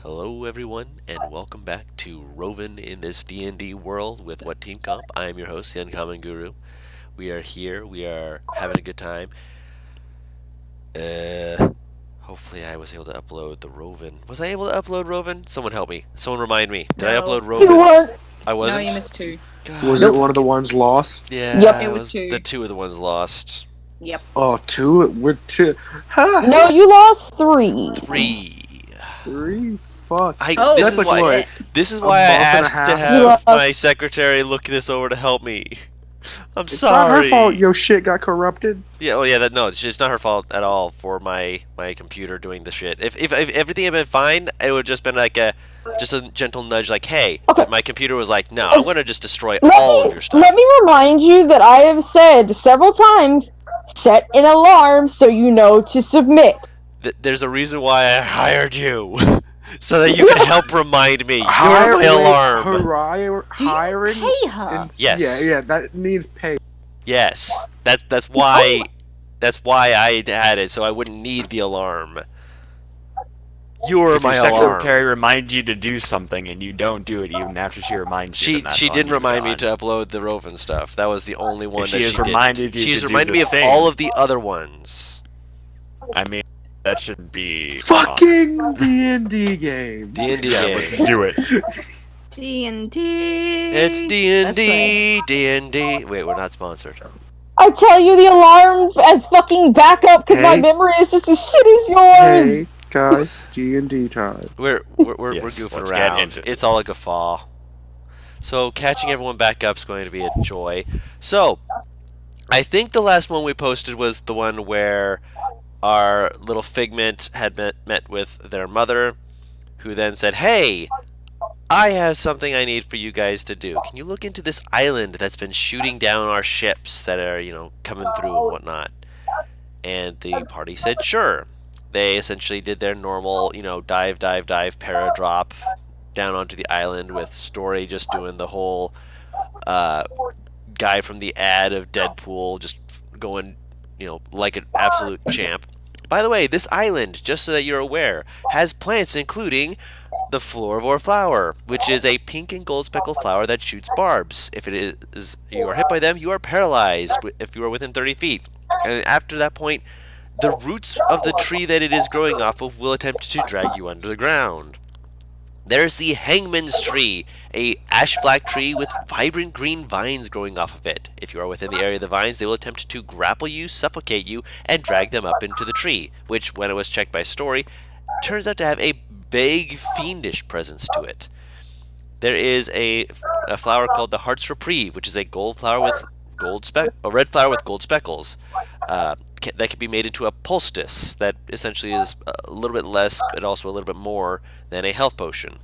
Hello, everyone, and welcome back to Roven in this D&D world with What Team Comp. I am your host, the Uncommon Guru. We are here. We are having a good time. Uh, Hopefully, I was able to upload the Roven. Was I able to upload Roven? Someone help me. Someone remind me. Did I upload No. You Rovens? weren't. I No, you wasn't. missed two. God, Was it Nope. one of the fucking ones lost? yeah. Yep. It It was was the two. two of the ones lost. Yep. Oh, two? We're two. Ha! No, you lost 3. 3. Three? Fuck. Oh, That's This is like why. what? shit. This is A why I month and a asked to half? You have my lost. secretary look this over to help me. I'm It's not her sorry. fault your shit got corrupted. Yeah, oh yeah, no, it's not her fault at all for my computer doing the shit. If everything had been fine, it would just been like just a gentle nudge, like, hey. Okay. But my computer was like, no, I'm gonna just destroy Let all me of your stuff. let me remind you that I have said several times, set an alarm so you know to submit. There's a reason why I hired you, so that you can help remind me. You're my alarm. Do you Hiring. pay her? Yes. Yeah, that means pay. Yes, that's why I had it, so I wouldn't need the alarm. You're If my your alarm. secretary reminds you to do something and you don't do it even after she reminds you, then that's She on didn't you, remind me Don. to upload the Roven stuff. That was the only one she that has she did. reminded you She's to do reminded the me of thing. all of the other ones. I mean, that should be Fucking D&D game. D&D Yeah, game. let's do it. D&D. It's Let's play. D&D, D&D. Wait, we're not sponsored. I tell you the alarm as fucking backup because my Hey. memory is just as shit as yours. Hey, guys, D&D time. We're Yes, goofing let's get around. into it. It's all a guffaw. So catching everyone back up is going to be a joy. So I think the last one we posted was the one where our little figment had met with their mother, who then said, "Hey, I have something I need for you guys to do. Can you look into this island that's been shooting down our ships that are, coming through and whatnot?" And the party said, "Sure." They essentially did their normal, dive, para drop down onto the island with Story just doing the whole guy from the ad of Deadpool just going, like an absolute champ. By the way, this island, just so that you're aware, has plants including the Florivore flower, which is a pink and gold speckled flower that shoots barbs. If you are hit by them, you are paralyzed if you are within 30 feet. And after that point, the roots of the tree that it is growing off of will attempt to drag you under the ground. There's the Hangman's Tree, a ash-black tree with vibrant green vines growing off of it. If you are within the area of the vines, they will attempt to grapple you, suffocate you, and drag them up into the tree, which, when it was checked by Story, turns out to have a vague, fiendish presence to it. There is a flower called the Heart's Reprieve, which is a gold flower with a red flower with gold speckles. That can be made into a poultice that essentially is a little bit less, but also a little bit more than a health potion.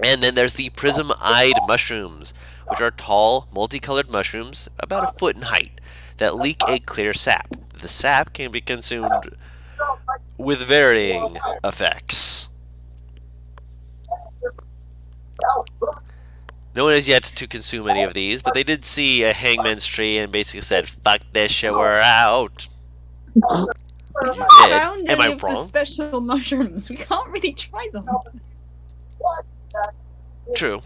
And then there's the prism-eyed mushrooms, which are tall, multicolored mushrooms, about a foot in height, that leak a clear sap. The sap can be consumed with varying effects. No one has yet to consume any of these, but they did see a hangman's tree and basically said, "Fuck this shit, we're out." You did. Found Am any I of the wrong? special mushrooms? We can't really try them. True.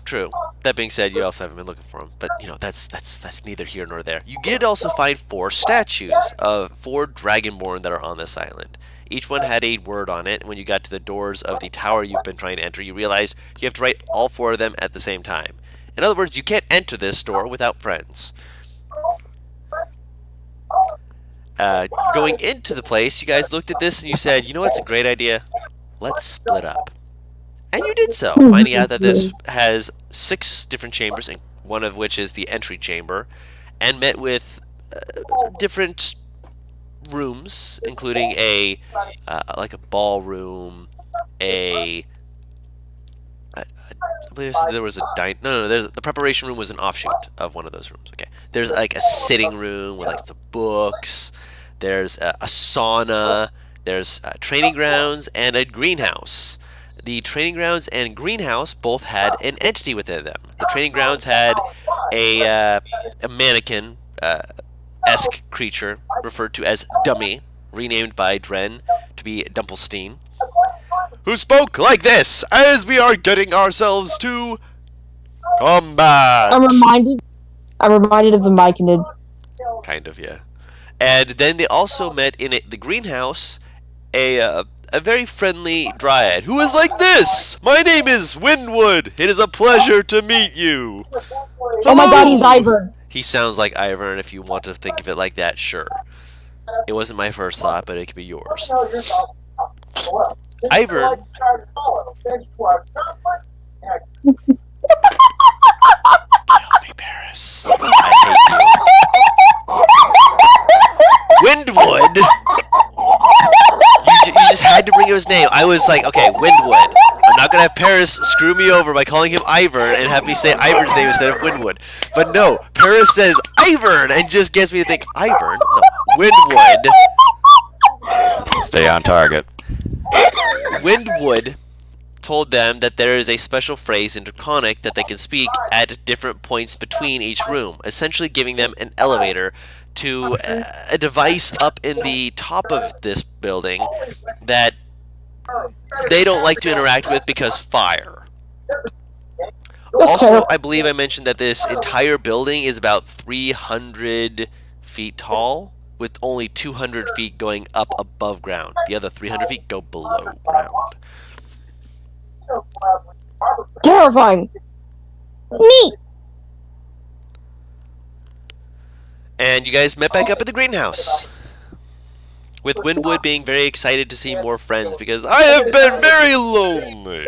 That being said, you also haven't been looking for them, but that's neither here nor there. You did also find 4 statues of 4 dragonborn that are on this island. Each one had a word on it, and when you got to the doors of the tower you've been trying to enter, you realized you have to write all 4 of them at the same time. In other words, you can't enter this store without friends. Going into the place, you guys looked at this and you said, "You know what's a great idea? Let's split up." And you did so, finding out that this has 6 different chambers, and one of which is the entry chamber, and met with different rooms, including like a ballroom, I believe there was a the preparation room was an offshoot of one of those rooms. Okay, there's like a sitting room with like some books. There's a sauna. There's training grounds and a greenhouse. The training grounds and greenhouse both had an entity within them. The training grounds had a mannequin esque creature referred to as Dummy, renamed by Dren to be Dumplestein. who spoke like this as we are getting ourselves to combat. I'm reminded of the Myconid. Kind of, yeah. And then they also met in the greenhouse a very friendly dryad who is like this. My name is Windwood. It is a pleasure to meet you. Oh my god, he's Hello. Ivern. He sounds like Ivern. If you want to think of it like that, sure. It wasn't my first thought, but it could be yours. Ivern. Kill me, Paris. I hate you. Windwood. You just had to bring up his name. I was like, okay, Windwood. I'm not gonna have Paris screw me over by calling him Ivern and have me say Ivern's name instead of Windwood. But no, Paris says Ivern and just gets me to think Ivern. No, Windwood. Stay on target. Windwood told them that there is a special phrase in Draconic that they can speak at different points between each room, essentially giving them an elevator to a device up in the top of this building that they don't like to interact with because fire. Also, I believe I mentioned that this entire building is about 300 feet tall, with only 200 feet going up above ground. The other 300 feet go below ground. Terrifying. Neat. And you guys met back up at the greenhouse, with Windwood being very excited to see more friends because I have been very lonely.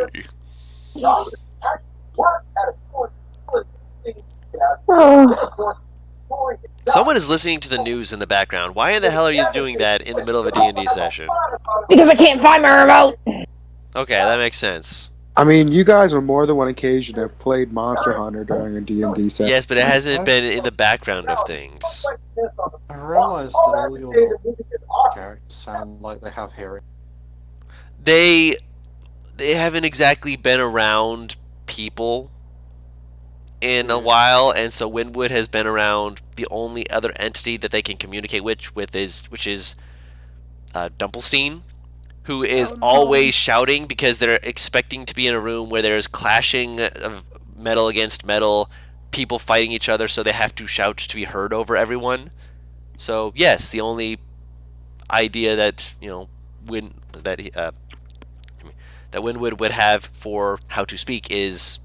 Someone is listening to the news in the background. Why in the hell are you doing that in the middle of a D&D session? Because I can't find my remote. Okay, that makes sense. I mean, you guys on more than one occasion have played Monster Hunter during a D&D session. Yes, but it hasn't been in the background of things. I realized that all your characters sound like they have hearing. They haven't exactly been around people in a while, and so Windwood has been around the only other entity that they can communicate which is Dumplestein, who is always shouting because they're expecting to be in a room where there's clashing of metal against metal, people fighting each other, so they have to shout to be heard over everyone. So yes, the only idea that that Windwood would have for how to speak is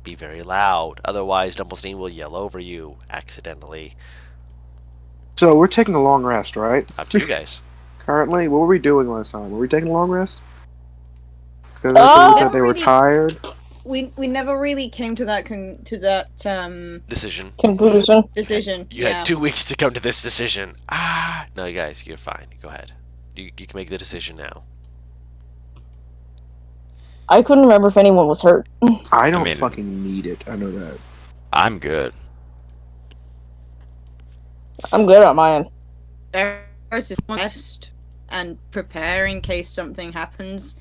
be very loud. Otherwise, Dumplestein will yell over you accidentally. So we're taking a long rest, right? Up to you guys. Currently, what were we doing last time? Were we taking a long rest? Because someone said they were tired. We never really came to that Decision. decision. You had 2 weeks to come to this decision. No, you guys, you're fine. Go ahead. You can make the decision now. I couldn't remember if anyone was hurt. I don't I mean- fucking need it. I know that. I'm good. I'm good at mine. There's rest and prepare in case something happens.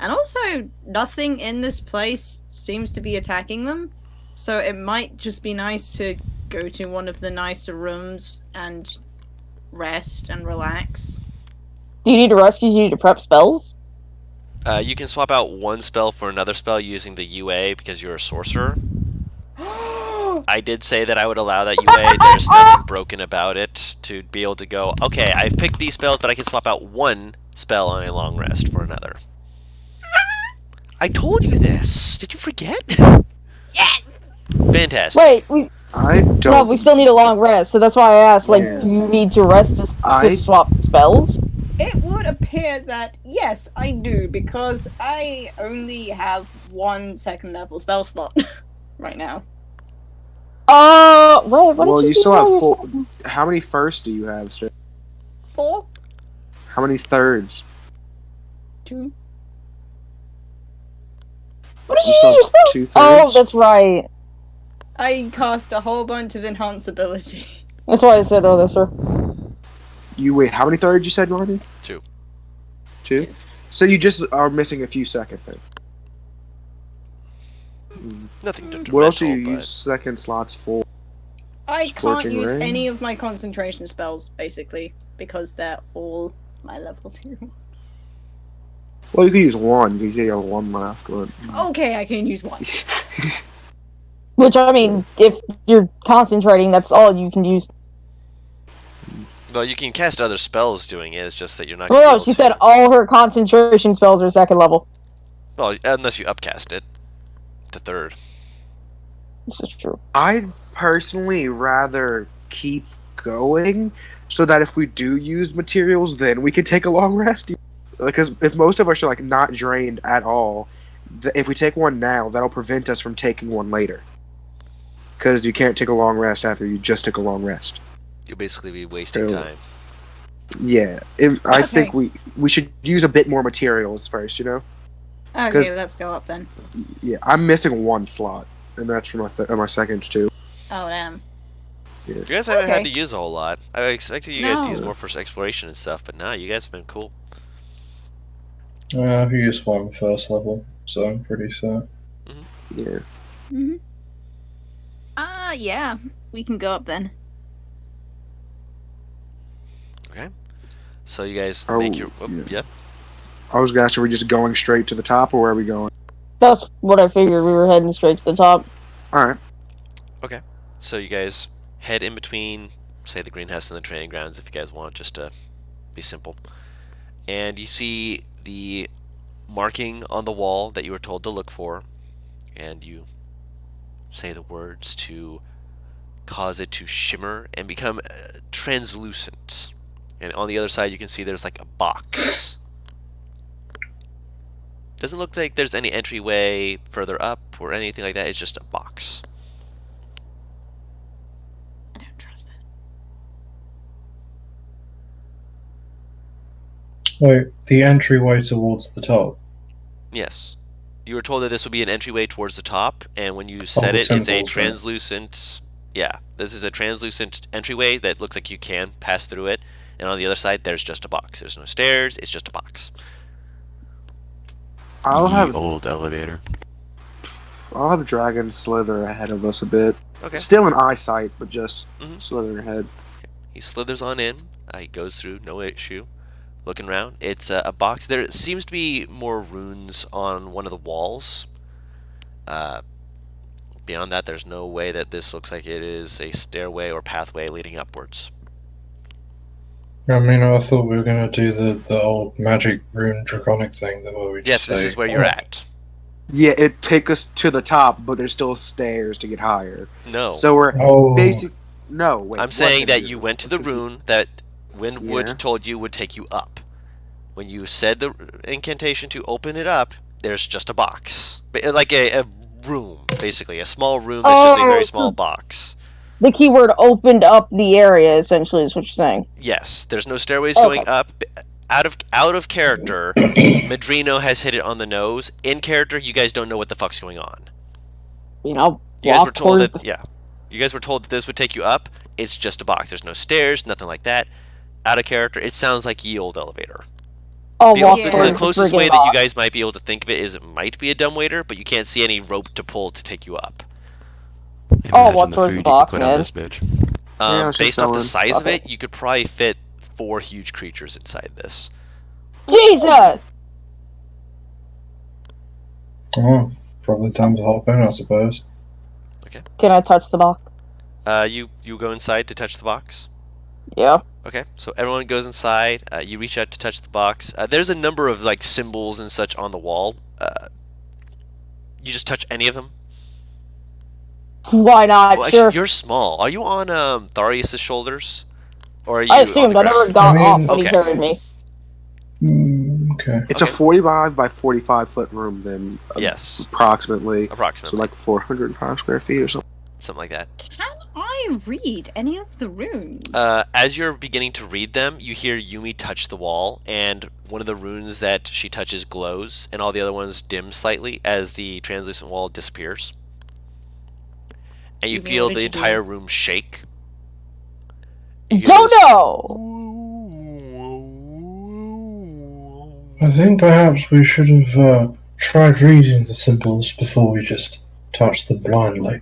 And also, nothing in this place seems to be attacking them. So it might just be nice to go to one of the nicer rooms and rest and relax. Do you need to rest? Do you need to prep spells? You can swap out one spell for another spell using the UA because you're a sorcerer. I did say that I would allow that UA. There's nothing broken about it to be able to go, okay, I've picked these spells, but I can swap out one spell on a long rest for another. I told you this. Did you forget? Yes! Fantastic. Wait, I don't. no, we still need a long rest, so that's why I asked, like, Yeah. do you need to rest to swap spells? It would appear that, yes, I do, because I only have one second level spell slot right now. Wait, what Well, did you still say? have full. How many firsts do you have, sir? 4? How many thirds? 2? What did You you still use your have spell? 2 Oh, thirds? that's right. I cast a whole bunch of enhance ability. That's why I said, oh, that's her. You wait. How many thirds you said, Marty? 2. 2. So you just are missing a few seconds then. Nothing detrimental, What else do you but use second slots for? I can't Scorching use Ray? any of my concentration spells, basically, because they're all my level 2. Well, you can use one. You have one left. But... Okay, I can use one. Which, I mean, if you're concentrating, that's all you can use. Well, you can cast other spells doing it. It's just that you're not Well, going to be no, able she to. said all her concentration spells are 2nd level. Well, unless you upcast it to 3rd. This is true. I'd personally rather keep going so that if we do use materials, then we can take a long rest. Because if most of us are like not drained at all, if we take one now, that'll prevent us from taking one later. Because you can't take a long rest after you just took a long rest. You'll basically be wasting time. Yeah, I think we should use a bit more materials first, you know? Okay, let's go up then. Yeah, I'm missing one slot, and that's for my seconds too. Oh, damn. Yeah. You guys haven't had to use a whole lot. I expected you guys to use more for exploration and stuff, but nah, you guys have been cool. I've used one 1st level, so I'm pretty set. Yeah. Yeah. We can go up then. Okay. So you guys Oh, make your... Yep. I was gonna ask, are we just going straight to the top, or where are we going? That's what I figured. We were heading straight to the top. Alright. Okay. So you guys head in between, say, the greenhouse and the training grounds, if you guys want, just to be simple. And you see the marking on the wall that you were told to look for, and you say the words to cause it to shimmer and become translucent. And on the other side you can see there's like a box. Doesn't look like there's any entryway further up or anything like that. It's just a box. I don't trust this. Wait, the entryway towards the top. Yes. You were told that this would be an entryway towards the top, and when you said the it's a symbols, translucent... Yeah, this is a translucent entryway that looks like you can pass through it, and on the other side there's just a box. There's no stairs, it's just a box. I'll have old elevator. Dragon slither ahead of us a bit. Okay. Still in eyesight, but just slither ahead. He slithers on in. He goes through, no issue. Looking around, it's a box. There seems to be more runes on one of the walls. Beyond that, there's no way that this looks like it is a stairway or pathway leading upwards. I mean, I thought we were going to do the old magic rune draconic thing that we just Yes, this say, is where you're at. Yeah, it take us to the top, but there's still stairs to get higher. No. So we're basic. No, wait. I'm saying that you went to the rune that Windwood told you would take you up. When you said the incantation to open it up, there's just a box. Like a room, basically. A small room that's just a very small box. The keyword opened up the area, essentially, is what you're saying. Yes, there's no stairways going up. Out of character, Madrino has hit it on the nose. In character, you guys don't know what the fuck's going on. You know, you guys were told that you guys were told that this would take you up. It's just a box. There's no stairs, nothing like that. Out of character, it sounds like ye old elevator. The closest way that you guys might be able to think of it is it might be a dumbwaiter, but you can't see any rope to pull to take you up. Walk towards the box, man. Based off the size of it, you could probably fit 4 huge creatures inside this. Jesus! Oh, probably time to hop in, I suppose. Okay. Can I touch the box? You go inside to touch the box? Yeah. Okay, so everyone goes inside. You reach out to touch the box. There's a number of like symbols and such on the wall. You just touch any of them? Why not? Well, sure. Actually, you're small. Are you on Tharius' shoulders? Or are you I assumed. I never got off when he carried me. Okay. It's a 45 by 45 foot room, then. Yes. Approximately. Approximately. So like 405 square feet or something. Something like that. Can I read any of the runes? As you're beginning to read them, you hear Yumi touch the wall, and one of the runes that she touches glows, and all the other ones dim slightly as the translucent wall disappears. And you feel the entire room shake. Don't know! I think perhaps we should have tried reading the symbols before we just touched them blindly.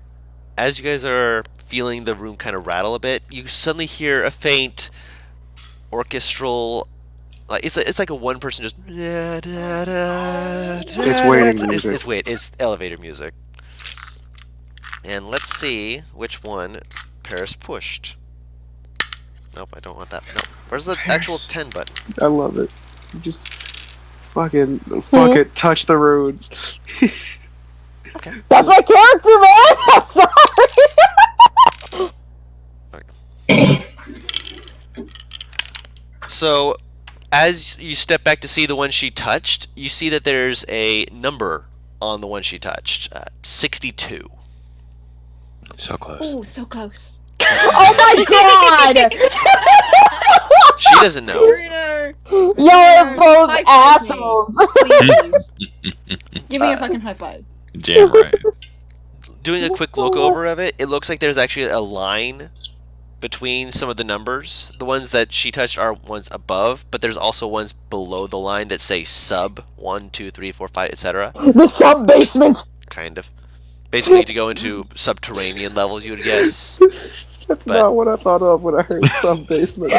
As you guys are feeling the room kind of rattle a bit, you suddenly hear a faint orchestral Like it's like a one person just. It's waiting music. It's elevator music. And let's see which one Paris pushed. Nope, I don't want that. Nope. Where's the actual 10 button? I love it. Just fuck it, touch the rune. Okay. That's my character, man. I'm sorry. So, as you step back to see the one she touched, you see that there's a number on the one she touched. 62. So close. Oh, so close. Oh my god! She doesn't know. Y'all are both High five me, assholes. Please. Give me a fucking high five. Damn right. Doing a quick look over of it, it looks like there's actually a line between some of the numbers. The ones that she touched are ones above, but there's also ones below the line that say sub 1, 2, 3, 4, 5, etc. The sub basement. Kind of. Basically, to go into subterranean levels, you would guess. That's But- not what I thought of when I heard some basement.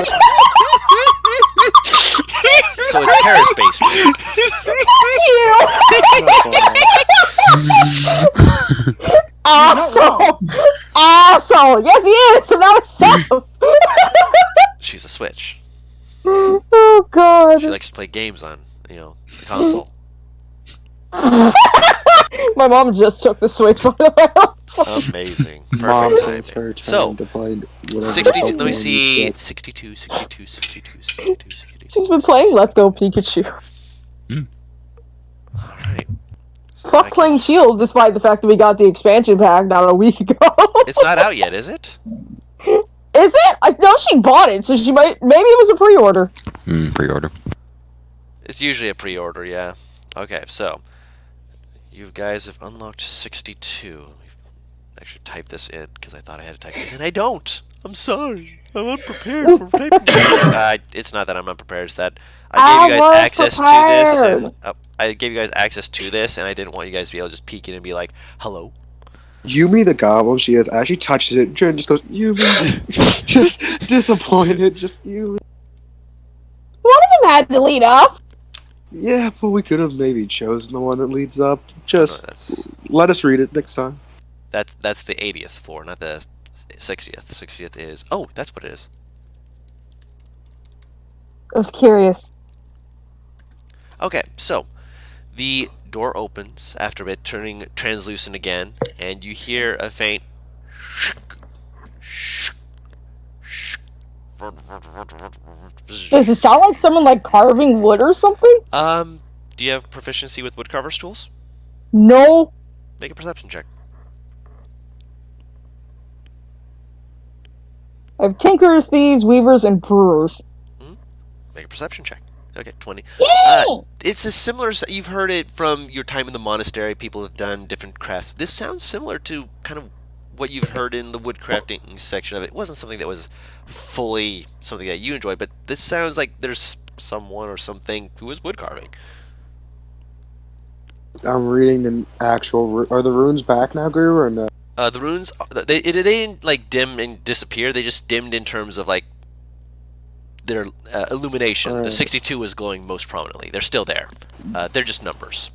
So it's Paris basement. Asshole! Asshole! Yes, he is! I'm not a sub! She's a Switch. Oh god. She likes to play games on, the console. My mom just took the Switch from the Amazing. Mom Perfect says her timing. turn So, to play whatever 62, let me Pokemon see, shit. 62, 62, 62, 62, 62. She's been playing Let's Go Pikachu. Alright. So I Fuck can- playing Shield, despite the fact that we got the expansion pack not a week ago. It's not out yet, is it? Is it? I know she bought it, so she might. Maybe it was a pre-order. Pre-order. It's usually a pre-order, yeah. Okay, so you guys have unlocked 62. Let me actually type this in because I thought I had to type it in, and I don't. I'm sorry. I'm unprepared for typing this. It's not that I'm unprepared. It's that I gave you guys was access to this, prepared. and I gave you guys access to this, and I didn't want you guys to be able to just peek in and be like, "Hello." Yumi the goblin, she is, as she touches it, Jen just goes, Yumi. Just disappointed, just Yumi. One of them had to lead up. Yeah, but we could have maybe chosen the one that leads up. No, Just that's let us read it next time. that's the 80th floor, not the 60th. 60th is that's what it is. I was curious. Okay, so the door opens after it turning translucent again, and you hear a faint. Does it sound like someone like carving wood or something? Do you have proficiency with woodcarver's tools? No. Make a perception check. I have tinkers, thieves, weavers, and brewers. Make a perception check. Okay, 20. Yay! It's a similar. You've heard it from your time in the monastery. People have done different crafts. This sounds similar to kind of what you've heard in the woodcrafting section of it. It wasn't something that was fully something that you enjoyed, but this sounds like there's someone or something who is woodcarving. I'm reading the actual. Are the runes back now, Guru, or no? The runes, they didn't like dim and disappear. They just dimmed in terms of like their illumination. The Right. 62 is glowing most prominently. They're still there. They're just numbers.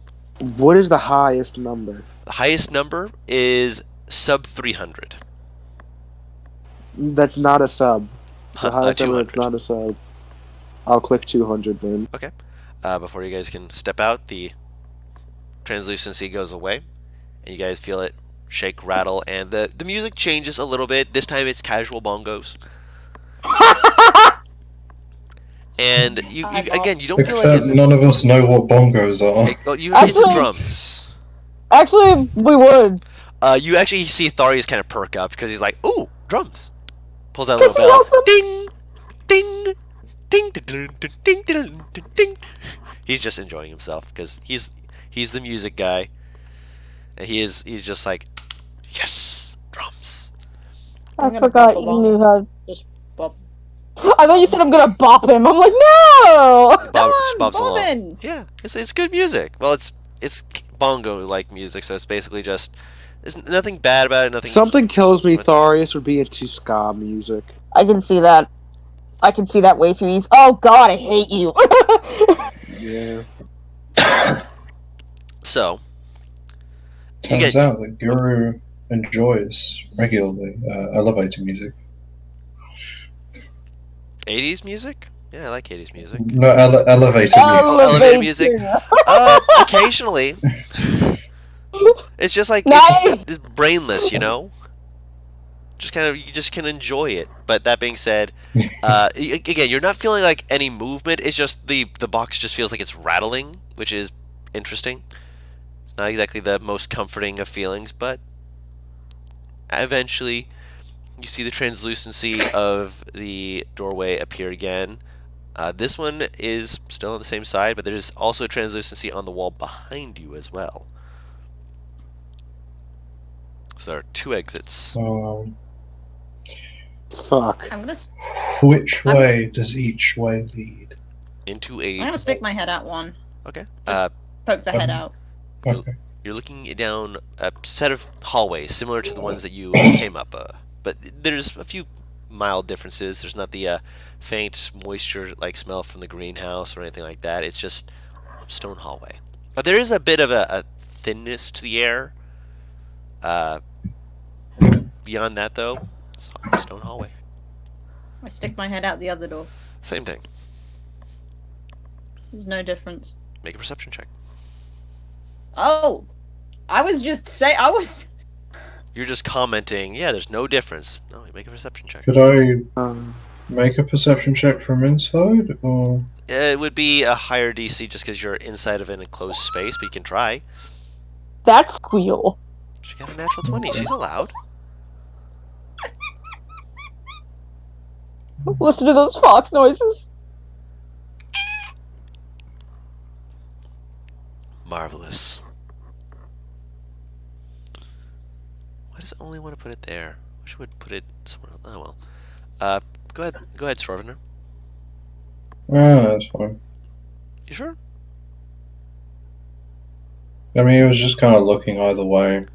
What is the highest number? The highest number is sub 300. That's not a sub. The highest number that's 200. not a sub. I'll click 200 then. Before you guys can step out, the translucency goes away, and you guys feel it shake, rattle, and the music changes a little bit. This time it's casual bongos. And you again, you don't feel Except like none of us know what bongos are. it's Actually- drums. Actually, we would. You actually see Tharius kind of perk up because he's like, "Ooh, drums!" Pulls out a little 'Cause he bell. loves them. Ding, ding, ding, ding, ding, ding, ding, ding, ding. He's just enjoying himself because he's the music guy, and he's just like, "Yes, drums." I'm I gonna forgot bop you along. knew how. Just bop. I thought you said I'm gonna bop him. I'm like, no! Bob's along. Bobbin! Yeah, it's good music. Well, it's bongo like music, so it's basically just there's nothing bad about it. Nothing. Something tells me What? Tharius would be into ska music. I can see that. I can see that way too easy. Oh god, I hate you. Yeah. So, you Turns get out that Guru enjoys regularly elevator music. 80s music? Yeah, I like 80s music. No, elevator music. Oh, elevator music? Occasionally. It's just like, Nice. it's brainless, you know? Just kind of, you just can enjoy it. But that being said, again, you're not feeling like any movement. It's just the box just feels like it's rattling, which is interesting. It's not exactly the most comforting of feelings, but eventually you see the translucency of the doorway appear again. This one is still on the same side, but there's also translucency on the wall behind you as well. So there are 2 exits. Fuck. I'm gonna Which way does each way lead? Into I'm a... gonna stick my head out one. Okay. Poke the head out. Okay. You're looking down a set of hallways similar to the ones that you came up. But there's a few mild differences. There's not the faint moisture-like smell from the greenhouse or anything like that. It's just stone hallway. But there is a bit of a thinness to the air. Beyond that, though, stone hallway. I stick my head out the other door. Same thing. There's no difference. Make a perception check. Oh! I was You're just commenting, yeah, there's no difference. No, you make a perception check. Could I make a perception check from inside, or It would be a higher DC just because you're inside of an enclosed space, but you can try. That's squeal. She got a natural 20. She's allowed. Listen to those fox noises. Marvelous. Why does it only want to put it there? I wish it would put it somewhere else. Oh well. Go ahead, Sorvener. that's fine. You sure? I mean, it was just kind of looking either way.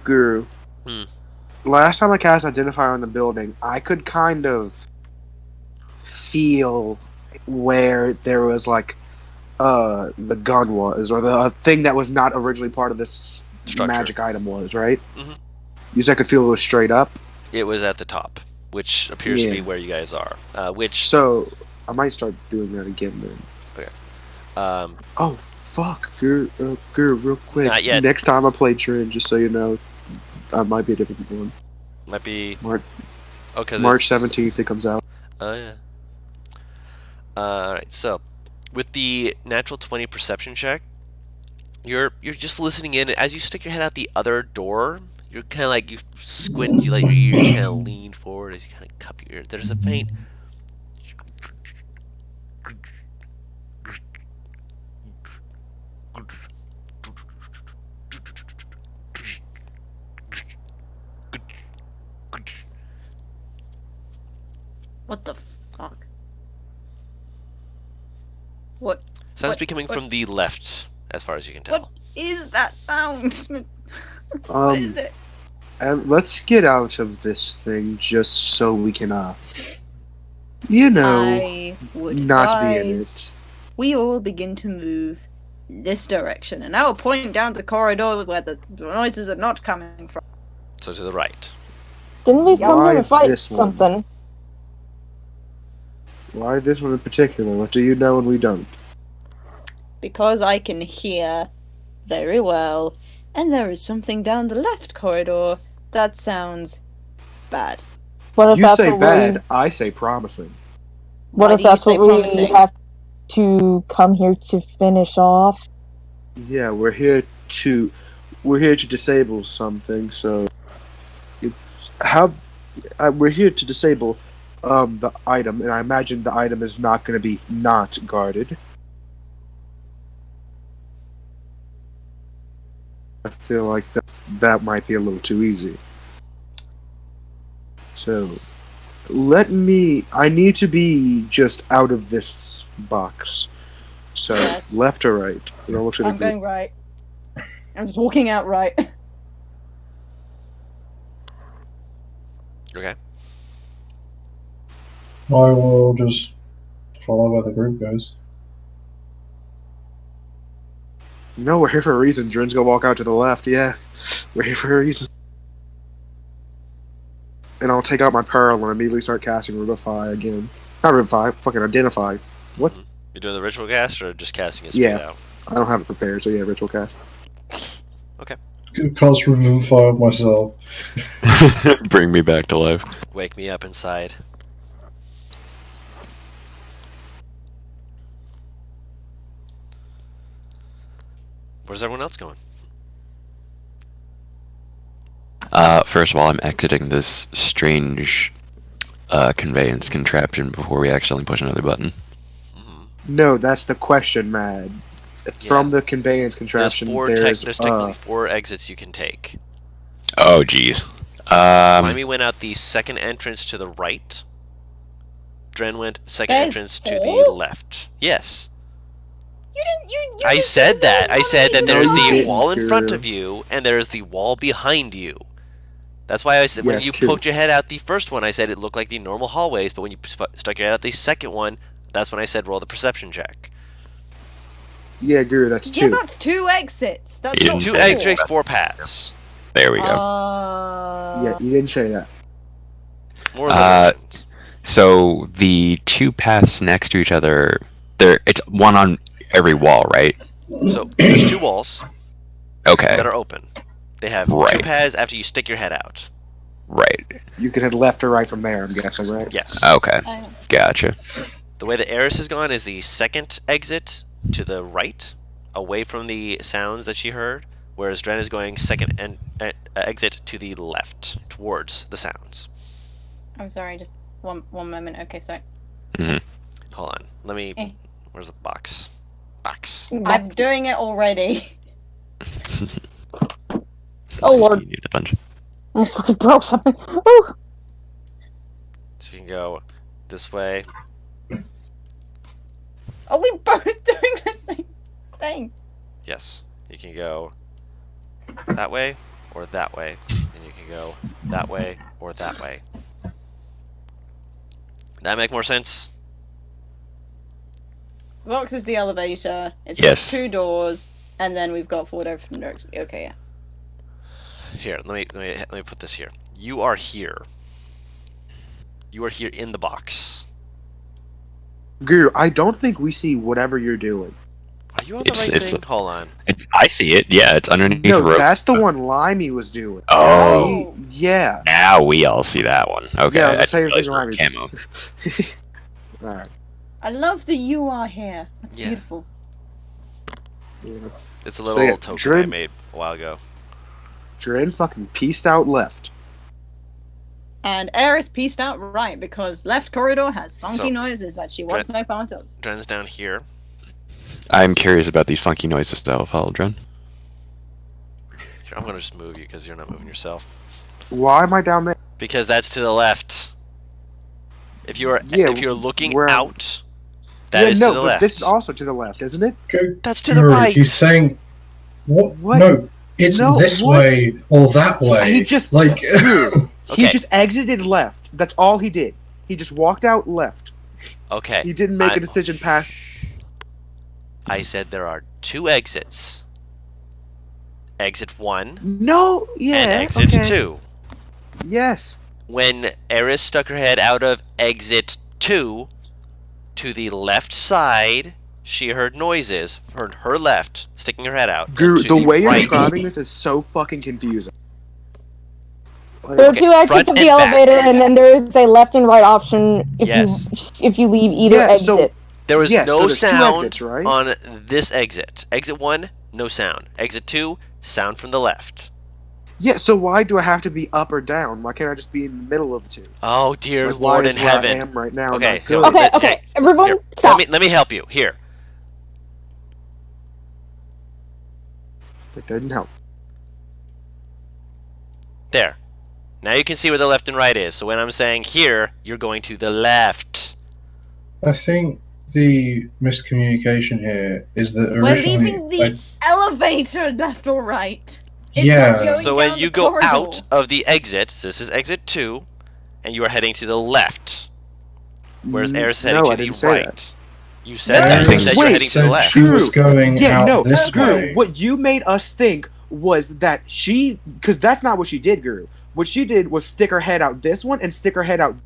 Guru. Hmm. Last time I cast Identifier on the building, I could kind of feel where there was like the gun was, or the thing that was not originally part of this Structure. magic item was, right? Mhm. You said I could feel it was straight up. It was at the top, which appears to be Yeah. where you guys are. Which So I might start doing that again then. Oh fuck, Guru, real quick. Not yet. Next time I play Trin, just so you know, I might be a different one. might be March because March 17th it comes out. Oh yeah. Alright, so with the natural 20 perception check, you're just listening in. As you stick your head out the other door, you're kind of like, you squint, you let your ears kind of lean forward as you kind of cup your ear. There's a faint What the fuck? What? sounds What- be coming what- from the left, as far as you can tell. What is that sound? What is it? And let's get out of this thing just so we can, you know, I would not be in advise it. we all begin to move this direction, and I will point down the corridor where the noises are not coming from. So to the right. Didn't we come Why here to fight this one? something? Why this one in particular? What do you know and we don't? Because I can hear very well, and there is something down the left corridor that sounds bad. What if You that's say what bad, we? I say promising. What Why if do you that's say what we promising? have to come here to finish off? Yeah, we're here to disable something. So it's how we're here to disable the item, and I imagine the item is not going to be not guarded. I feel like that might be a little too easy. So I need to be just out of this box. So Yes. left or right? You know, look at I'm the going right. I'm just walking out right. Okay. I will just follow where the group goes. No, we're here for a reason. Drin's gonna walk out to the left. Yeah, we're here for a reason. And I'll take out my pearl and immediately start casting Revivify again. Not Revivify, fucking Identify. What? You're doing the ritual cast or just casting it straight Yeah. out? I don't have it prepared, so yeah, ritual cast. Okay. Could cast Revivify on myself. Bring me back to life. Wake me up inside. Where's everyone else going? First of all, I'm exiting this strange conveyance contraption before we accidentally push another button. No, that's the question, Mad. It's Yeah. from the conveyance contraption. There's technically 4 exits you can take. Oh, jeez. Limey went out the second entrance to the right. Dren went second There's entrance to the 4? left. Yes. You didn't. You I just said that. I said that there's the didn't, wall in front Drew. of you, and there's the wall behind you. That's why I said when Yes, you two. poked your head out the first one, I said it looked like the normal hallways, but when you stuck your head out the second one, that's when I said roll the perception check. Yeah, Guru, that's Yeah, 2. that's 2 exits. That's You not didn't Two say 4. exits, 4 paths. There we go. Yeah, you didn't say that. More Uh, versions. So the 2 paths next to each other, it's one on every wall, right? So there's 2 walls Okay. that are open. They have 2 Right. paths after you stick your head out. Right. You can head left or right from there, I'm guessing, right? Yes. Okay. Oh. Gotcha. The way that Eris has gone is the second exit to the right, away from the sounds that she heard, whereas Dren is going second exit to the left, towards the sounds. I'm sorry, just one moment. Okay, sorry. Hold on. Let me... Eh. Where's the box? Box. I'm doing it already. Oh, Lord. You need a bunch. Almost fucking broke something. Ooh. So you can go this way. Are we both doing the same thing? Yes. You can go that way or that way. And you can go that way or that way. That make more sense? Box is the elevator. It's Yes. got 2 doors, and then we've got 4 different directions. Okay, yeah. Here, let me put this here. You are here. You are here in the box. Guru, I don't think we see whatever you're doing. Are you on the It's- right it's thing? Hold on. I see it. Yeah, it's underneath No, the rope. that's the one Limey was doing. Oh. See? Yeah. Now we all see that one. Okay. Yeah, it was the I same didn't thing realize we were Limey. camo. Alright. I love that you are here. That's Yeah. beautiful. Yeah. It's a So, little yeah, token I Dren- made a while ago. Dren fucking pieced out left. And Eris pieced out right because left corridor has funky So, noises that she wants no part of. Dren's down here. I'm curious about these funky noises, though, Dren. Here, I'm gonna just move you because you're not moving yourself. Why am I down there? Because that's to the left. If you're Yeah, if you're looking where- out, that is no, to the but left. this is also to the left, isn't it? That's to the Guru, right. He's saying, what? What? No, it's No, this what? way or that way. He just like. He Okay. just exited left. That's all he did. He just walked out left. Okay. He didn't make I- a decision past. I said there are 2 exits. Exit 1 No, yeah. and exit okay. 2. Yes. When Eris stuck her head out of exit 2 to the left side, she heard noises from her left, sticking her head out. and Guru, to the way you're right. describing this is so fucking confusing. Like, There are Okay, 2 exits front of the and back. elevator, and then there is a left and right option Yes. if you leave either Yeah, exit. so- There was Yeah, no so there's 2 sound exits, right? on this exit. Exit 1, no sound. Exit 2, sound from the left. Yeah, so why do I have to be up or down? Why can't I just be in the middle of the 2? Oh dear Like, why Lord is in where I heaven. am right now Okay, not good? here, Okay, okay, everyone, Here, stop. let me help you. Here. That didn't help. There. Now you can see where the left and right is. So when I'm saying here, you're going to the left. I think the miscommunication here is that We're originally. leaving the elevator left or right. It's Yeah. not going So when down you the go corridor. out of the exit, so this is exit 2, and you are heading to the left. whereas Eris is heading No, to I the didn't say right. that. You said that. You Wait, said you're heading to the said left. she was going Yeah, out no, this Guru, way. what you made us think was that she, because that's not what she did, Guru. What she did was stick her head out this one and stick her head out.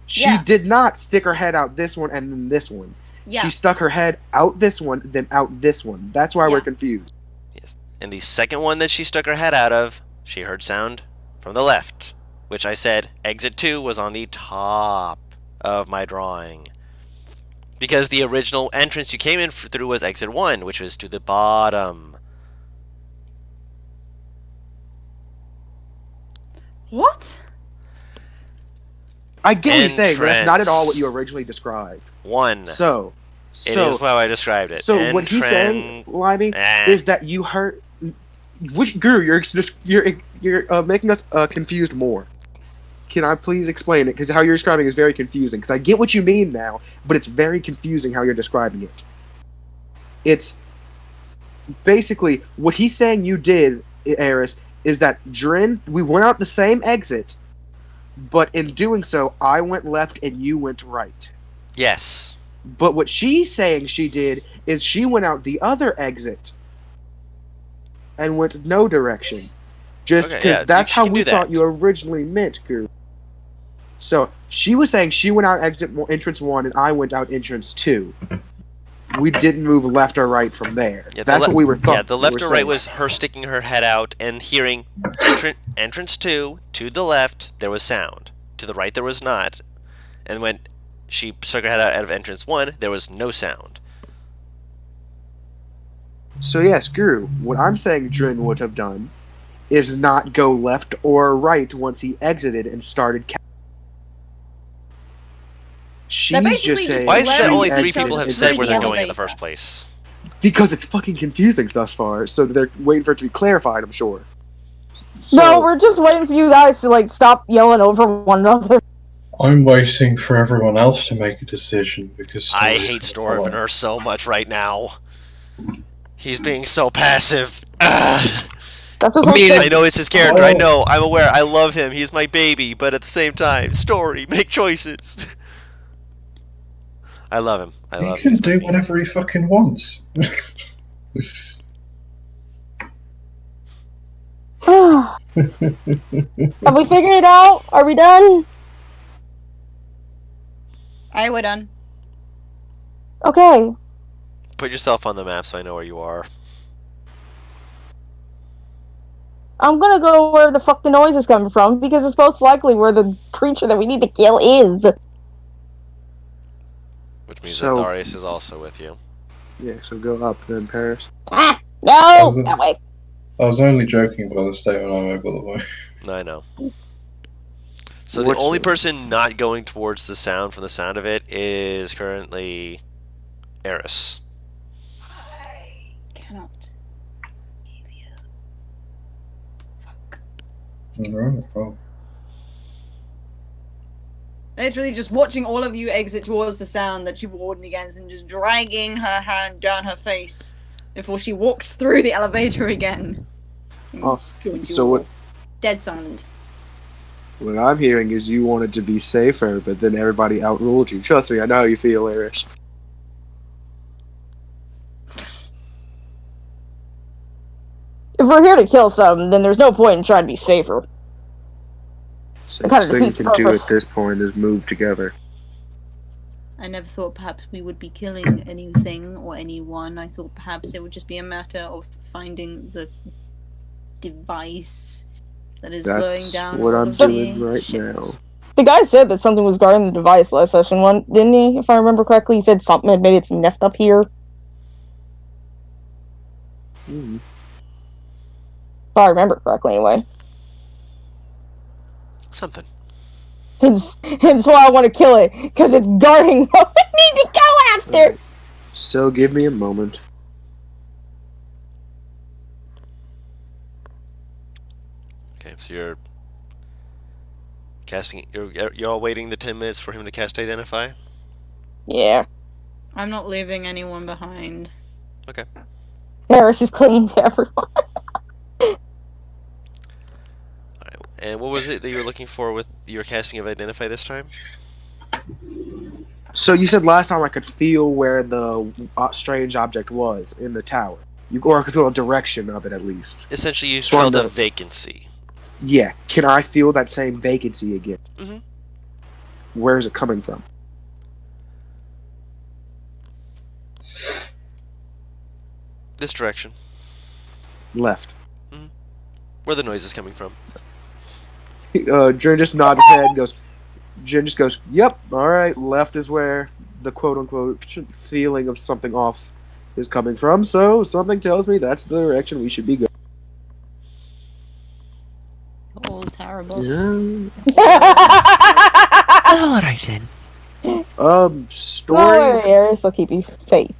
She Yeah. did not stick her head out this one and then this one. Yeah. She stuck her head out this one, then out this one. That's why Yeah. we're confused. Yes. And the second one that she stuck her head out of, she heard sound from the left, which I said exit 2 was on the top of my drawing. Because the original entrance you came in through was exit 1, which was to the bottom. What? I get what you're saying, but that's not at all what Entrance. you originally described. 1. So, It is how I described it. so what he's saying, Limey, is that you heard. Which Guru? You're making us confused more. Can I please explain it? Because how you're describing is very confusing. Because I get what you mean now, but it's very confusing how you're describing it. It's basically what he's saying you did, Eris, is that Drin, we went out the same exit, but in doing so, I went left and you went right. Yes. But what she's saying she did is she went out the other exit and went no direction. Just Okay, because yeah, that's she how can we do thought that. you originally meant, Guru. So she was saying she went out entrance 1 and I went out entrance 2. We didn't move left or right from there. Yeah, That's what we were thought. Yeah, the we left were or right saying. was her sticking her head out and hearing entrance 2. To the left, there was sound. To the right, there was not. And when she stuck her head out of entrance 1, there was no sound. So yes, Guru, what I'm saying Drin would have done is not go left or right once he exited and started. She's basically just just saying. Why is it that Glaring only at 3 each other people have through said where the they're going in the elevator. first place? Because it's fucking confusing thus far, so they're waiting for it to be clarified, I'm sure. No, we're just waiting for you guys to like stop yelling over one another. I'm waiting for everyone else to make a decision because I Story's hate gonna follow. Storvener so much right now. He's being so passive. Ugh. That's what I mean, I know it's his character. I Oh. know. I'm aware. I love him. He's my baby. But at the same time, Story, make choices. I love him. I He love can him. do whatever he fucking wants. Have we figured it out? Are we done? Aye, we're done. Okay. Put yourself on the map so I know where you are. I'm gonna go where the fuck the noise is coming from because it's most likely where the creature that we need to kill is. Which means So- that Darius is also with you. Yeah, so go up then, Paris. Ah, no, Doesn't- that way. I was only joking about the statement I made, by the way. I know. So the What's only the- person not going towards the sound from the sound of it is currently Eris. I cannot leave you. Fuck. Alright, well. Literally just watching all of you exit towards the sound that she warned against and just dragging her hand down her face before she walks through the elevator again. And Oh, joins you so all. what- Dead silent. What I'm hearing is you wanted to be safer, but then everybody outruled you. Trust me, I know how you feel, Eris. If we're here to kill something, then there's no point in trying to be safer. Safest thing you defeats can the do purpose. at this point is move together. I never thought perhaps we would be killing anything or anyone. I thought perhaps it would just be a matter of finding the device that is blowing That's down what all I'm of the doing right ships. The guy said that something was guarding the device last session, didn't he? If I remember correctly, he said something had made its nest up here. Hmm. If I remember correctly, anyway. Something. Hence why I want to kill it, because it's guarding what we need to go after! So give me a moment. Okay, so you're casting. You're all waiting the 10 minutes for him to cast Identify. Yeah. I'm not leaving anyone behind. Harris is clinging to everyone. And what was it that you were looking for with your casting of Identify this time? So you said last time I could feel where the strange object was in the tower. Or I could feel a direction of it at least. Essentially, you So on felt a the- vacancy. Yeah. Can I feel that same vacancy again? Mhm. Where is it coming from? This direction. Left. Where the noise is coming from. Jin just nods his head and goes. Jin just goes, "Yep, all right. Left is where the quote-unquote feeling of something off is coming from. So something tells me that's the direction we should be going." All terrible. Alright then. Don't Story. worry, Eris will keep you safe.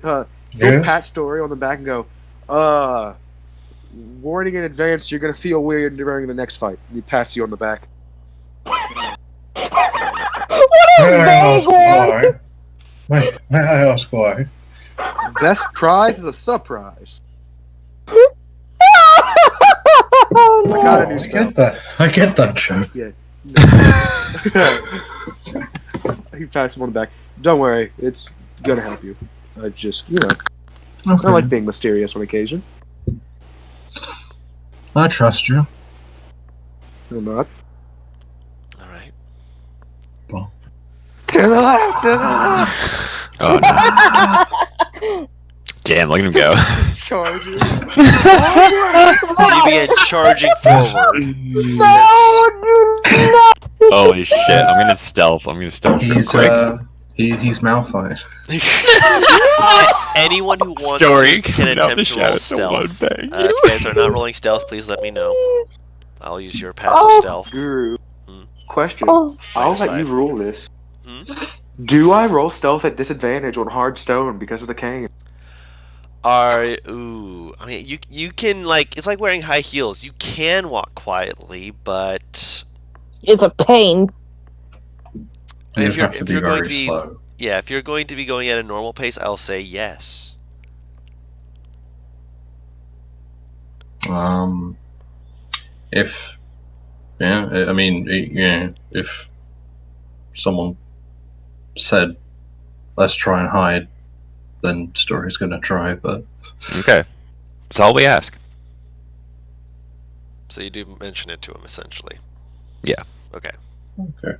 Little Yes? Pat story on the back and go, warning in advance, you're gonna feel weird during the next fight. And he pats you on the back. May I ask Vague why? May I ask why? Best prize is a surprise. Oh, I no. got a new I spell. get that. I get that, Joe. He pats him on the back. Don't worry, it's gonna help you. I just, I Okay. like being mysterious on occasion. I trust you. Or not. Alright. To the left, to the left. Oh no. Damn, look at him go. Charges. So you begin charging forward. No, do not. Holy shit, I'm gonna stealth real He's quick. he's Malphite. Anyone who wants Story to can coming out the attempt to roll shadows, stealth. one bang. If you guys are not rolling stealth, please let me know. I'll use your passive Oh. stealth. Guru. Hmm. Question. Oh, I'll Minus let you 5. rule this. Hmm? Do I roll stealth at disadvantage on hard stone because of the cane? I mean, you can it's like wearing high heels. You can walk quietly, but it's a pain. if You you're have to if be you're going very to be slow. if you're going to be going at a normal pace, I'll say yes. If if someone said let's try and hide, then Story's gonna try, but Okay. That's all we ask. So you do mention it to him essentially. Yeah. Okay. okay.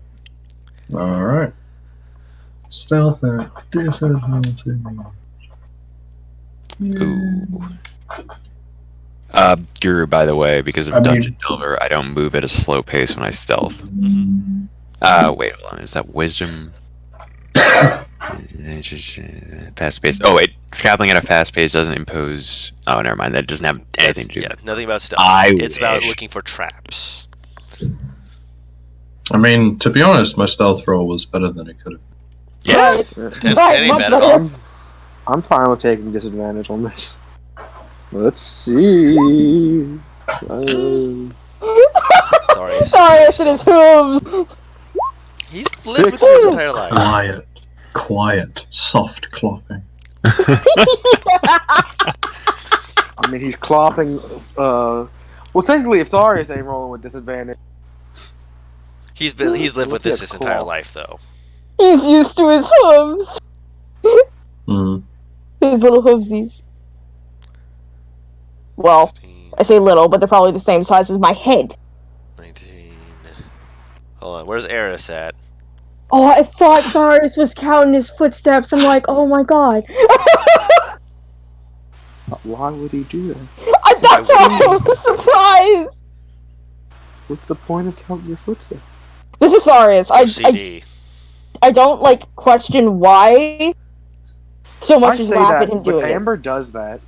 Alright. Stealth at disadvantage. Ooh. Guru, by the way, because of I mean- Dungeon Delver, I don't move at a slow pace when I stealth. Wait, hold on. Is that wisdom? Fast pace. Oh, wait. Traveling at a fast pace doesn't impose. Oh, never mind. That doesn't have anything to do. Yeah, nothing about stealth. I It's about wish. looking for traps. I mean, to be honest, my stealth roll was better than it could have. Yeah. Right. That Right, ain't much bad at better. all. I'm fine with taking disadvantage on this. Let's see. Sorry. Sorry, it's in his hooves. He's lived with this his entire life. Quiet, soft clopping. I mean, he's clopping. Well, technically, if Tharius ain't rolling with disadvantage, He's lived with this Look his at entire claws. life though. He's used to his hooves. Mm. His little hoovesies. Well, 16, I say little, but they're probably the same size as my head. 19. Hold on, where's Eris at? Oh, I thought Darius was counting his footsteps. I'm like, oh my god. why would he do that? That's why I was surprised. What's the point of counting your footsteps? This is Darius. I CD. don't like question why so I much as say laugh that, at him but doing it. Amber does that.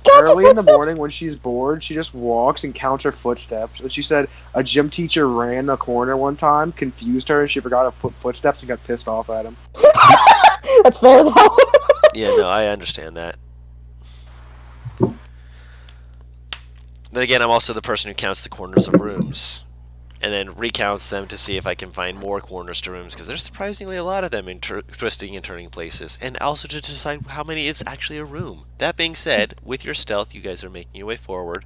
Count your Early in the footsteps. morning when she's bored, she just walks and counts her footsteps. And she said a gym teacher ran a corner one time, confused her, and she forgot to put footsteps and got pissed off at him. That's fair though. Yeah, no, I understand that. Then again, I'm also the person who counts the corners of rooms, and then recounts them to see if I can find more corners to rooms, because there's surprisingly a lot of them in twisting and turning places, and also to decide how many is actually a room. That being said, with your stealth, you guys are making your way forward,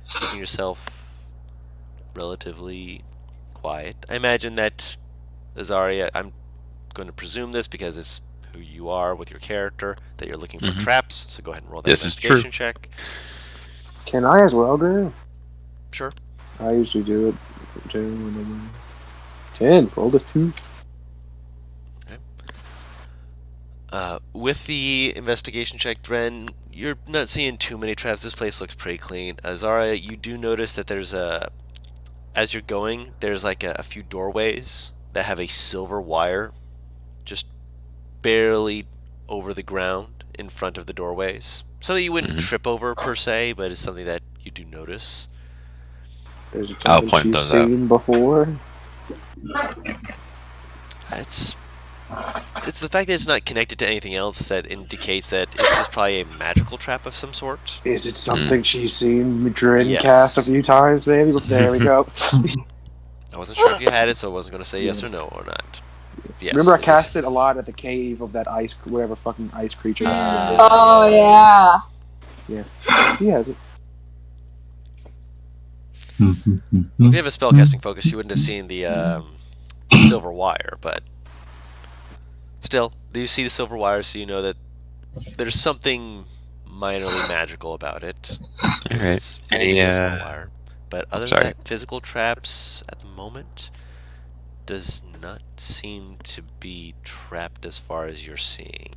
keeping yourself relatively quiet. I imagine that Azaria, I'm going to presume this because it's who you are with your character, that you're looking for Mhm. traps, so go ahead and roll that This is true. investigation check. Can I as well, Drew? Sure. I usually do it. 10. Rolled a 2. With the investigation check, Dren, you're not seeing too many traps. This place looks pretty clean. Zara, you do notice that as you're going, there's like a few doorways that have a silver wire just barely over the ground in front of the doorways. Something you wouldn't Mhm. trip over per se, but it's something that you do notice. Is it I'll something point she's those out. seen before? It's the fact that it's not connected to anything else that indicates that this is probably a magical trap of some sort. Is it something she's seen Drin Yes. cast a few times, maybe? There we go. I wasn't sure if you had it, so I wasn't going to say yes Yeah. or no or not. Yes, Remember, I it is. cast it a lot at the cave of that ice, whatever fucking ice creature. Oh yeah. Yeah, he has it. Well, if you have a spellcasting focus, you wouldn't have seen the silver wire, but still, you see the silver wire, so you know that there's something minorly magical about it. Because Alright. it's only Any, a silver wire. But other than sorry. that, physical traps at the moment does not seem to be trapped as far as you're seeing.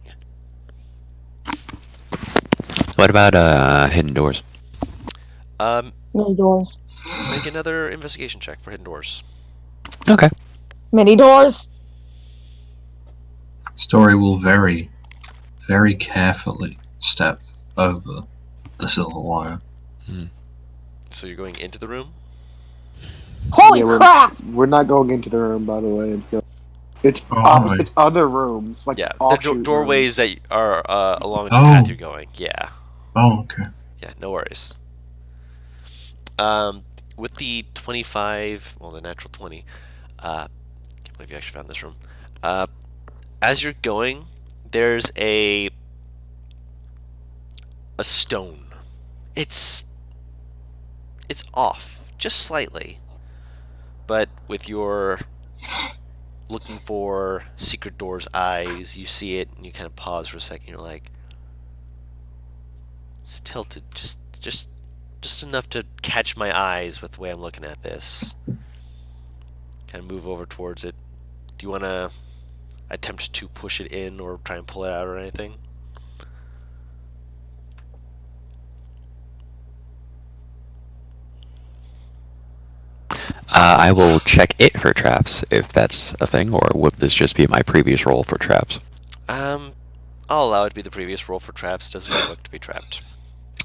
What about hidden doors? Many doors. Make another investigation check for hidden doors. Okay. Many doors. Story will very, very carefully step over the silver wire. So you're going into the room? Holy Yeah, crap! We're not going into the room, by the way. It's Alright. it's other rooms, like Yeah, the offshoot doorways rooms. that are along the Oh. path you're going. Yeah. Oh, okay. Yeah, no worries. With the 25, well, the natural 20, can't believe you actually found this room. As you're going, there's a stone. It's off, just slightly. But with your looking for secret door's eyes, you see it, and you kind of pause for a second. You're like, it's tilted just enough to catch my eyes with the way I'm looking at this. Kind of move over towards it. Do you want to attempt to push it in or try and pull it out or anything? I will check it for traps, if that's a thing, or would this just be my previous roll for traps? I'll allow it to be the previous roll for traps. Doesn't really look to be trapped.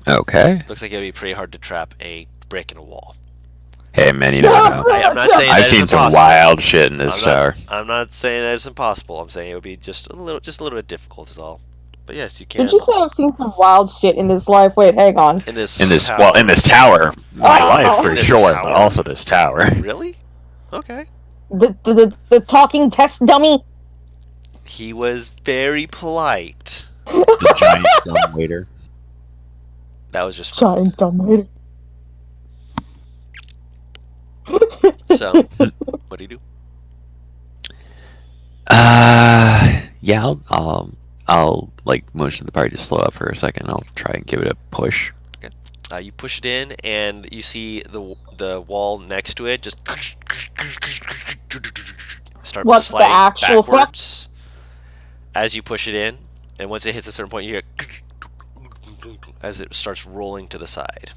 Okay. Looks like it'd be pretty hard to trap a brick in a wall. Hey, man, you never know. I'm not saying I've that it's seen some impossible. wild shit in this tower. I'm not saying that it's impossible. I'm saying it would be just a little bit difficult, is all. But yes, you can. Did you say I've seen some wild shit in this life? Wait, hang on. in this Well, in this tower, my Oh. life for In this sure, tower? but also this tower. Really? Okay. The talking test dummy? He was very polite. The giant stone waiter. That was just fun. Giant dummy. So, what do you do? Yeah, I'll like motion the party to slow up for a second. I'll try and give it a push. You push it in, and you see the wall next to it just start What's the sliding actual fuck? backwards as you push it in, and once it hits a certain point, you hear as it starts rolling to the side,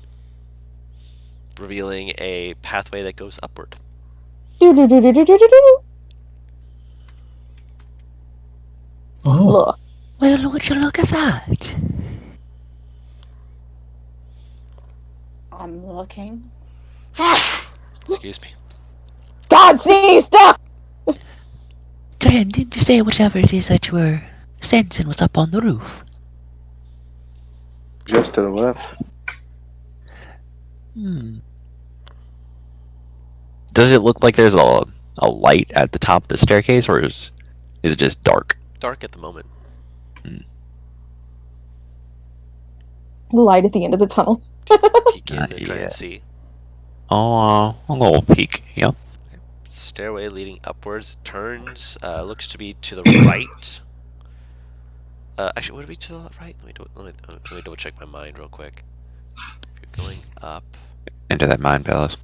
revealing a pathway that goes upward. Do-do-do-do-do-do-do. Oh, Look. Well, would you look at that? I'm looking. Excuse me. God, sneeze! Duck! Dren, didn't you say whatever it is that you were sensing was up on the roof? Just to the left. Does it look like there's a light at the top of the staircase, or is it just dark? Dark at the moment. The light at the end of the tunnel. Peek in and try Yeah. and see. Oh, a little peek. Yep. stairway leading upwards turns. Looks to be to the right. Actually, would it be to the right? Let me double check my mind real quick. If you're going up. Into that mind palace.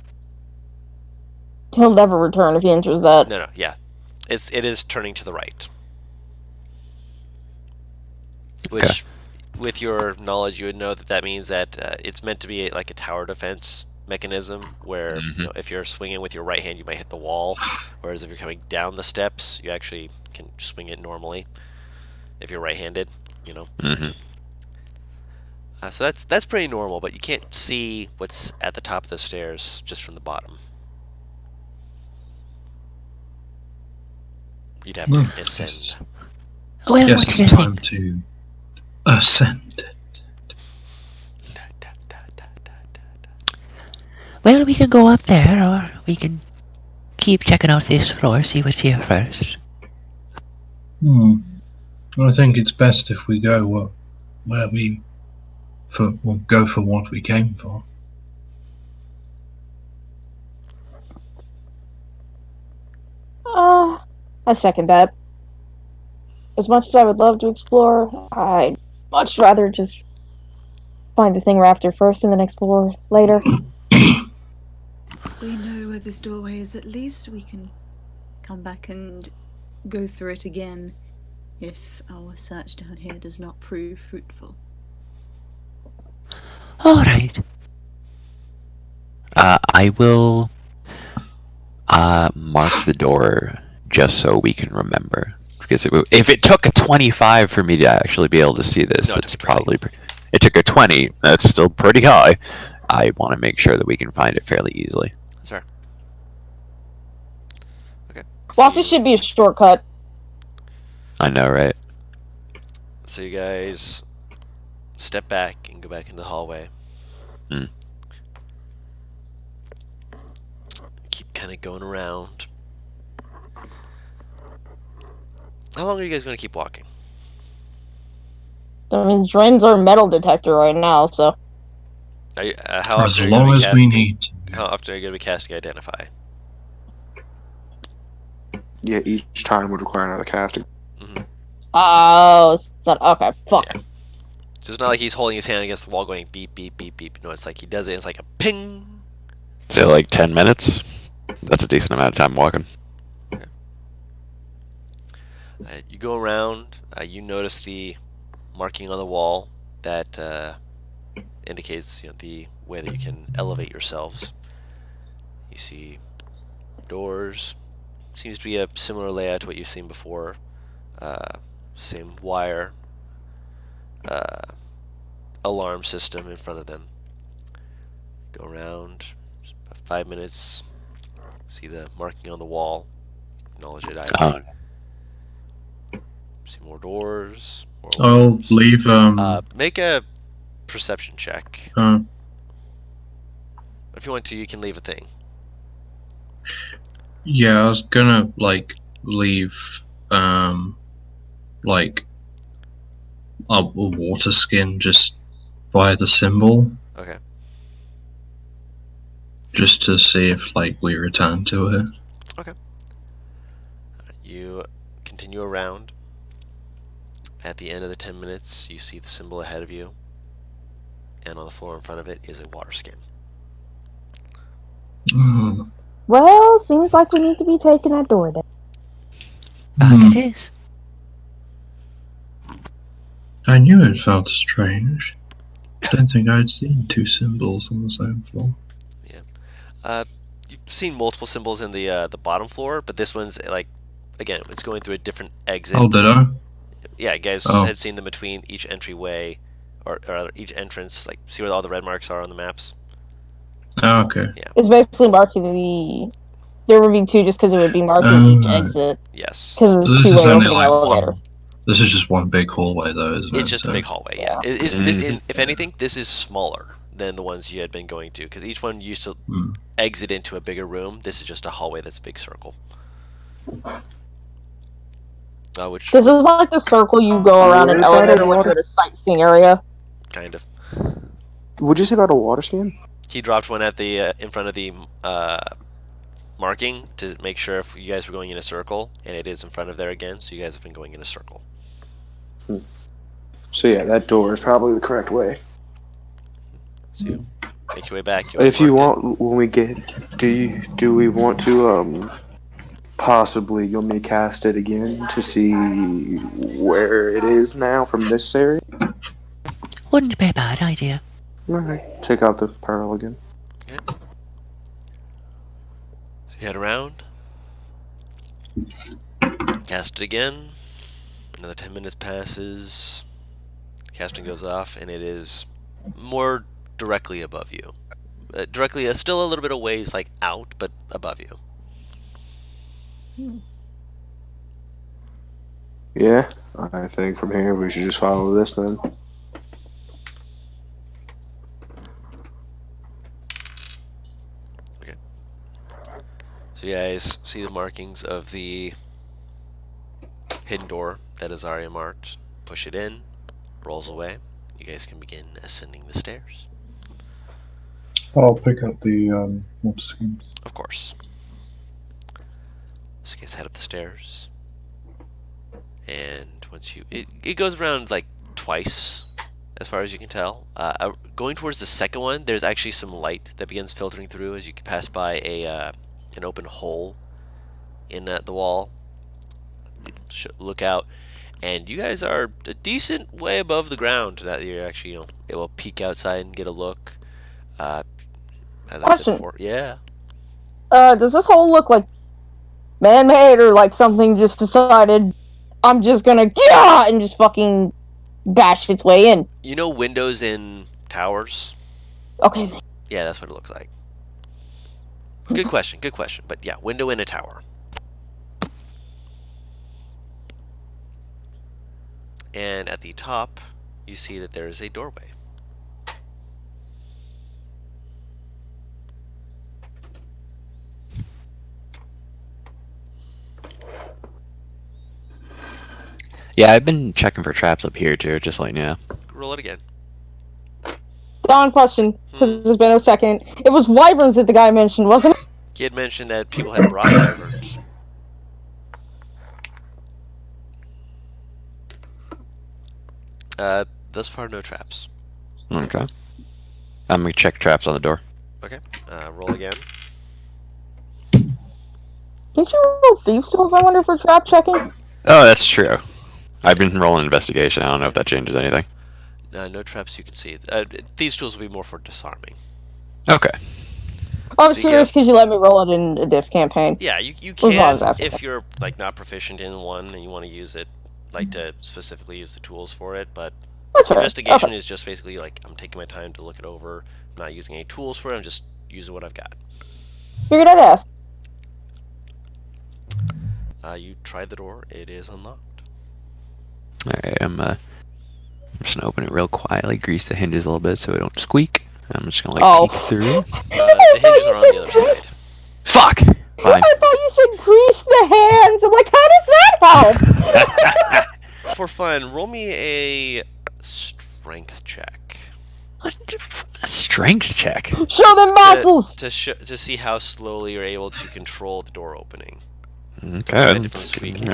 He'll never return if he enters that. No, yeah. It is turning to the right. Which, Okay. with your knowledge, you would know that means that it's meant to be like a tower defense mechanism, where if you're swinging with your right hand, you might hit the wall, whereas if you're coming down the steps, you actually can swing it normally. If you're right-handed, Mm-hmm. So that's pretty normal, but you can't see what's at the top of the stairs just from the bottom. You'd have to ascend. Well, Yes, what do you it's think? time to ascend. Well, we can go up there, or we can keep checking out this floor, see what's here first. I think it's best if we go go for what we came for. I second that. As much as I would love to explore, I'd much rather just find the thing we're after first and then explore later. We know where this doorway is. At least we can come back and go through it again if our search down here does not prove fruitful. Alright. I will mark the door just so we can remember. Because if it took a 25 for me to actually be able to see this, No, it it's took 20. probably... It took a 20. That's still pretty high. I want to make sure that we can find it fairly easily. That's fair. Okay. Plus, it should be a shortcut. I know, right? So you guys step back and go back into the hallway. Keep kind of going around. How long are you guys going to keep walking? I mean, Dren's our metal detector right now, so. Are you, how For as often are you gonna long be as we casting- need. How often are you going to be casting Identify? Yeah, each time would require another casting. Oh, it's not. Okay, fuck. Yeah. So it's not like he's holding his hand against the wall going beep, beep, beep, beep. No, it's like he does it, it's like a ping. So like 10 minutes? That's a decent amount of time walking. You go around, you notice the marking on the wall that indicates the way that you can elevate yourselves. You see doors. Seems to be a similar layout to what you've seen before. Same wire. Alarm system in front of them. Go around, about 5 minutes. See the marking on the wall. Acknowledge it either. See more doors. More I'll alarms. leave. Make a perception check. If you want to, you can leave a thing. Yeah, I was gonna leave like a water skin just by the symbol, Okay. just to see if we return to it. You continue around. At the end of the 10 minutes, you see the symbol ahead of you, and on the floor in front of it is a water skin. Well, seems like we need to be taking that door then. It is. I knew it felt strange. Don't think I'd seen two symbols on the same floor. You've seen multiple symbols in the bottom floor, but this one's again, it's going through a different exit. Oh, did I? Yeah, you guys had seen them between each entryway, or each entrance. See where all the red marks are on the maps. Oh, okay. It's basically marking the. There would be two just because it would be marking each exit. Yes. Because So it's this a is two-way only opening like elevator. one. This is just one big hallway, though, isn't it? It's just a big hallway. Yeah. If anything, this is smaller than the ones you had been going to, because each one used to exit into a bigger room. This is just a hallway that's a big circle. Which This is like the circle you go around an Where is that elevator in when water? you're at a sightseeing area. kind of. Would you say about a water skin? He dropped one at the in front of the marking to make sure if you guys were going in a circle, and it is in front of there again, so you guys have been going in a circle. So yeah, that door is probably the correct way. So you make your way back. You If you marked it. want, when we get, do we want to possibly you want me to cast it again to see where it is now from this area? Wouldn't be a bad idea. Alright, take out the pearl again. Okay. So you head around. Cast it again. Another 10 minutes passes. Casting goes off, and it is more directly above you. Directly, still a little bit of ways like out, but above you. Yeah, I think from here we should just follow this then. So you guys see the markings of the hidden door that is already marked. Push it in, rolls away. You guys can begin ascending the stairs. I'll pick up the schemes. Of course. So you guys head up the stairs. And once you... It goes around like twice, as far as you can tell. Going towards the second one, there's actually some light that begins filtering through as you pass by an open hole in the wall. Look out, and you guys are a decent way above the ground. That you're actually, able to peek outside and get a look. As I said Question. before, yeah. Does this hole look like man-made or like something just decided I'm just gonna and just fucking bash its way in? You know windows in towers? Okay. Yeah, that's what it looks like. Good question. But yeah, window in a tower. And at the top, you see that there is a doorway. Yeah, I've been checking for traps up here too, just letting you know. Roll it again. Dawn question, because it's been a second. It was wyverns that the guy mentioned, wasn't it? Kid mentioned that people had brought wyverns. Thus far, no traps. Okay. I'm gonna check traps on the door. Okay, roll again. Did you roll thieves tools, I wonder, for trap checking? Oh, that's true. I've been rolling investigation. I don't know if that changes anything. No traps you can see. These tools will be more for disarming. Okay. I was So you curious get- because you let me roll it in a diff campaign. Yeah, you That's what I was can asking. if you're like not proficient in one and you want to use it, like to specifically use the tools for it. But That's fair. investigation Okay. is just basically like I'm taking my time to look it over. I'm not using any tools for it. I'm just using what I've got. Figured I'd ask. You tried the door. It is unlocked. Alright, I'm just gonna open it real quietly, grease the hinges a little bit so it don't squeak. I'm just gonna Oh. peek through. The hinges are on the other grease. side. Fuck! Fine. I thought you said grease the hands. I'm like, how does that help? For fun, roll me a strength check What? A strength check. Show them muscles. to see how slowly you're able to control the door opening. Okay. Different squeaking.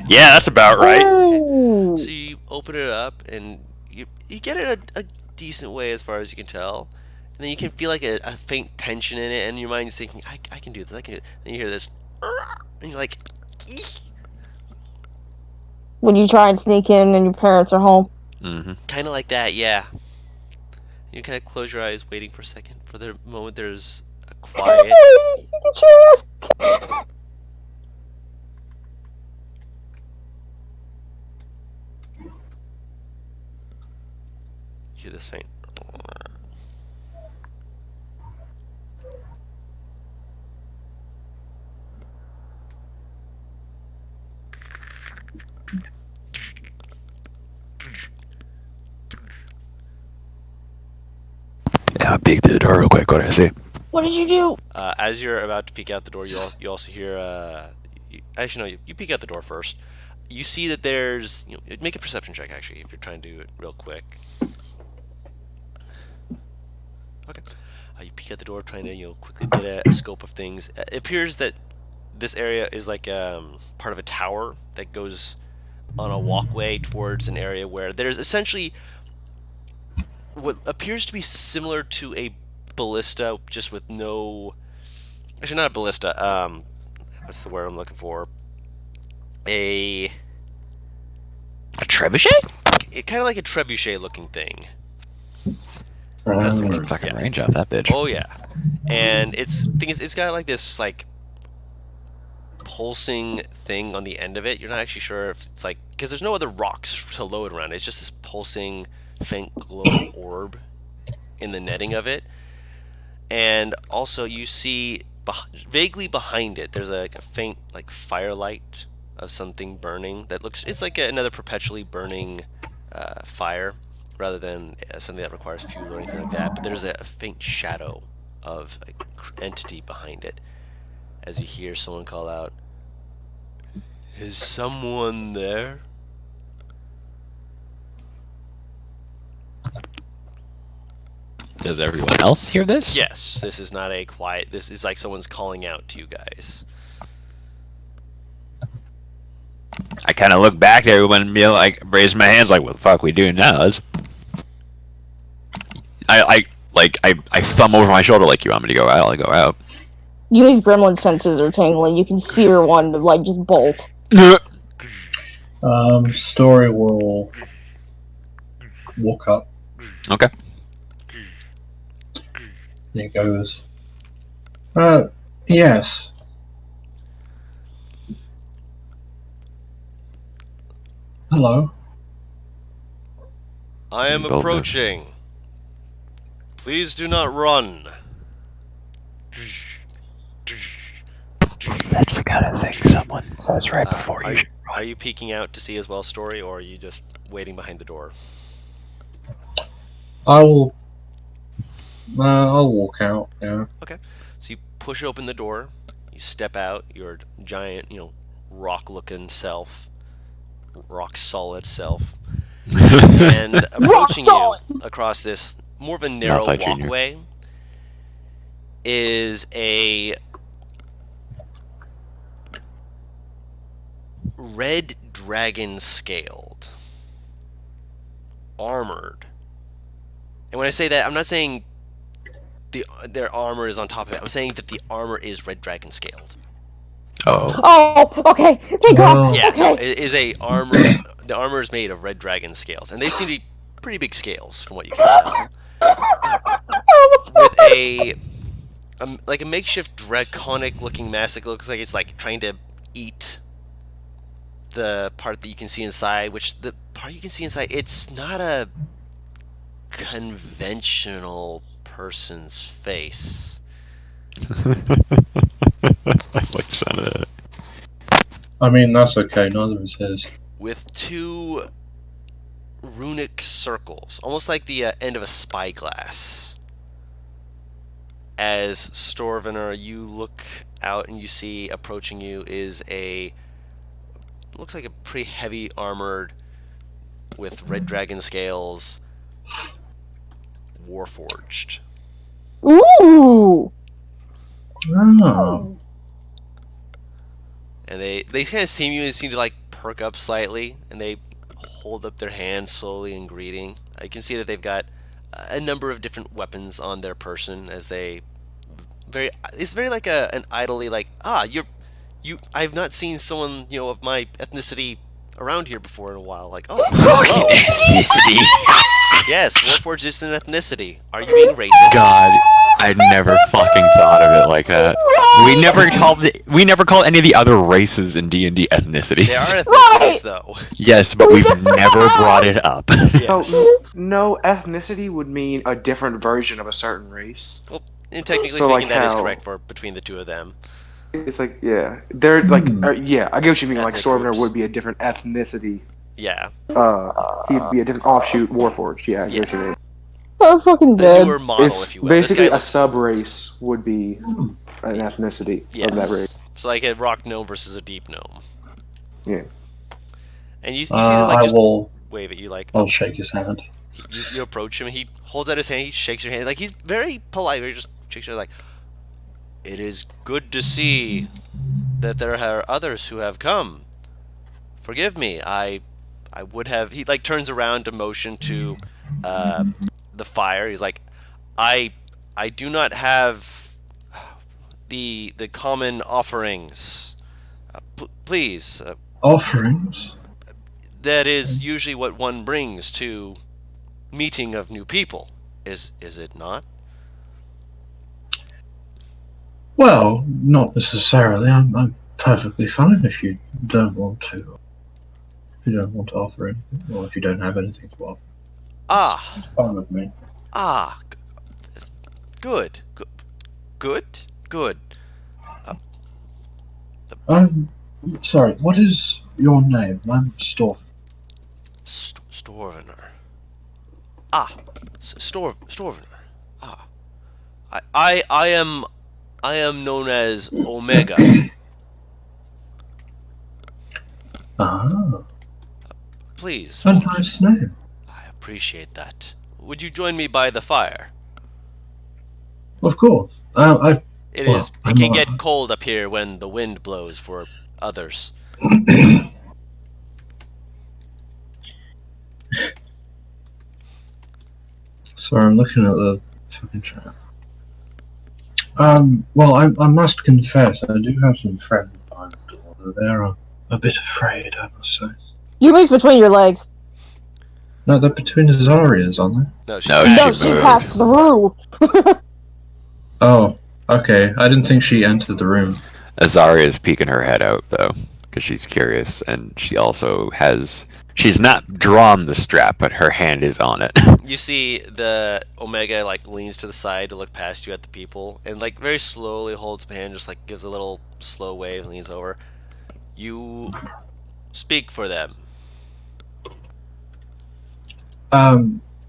Yeah, that's about right. Ooh. So you open it up and you get it a decent way as far as you can tell. And then you can feel like a faint tension in it, and your mind's thinking, I can do this, I can do it. Then you hear this, and you're like, "Eek." When you try and sneak in and your parents are home. Mm-hmm. Kind of like that, yeah. You kind of close your eyes, waiting for a second. For the moment, there's a quiet. Get your ass. You hear this faint. Yeah, I'll peek through the door real quick. What do I see? What did you do? As you're about to peek out the door, you also hear. Actually, no. You peek out the door first. You see that there's. Make a perception check actually if you're trying to do it real quick. Okay. You peek peek at the door, trying to quickly get a scope of things. It appears that this area is like part of a tower that goes on a walkway towards an area where there's essentially what appears to be similar to a ballista, just with no. Actually, not a ballista. What's the word I'm looking for? A trebuchet? kind of like a trebuchet-looking thing. Right. Some fucking range off that bitch. Oh yeah, and it's got like this like pulsing thing on the end of it. You're not actually sure if it's like, because there's no other rocks to load around. It's just this pulsing faint glowing orb in the netting of it. And also you see vaguely behind it there's a faint like firelight of something burning that looks, it's like another perpetually burning fire rather than something that requires fuel or anything like that. But there's a faint shadow of an entity behind it as you hear someone call out, "Is someone there?" Does everyone else hear this? Yes, this is not a quiet, this is like someone's calling out to you guys. I kind of look back at everyone and be like, raise my hands like, what the fuck we doing now? I thumb over my shoulder like, you want me to go out? I'll go out. Yumi's gremlin senses are tingling. You can see her want to like just bolt. Story will walk up. Okay. And it goes, yes. Hello. I am Boulder. approaching. Please do not run. That's the kind of thing someone says right before Are you. are you peeking out to see as well, Story, or are you just waiting behind the door? I will. I'll walk out. Yeah. So you push open the door, you step out, your giant, rock-looking self, rock-solid self, and approaching you across this more of a narrow Malphite Jr. walkway is a red dragon scaled, armored. And when I say that, I'm not saying their armor is on top of it. I'm saying that the armor is red dragon scaled. Oh. Oh, okay. Thank God. Yeah, Okay. no, it is a armor. The armor is made of red dragon scales, and they seem to be pretty big scales from what you can tell. With a like a makeshift draconic-looking mask. It looks like it's like trying to eat the part that you can see inside. Which the part you can see inside, it's not a conventional person's face. I like the sound of that. I mean, that's okay. Neither is his. With two runic circles, almost like the end of a spyglass. As Storvener, you look out and you see approaching you is looks like a pretty heavy armored, with red dragon scales, warforged. Ooh. Oh. And they kind of see you and seem to like perk up slightly, and they hold up their hands slowly in greeting. You can see that they've got a number of different weapons on their person as they it's very like an idly like, I've not seen someone of my ethnicity around here before in a while. Like, oh, hello. Ethnicity. Yes, Warforged is an ethnicity. Are you being racist? God, I never fucking thought of it like that. We never called any of the other races in D&D ethnicities. They are ethnicities, though. Yes, but we've never brought it up. Yes. No, ethnicity would mean a different version of a certain race. Well, and technically So, speaking, like that is how- correct for between the two of them. It's like, yeah, they're like, yeah, I get what you mean. Like, Ethnic Stormner groups. would be a different ethnicity. Yeah. He'd be a different offshoot Warforged. Yeah, I get what you mean. I'm fucking The dead. newer model, It's if you will. This basically guy a looks- sub race would be an ethnicity yes. of that race. So like a rock gnome versus a deep gnome. Yeah. And you see that like I just will. wave at you like I'll shake his hand. you approach him, he holds out his hand, he shakes your hand, like he's very polite, he just shakes her like, it is good to see that there are others who have come. Forgive me. I would have. He like turns around to motion to uh, the fire. He's like, I I do not have the common offerings. Please, Offerings? that is usually what one brings to meeting of new people. Is it not? Well, not necessarily. I'm perfectly fine if you don't want to. If you don't want to offer anything, or if you don't have anything to offer, Ah, it's fine with me. ah, good, good, good. Um, sorry. What is your name? I'm Storm. Storvener. Ah, Storvener. Ah, I am known as Omega. Ah, Please, a nice name. I appreciate that. Would you join me by the fire? Of course. Well, It I'm can get cold up here when the wind blows for others. Sorry, I'm looking at the fucking chat. Well, I must confess, I do have some friends behind the door, though they're a bit afraid, I must say. You reach between your legs. No, they're between Azarias, aren't they? No, No, No, she she passed moves. through. Oh, okay. I didn't think she entered the room. Azaria is peeking her head out though, because she's curious, and she also has. She's not drawn the strap, but her hand is on it. You see the Omega like leans to the side to look past you at the people, and like very slowly holds up a hand, just like gives a little slow wave, and leans over. You speak for them.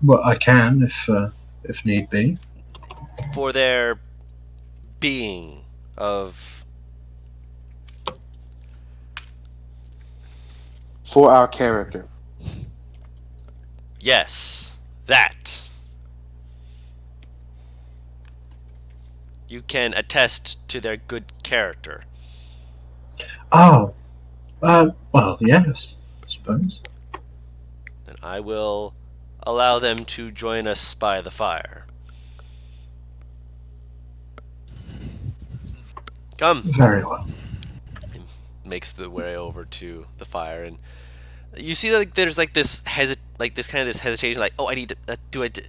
Well, I can if need be. For their being of For our character. yes, that. You can attest to their good character. Oh, well, yes, I suppose. Then I will allow them to join us by the fire. Come. Very well. Makes the way over to the fire, and you see like there's like this hesitation, like, oh, I need to do it,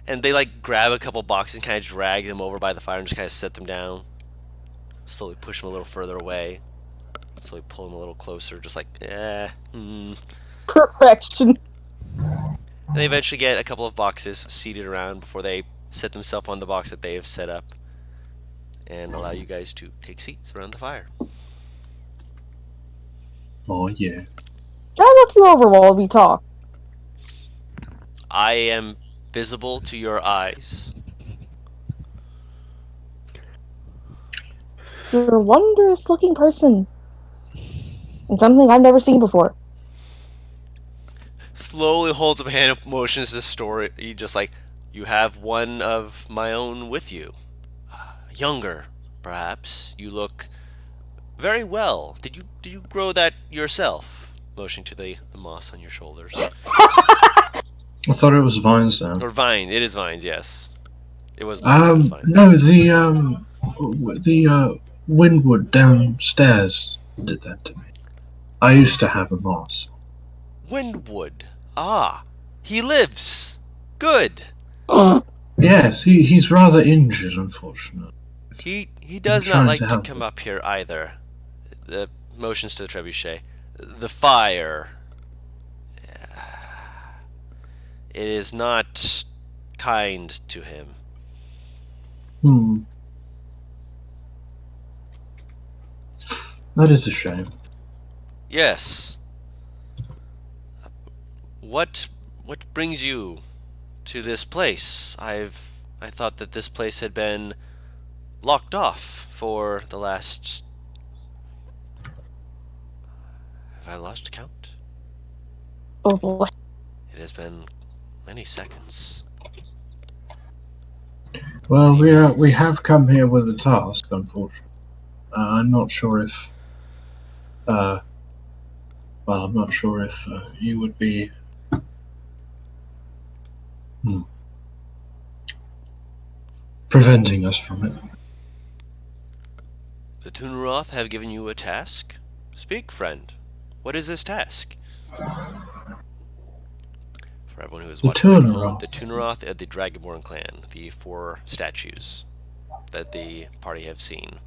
and they like grab a couple boxes and kind of drag them over by the fire and just kind of set them down. Slowly push them a little further away. Slowly pull them a little closer, just like Perfection. And they eventually get a couple of boxes seated around before they set themselves on the box that they have set up, and allow you guys to take seats around the fire. Oh, yeah. Can I look you over while we talk? I am visible to your eyes. You're a wondrous looking person. And something I've never seen before. Slowly holds up a hand and motions to the story. You just like, you have one of my own with you. Younger, perhaps. You look very well. Did you grow that yourself? Motioning to the moss on your shoulders. I thought it was Vine's then. Or vine. It is vines, yes. It was moss, but it was vines. No, the Windwood downstairs did that to me. I used to have a moss. Windwood. Ah, he lives. Good. Yes, he's rather injured, unfortunately. He does I'm trying not like to to help come him. up here either. The motions to the trebuchet. The fire. It is not kind to him. That is a shame. Yes. What brings you to this place? I thought that this place had been locked off for the last. Have I lost count? Oh boy. It has been many seconds. Well, Any news? we have come here with a task, unfortunately. I'm not sure if I'm not sure if you would be preventing us from it. The Tuneroth have given you a task? Speak, friend. What is this task? For everyone who is The watching back at home, the Tuneroth. Tuneroth are the Dragonborn clan, the 4 statues that the party have seen.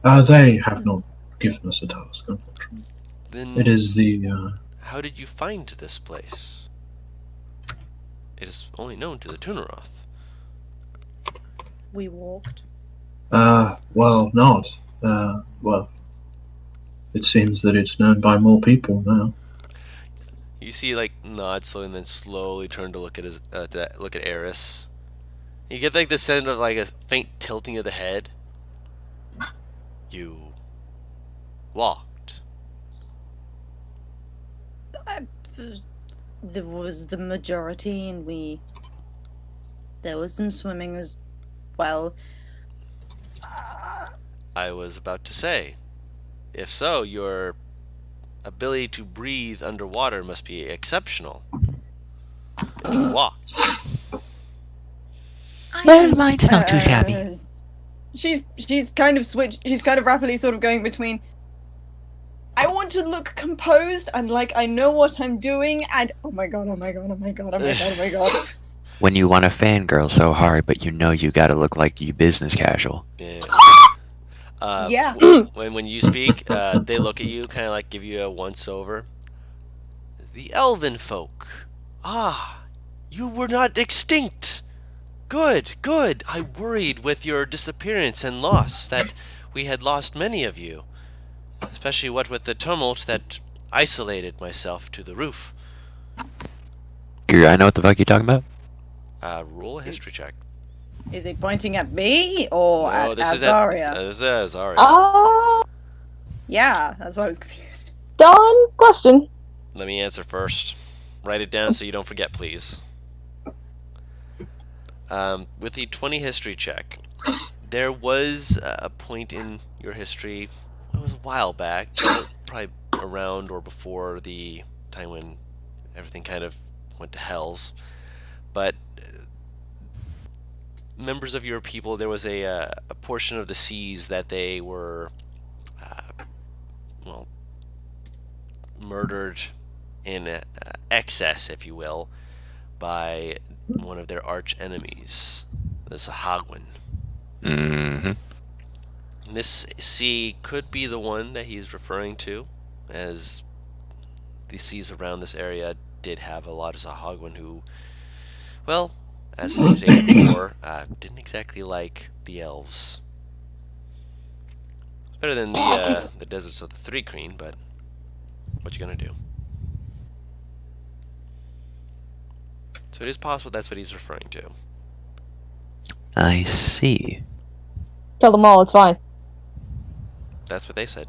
They have not given us a task, unfortunately. Then It is the how did you find this place? It is only known to the Tuneroth. We walked. well, not. Well, it seems that it's known by more people now. You see, like, nod slowly and then slowly turn to look at look at Eris. You get like the sense of like a faint tilting of the head. You walked. There was the majority, and there was some swimming as well. I was about to say, if so, your ability to breathe underwater must be exceptional. If you walk. Well, mine's not too shabby. She's kind of switched. She's kind of rapidly sort of going between. I want to look composed and like I know what I'm doing, and oh my god, oh my god, oh my god, oh my god, oh my god. When you want to fangirl so hard, but you know you gotta look like you business casual. Yeah. Yeah. When you speak, they look at you, kind of like give you a once over. The elven folk. Ah, you were not extinct. Good, good. I worried with your disappearance and loss that we had lost many of you. Especially what with the tumult that isolated myself to the roof. I know what the fuck you're talking about. Roll a history check. Is he pointing at me or No, at this Azaria? is Azaria. Yeah, that's why I was confused. Don, question. Let me answer first. Write it down so you don't forget, please. With the 20 history check, there was a point in your history, it was a while back, probably around or before the time when everything kind of went to hells, but members of your people, there was a portion of the seas that they were, murdered in excess, if you will, by one of their arch enemies, the Sahagwin. Mm-hmm. This sea could be the one that he's referring to, as the seas around this area did have a lot of Sahagwin who, well, as stated before, didn't exactly like the elves. It's better than the deserts of the Three Creen, but what you gonna do? So it is possible that's what he's referring to. I see. Kill them all, it's fine. That's what they said.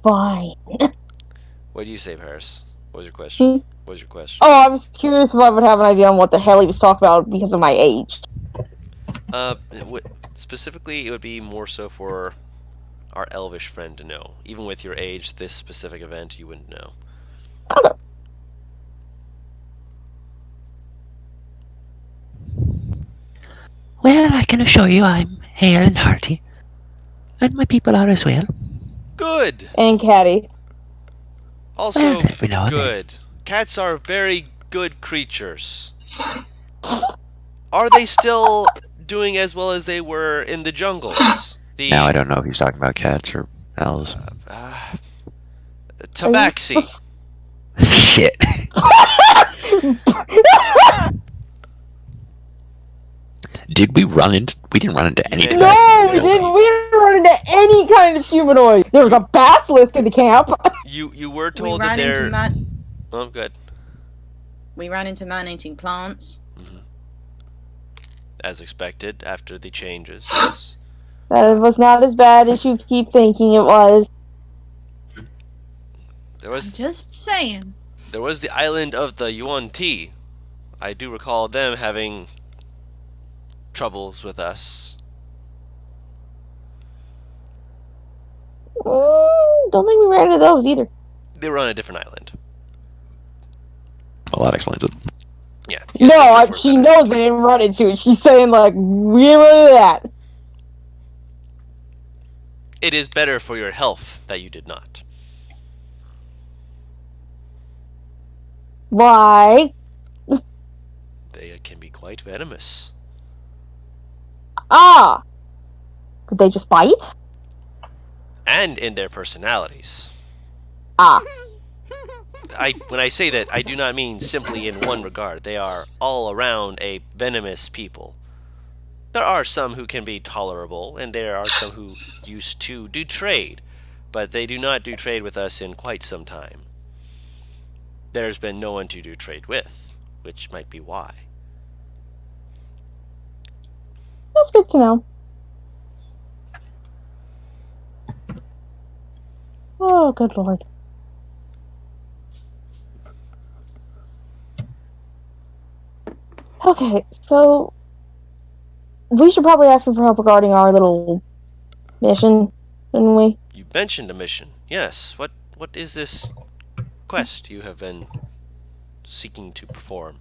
Fine. What do you say, Paris? What was your question? What was your question? Oh, I was curious if I would have an idea on what the hell he was talking about because of my age. Specifically, it would be more so for our elvish friend to know. Even with your age, this specific event, you wouldn't know. Okay. Well, I can assure you I'm hale and hearty. And my people are as well. Good! And Caddy. Also, Well, every now and then. good. Cats are very good creatures. Are they still doing as well as they were in the jungles? Now I don't know if he's talking about cats or elves. Tabaxi. Shit. Did we run into? We didn't run into any. No, No, we didn't. We didn't run into any kind of humanoid. There was a basilisk in the camp. You were We told that ran they're... into Oh, good. we ran into man-eating plants. As expected, after the changes. Yes. That was not as bad as you keep thinking it was. There was Just saying. the island of the Yuan Ti. I do recall them having troubles with us. Don't think we ran into those either. They were on a different island. Well, that explains it. Yeah. you guys No, don't work she better. knows they didn't run into it. She's saying, like, we didn't run into that. It is better for your health that you did not. Why? They can be quite venomous. Ah! Could they just bite? And in their personalities. Ah. When I say that, I do not mean simply in one regard. They are all around a venomous people. There are some who can be tolerable, and there are some who used to do trade, but they do not do trade with us in quite some time. There's been no one to do trade with, which might be why. That's good to know. Oh, good lord. Okay, so we should probably ask him for help regarding our little mission, shouldn't we? You mentioned a mission. Yes. What is this quest you have been seeking to perform?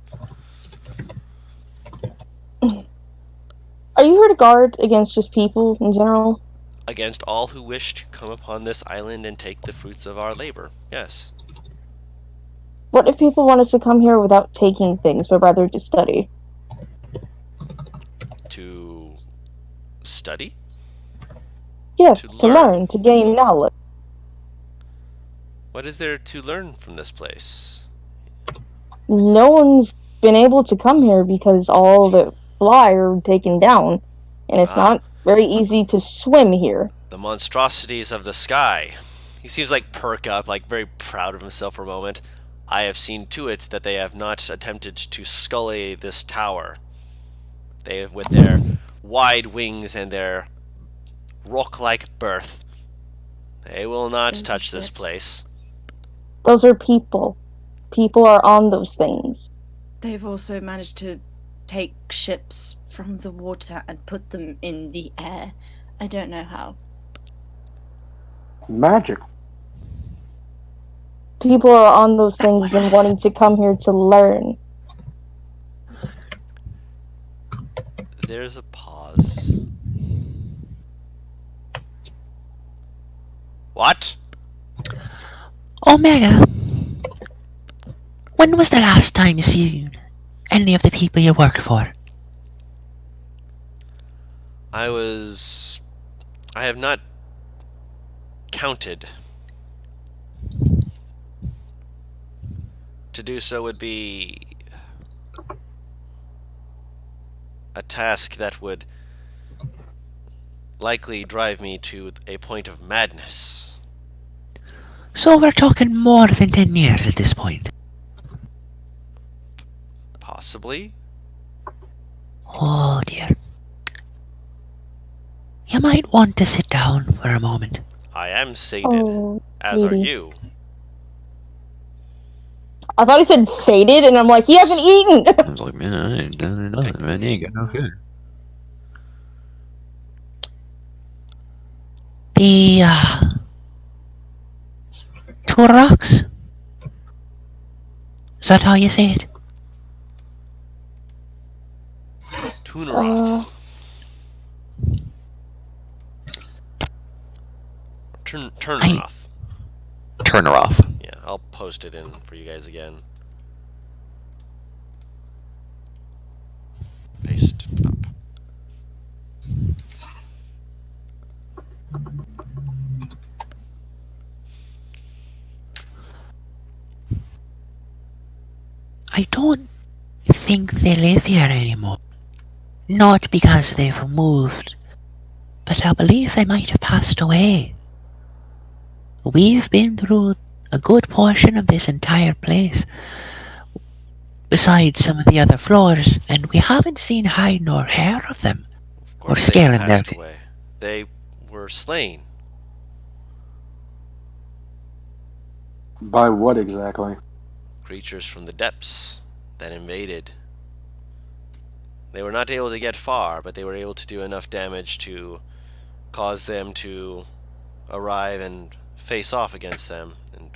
Are you here to guard against just people in general? Against all who wish to come upon this island and take the fruits of our labor. Yes. What if people wanted to come here without taking things, but rather to study? To study? Yes, To to learn. learn, to gain knowledge. What is there to learn from this place? No one's been able to come here because all the fly are taken down, and it's not very easy to swim here. The monstrosities of the sky. He seems like perk up, like very proud of himself for a moment. I have seen to it that they have not attempted to scully this tower. They have, with their wide wings and their rock-like birth, they will not Those are touch this ships. place. Those are people. People are on those things. They've also managed to take ships from the water and put them in the air. I don't know how. Magic. People are on those things and wanting to come here to learn. There's a pause. What? Omega, when was the last time you seen any of the people you work for? I have not counted. To do so would be a task that would likely drive me to a point of madness. So we're talking more than 10 years at this point. Possibly. Oh dear. You might want to sit down for a moment. I am sated, Oh, as are sweetie. you. I thought he said sated, and I'm like, he hasn't eaten! I was like, man, I ain't done nothing, man. You ain't got no food. The, two rocks? Is that how you say it? Tuneroth. Turneroth. Turn her off. Yeah, I'll post it in for you guys again. Paste up. I don't think they live here anymore. Not because they've moved, but I believe they might have passed away. We've been through a good portion of this entire place, besides some of the other floors, and we haven't seen hide nor hair of them. Of Or course they scaling passed their- away. They were slain. By what exactly? Creatures from the depths that invaded. They were not able to get far, but they were able to do enough damage to cause them to arrive and face off against them. And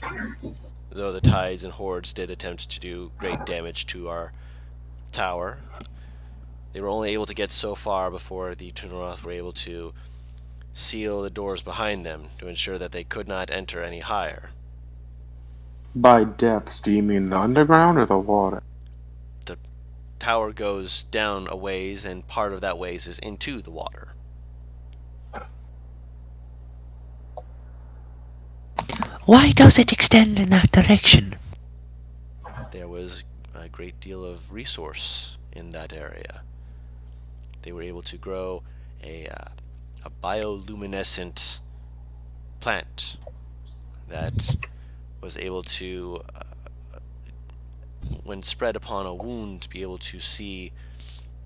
though the tides and hordes did attempt to do great damage to our tower, they were only able to get so far before the Tunaroth were able to seal the doors behind them to ensure that they could not enter any higher. By depths, do you mean the underground or the water? The tower goes down a ways, and part of that ways is into the water. Why does it extend in that direction? There was a great deal of resource in that area. They were able to grow a bioluminescent plant that was able to, when spread upon a wound, be able to see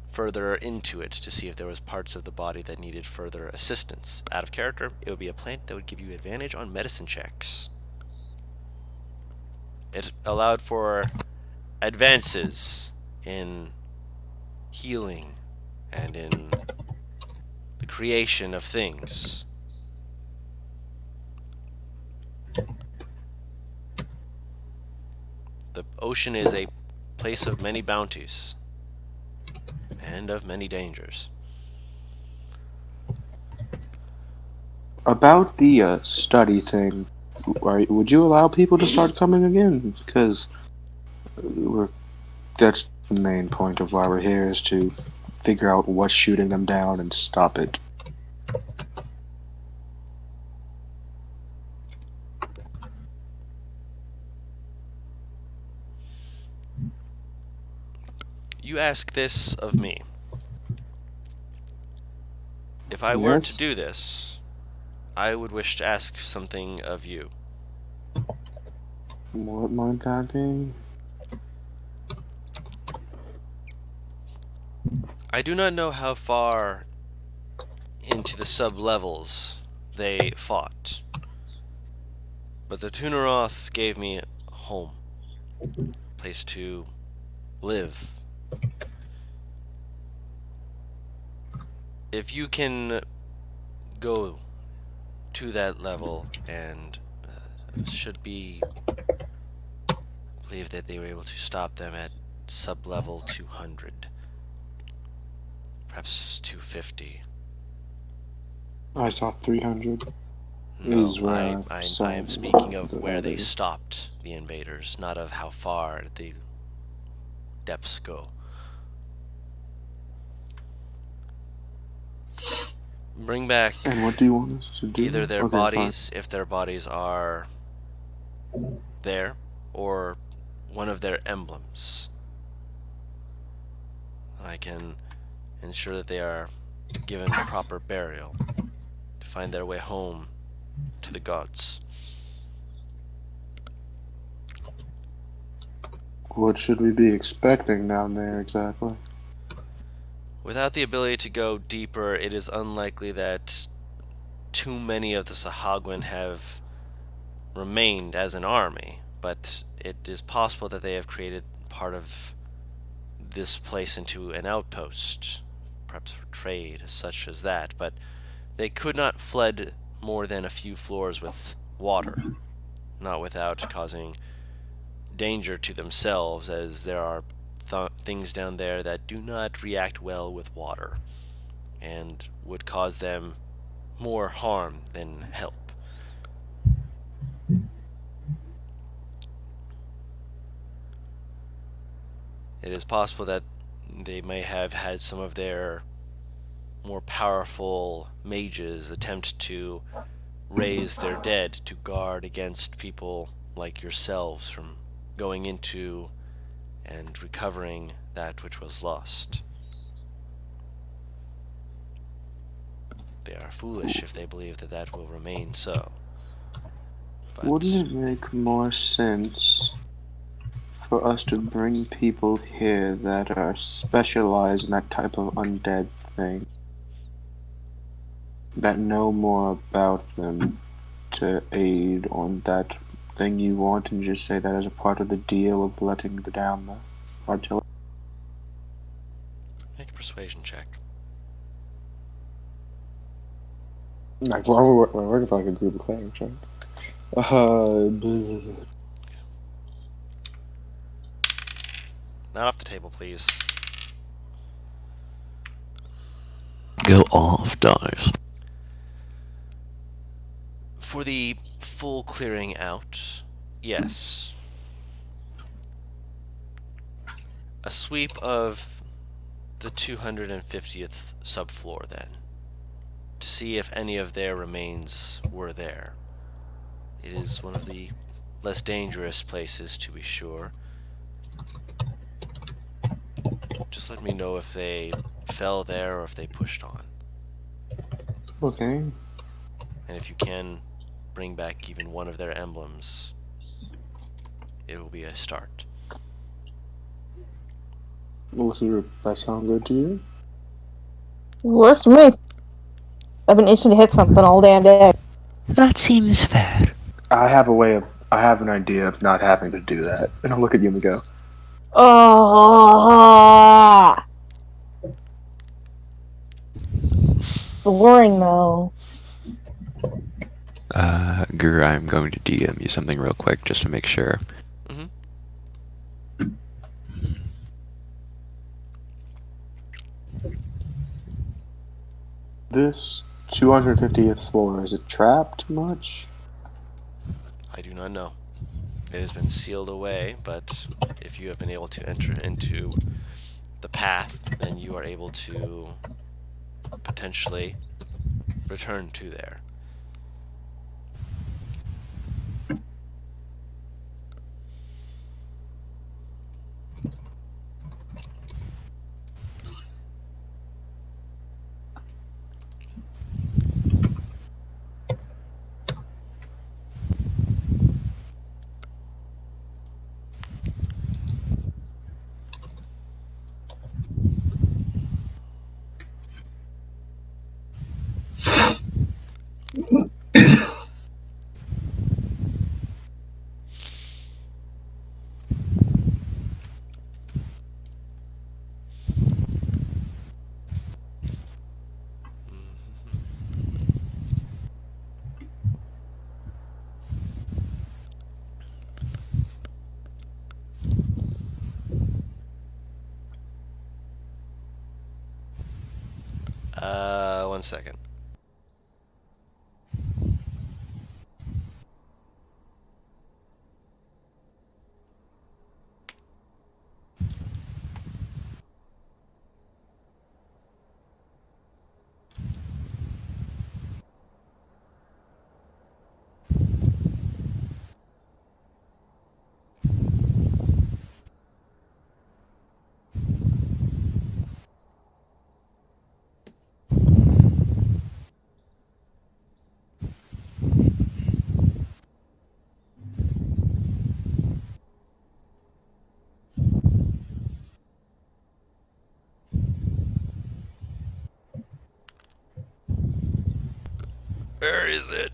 further into it to see if there was parts of the body that needed further assistance. Out of character, it would be a plant that would give you advantage on medicine checks. It allowed for advances in healing and in the creation of things. The ocean is a place of many bounties and of many dangers. About the study thing, would you allow people to start coming again? Because that's the main point of why we're here, is to figure out what's shooting them down and stop it. You ask this of me. If I were to Yes? do this, I would wish to ask something of you. What might that be? I do not know how far into the sub-levels they fought, but the Tunaroth gave me a home, a place to live. If you can go to that level, and should be, I believe that they were able to stop them at sub-level 200, perhaps 250. I saw 300. No, Is where I saw am speaking of the where they others. stopped the invaders, not of how far the depths go. Bring back And what do you want us to do? either their Okay, bodies, if their bodies are there, or one of their emblems. I can ensure that they are given proper burial to find their way home to the gods. What should we be expecting down there exactly? Without the ability to go deeper, it is unlikely that too many of the Sahagwin have remained as an army, but it is possible that they have created part of this place into an outpost, perhaps for trade, such as that, but they could not fled more than a few floors with water, not without causing danger to themselves, as there are things down there that do not react well with water and would cause them more harm than help. It is possible that they may have had some of their more powerful mages attempt to raise their dead to guard against people like yourselves from going into and recovering that which was lost. They are foolish if they believe that that will remain so. But Wouldn't it make more sense for us to bring people here that are specialized in that type of undead thing, that know more about them, to aid on that thing you want, and just say that as a part of the deal of letting down the artillery? Make a persuasion check. Like, we're working for like a group of clerics, right? Not off the table, please. Go off, dice. For the full clearing out, yes. A sweep of the 250th subfloor, then, to see if any of their remains were there. It is one of the less dangerous places, to be sure. Just let me know if they fell there or if they pushed on. Okay. And if you can bring back even one of their emblems, it will be a start. Does that sound good to you? Works for me. I've been itching to hit something all damn day. That seems fair. I have an idea of not having to do that. And I'll look at you and go, Oh, boring though. Guru, I'm going to DM you something real quick just to make sure. Mm-hmm. this 250th floor, is it trapped much? I do not know. It has been sealed away, but if you have been able to enter into the path, then you are able to potentially return to there. One second. Where is it?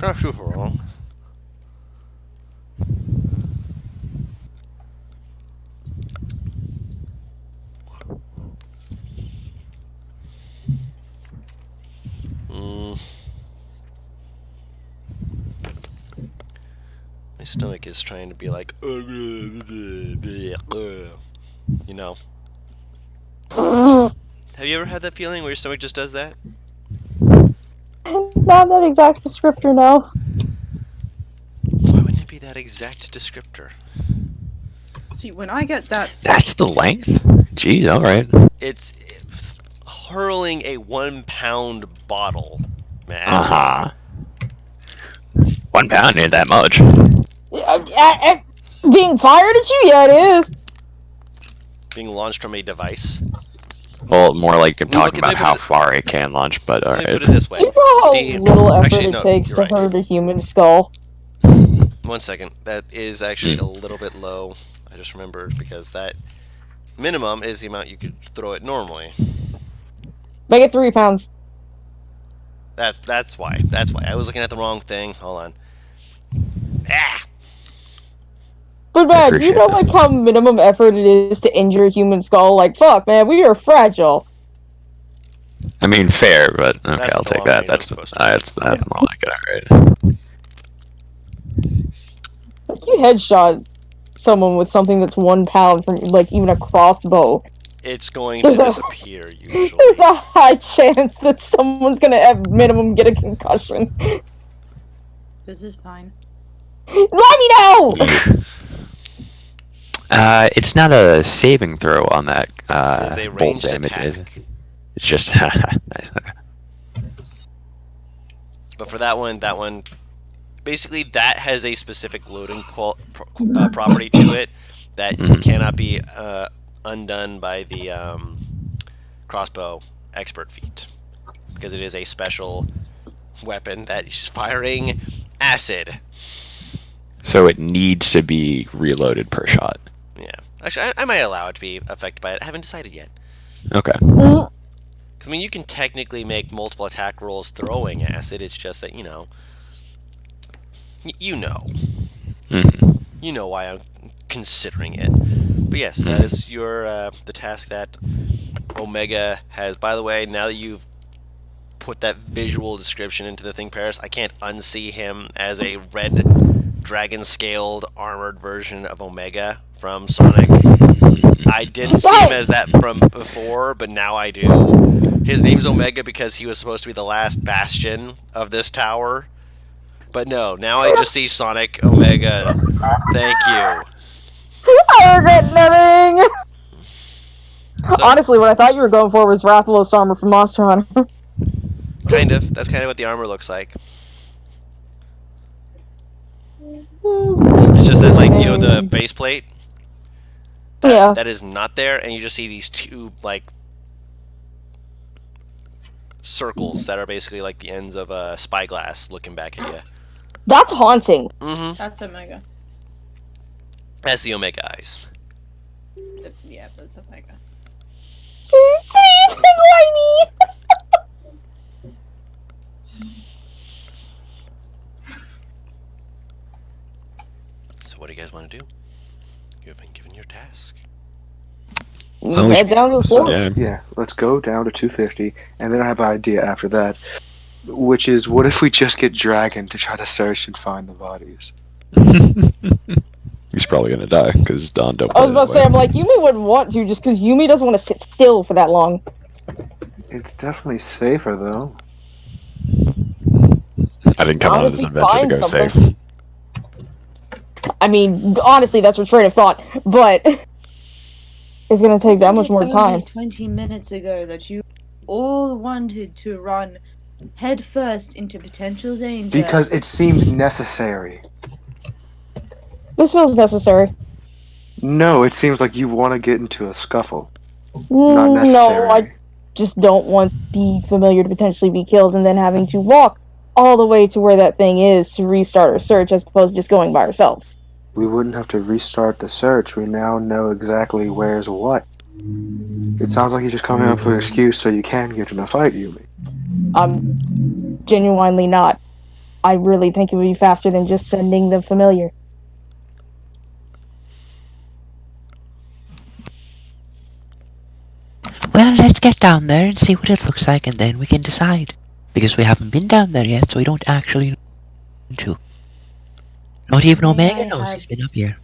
Not super wrong. My stomach is trying to be like, you know. Have you ever had that feeling where your stomach just does that? Not that exact descriptor, no. Why wouldn't it be that exact descriptor? See, when I get that, That's the length? Jeez, alright. It's hurling a 1 pound bottle, man. Uh-huh. 1 pound ain't that much. Being fired at you? Yeah, it is. Being launched from a device. Well, more like I'm Well, talking about how far it can launch, but Let me alright. put it this way. Do you know how The- little effort actually, it no, takes you're to right. hurt a human skull? 1 second. That is actually a little bit low. I just remembered because that minimum is the amount you could throw it normally. Make it 3 pounds. That's why. That's why. I was looking at the wrong thing. Hold on. Ah! But I man, do you appreciate know this. like how minimum effort it is to injure a human skull? Like, fuck, man, we are fragile. I mean, fair, but okay, That's I'll what the take long that. range was supposed to be. That's more like it, alright. Like, you headshot someone with something that's 1 pound from like even a crossbow. It's going to disappear usually. There's a high chance that someone's gonna at minimum get a concussion. This is fine. Let me know. It's not a saving throw on that It's a bolt ranged damage, is it? attack. It's just nice. Okay. But for that one, basically that has a specific loading property to it that cannot be undone by the crossbow expert feat, because it is a special weapon that is firing acid. So it needs to be reloaded per shot. Yeah. Actually, I might allow it to be affected by it. I haven't decided yet. Okay. Mm, I mean, you can technically make multiple attack rolls throwing acid. It's just that, you know. You know. You know why I'm considering it. But yes, that is your the task that Omega has. By the way, now that you've put that visual description into the thing, Paris, I can't unsee him as a red dragon-scaled armored version of Omega from Sonic. I didn't see him as that from before, but now I do. His name's Omega because he was supposed to be the last bastion of this tower. But no, now I just see Sonic Omega. Thank you. I regret nothing. So, Honestly, what I thought you were going for was Rathalos armor from Monster Hunter. kind of. That's kind of what the armor looks like. It's just that, like, you know, the faceplate. Yeah. That is not there, and you just see these two, like, circles that are basically like the ends of a spyglass looking back at you. That's haunting. Mm-hmm. That's Omega. That's the Omega eyes. Yeah, that's Omega. See, Whitey. So what do you guys want to do? You have been given your task. Head down to the floor. Yeah, let's go down to 250, and then I have an idea after that, which is, what if we just get Dragon to try to search and find the bodies? He's probably gonna die because Don don't. I was about to say, I'm like, Yumi wouldn't want to just because Yumi doesn't want to sit still for that long. It's definitely safer, though. I didn't come on this Honestly, adventure to find go something. safe. I mean, honestly, that's her train of thought, but it's gonna take that much more time. 20 minutes ago that you all wanted to run headfirst into potential danger. Because it seemed necessary. This feels necessary. No, it seems like you want to get into a scuffle. Not No, necessary. I just don't want the familiar to potentially be killed and then having to walk all the way to where that thing is to restart our search as opposed to just going by ourselves. We wouldn't have to restart the search. We now know exactly where's what. It sounds like you're just coming up with an excuse so you can get in a fight, Yumi. I'm genuinely not. I really think it would be faster than just sending the familiar. Well, let's get down there and see what it looks like, and then we can decide. Because we haven't been down there yet, so we don't actually know what to. Not even Omega knows he's been up here.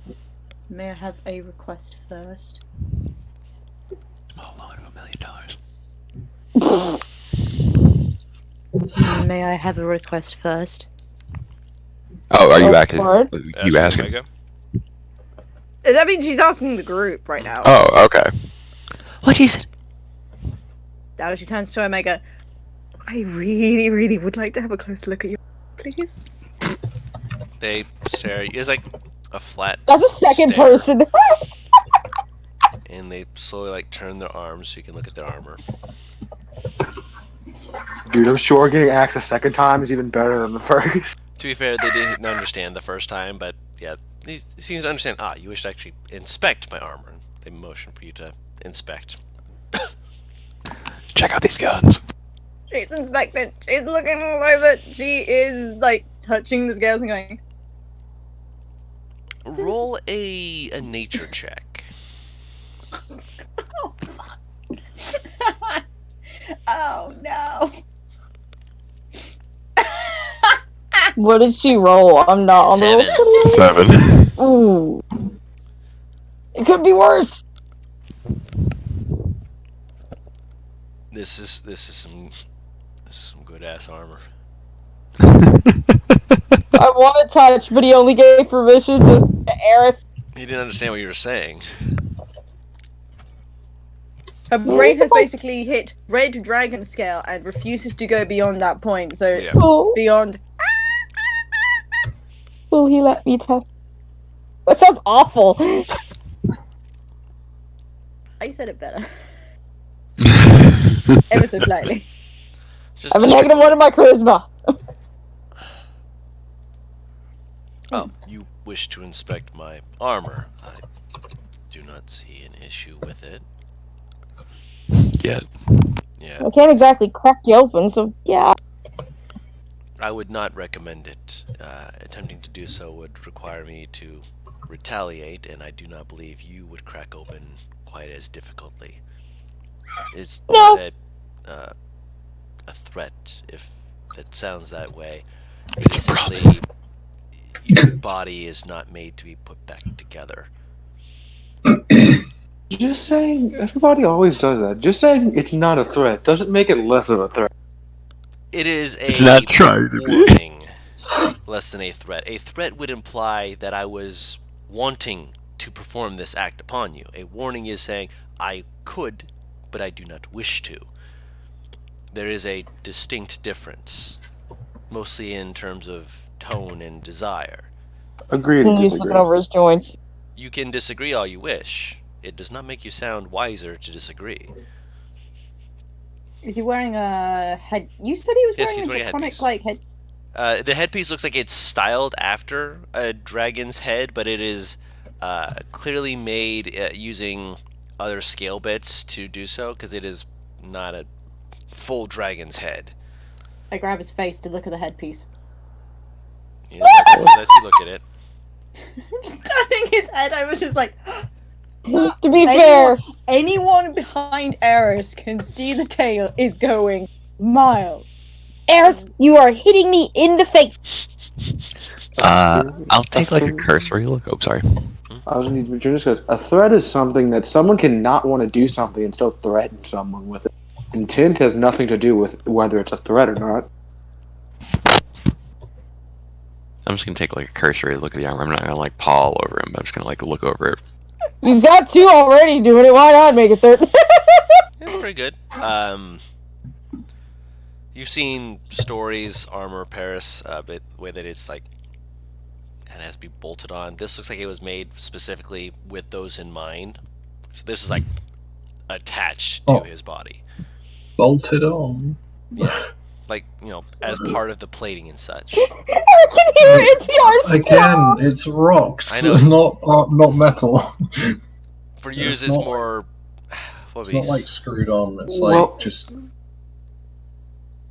May I have a request first? Small loan of $1 million. May I have a request first? Oh, are you Go back? for it. You asking? Omega? That means she's asking the group right now. Oh, okay. What is it? Now she turns to Omega. I really, really would like to have a close look at you, please. They stare at you. It's like a flat That's a second stare, person. and they slowly like turn their arms so you can look at their armor. Dude, I'm sure getting axed a second time is even better than the first. To be fair, they didn't understand the first time, but yeah, he seems to understand. Ah, you wish to actually inspect my armor. a motion for you to inspect. Check out these guns. She's inspecting. She's looking all over. She is like touching the scales and going. Roll a nature check. Oh fuck! Oh no! What did she roll? I'm not on the 7. 7. Ooh. It could be worse. This is some good ass armor. I want to touch, but he only gave permission to Eris. He didn't understand what you were saying. Her brain has basically hit red dragon scale and refuses to go beyond that point. So Yeah. Oh, beyond. will he let me touch? That sounds awful. I said it better. Ever so slightly. Just, I have a just- -1 in my charisma. Oh, you wish to inspect my armor. I do not see an issue with it. Yeah. Yeah, I can't exactly crack you open, so yeah. I would not recommend it. Attempting to do so would require me to retaliate, and I do not believe you would crack open quite as difficultly. It's No. not a threat, if it sounds that way. It is simply your body is not made to be put back together. Just saying, everybody always does that. Just saying it's not a threat doesn't make it less of a threat. It is a It's not trying to be. warning, less than a threat. A threat would imply that I was wanting to perform this act upon you. A warning is saying, I could, but I do not wish to. There is a distinct difference, mostly in terms of tone and desire. Agreed and He's looking disagree. over his joints. You can disagree all you wish. It does not make you sound wiser to disagree. Is he wearing a head? You said he was Yes, wearing he's a wearing a draconic headpiece. like head. The headpiece looks like it's styled after a dragon's head, but it is clearly made using other scale bits to do so, because it is not a full dragon's head. I grab his face to look at the headpiece. He lets you look at it. Just turning his head, I was just like, To be fair, anyone behind Eris can see the tail is going mild. Eris, you are hitting me in the face. I'll take like a cursory look. Oh, sorry. I was just because a threat is something that someone can not want to do something and still threaten someone with it. Intent has nothing to do with whether it's a threat or not. I'm just gonna take like a cursory look at the armor. I'm not gonna like paw all over him, but I'm just gonna like look over it. He's got 2 already doing it. Why not make it 3rd? It's pretty good. You've seen stories, armor, Paris, but the way that it's like, it has to be bolted on. This looks like it was made specifically with those in mind. So this is like attached to his body. Bolted on. Yeah. Like, as part of the plating and such. I can hear NPR Again, it's rocks, I know, it's- not metal. For years, It's it's not more. What It's would not be like screwed on. It's Well- like just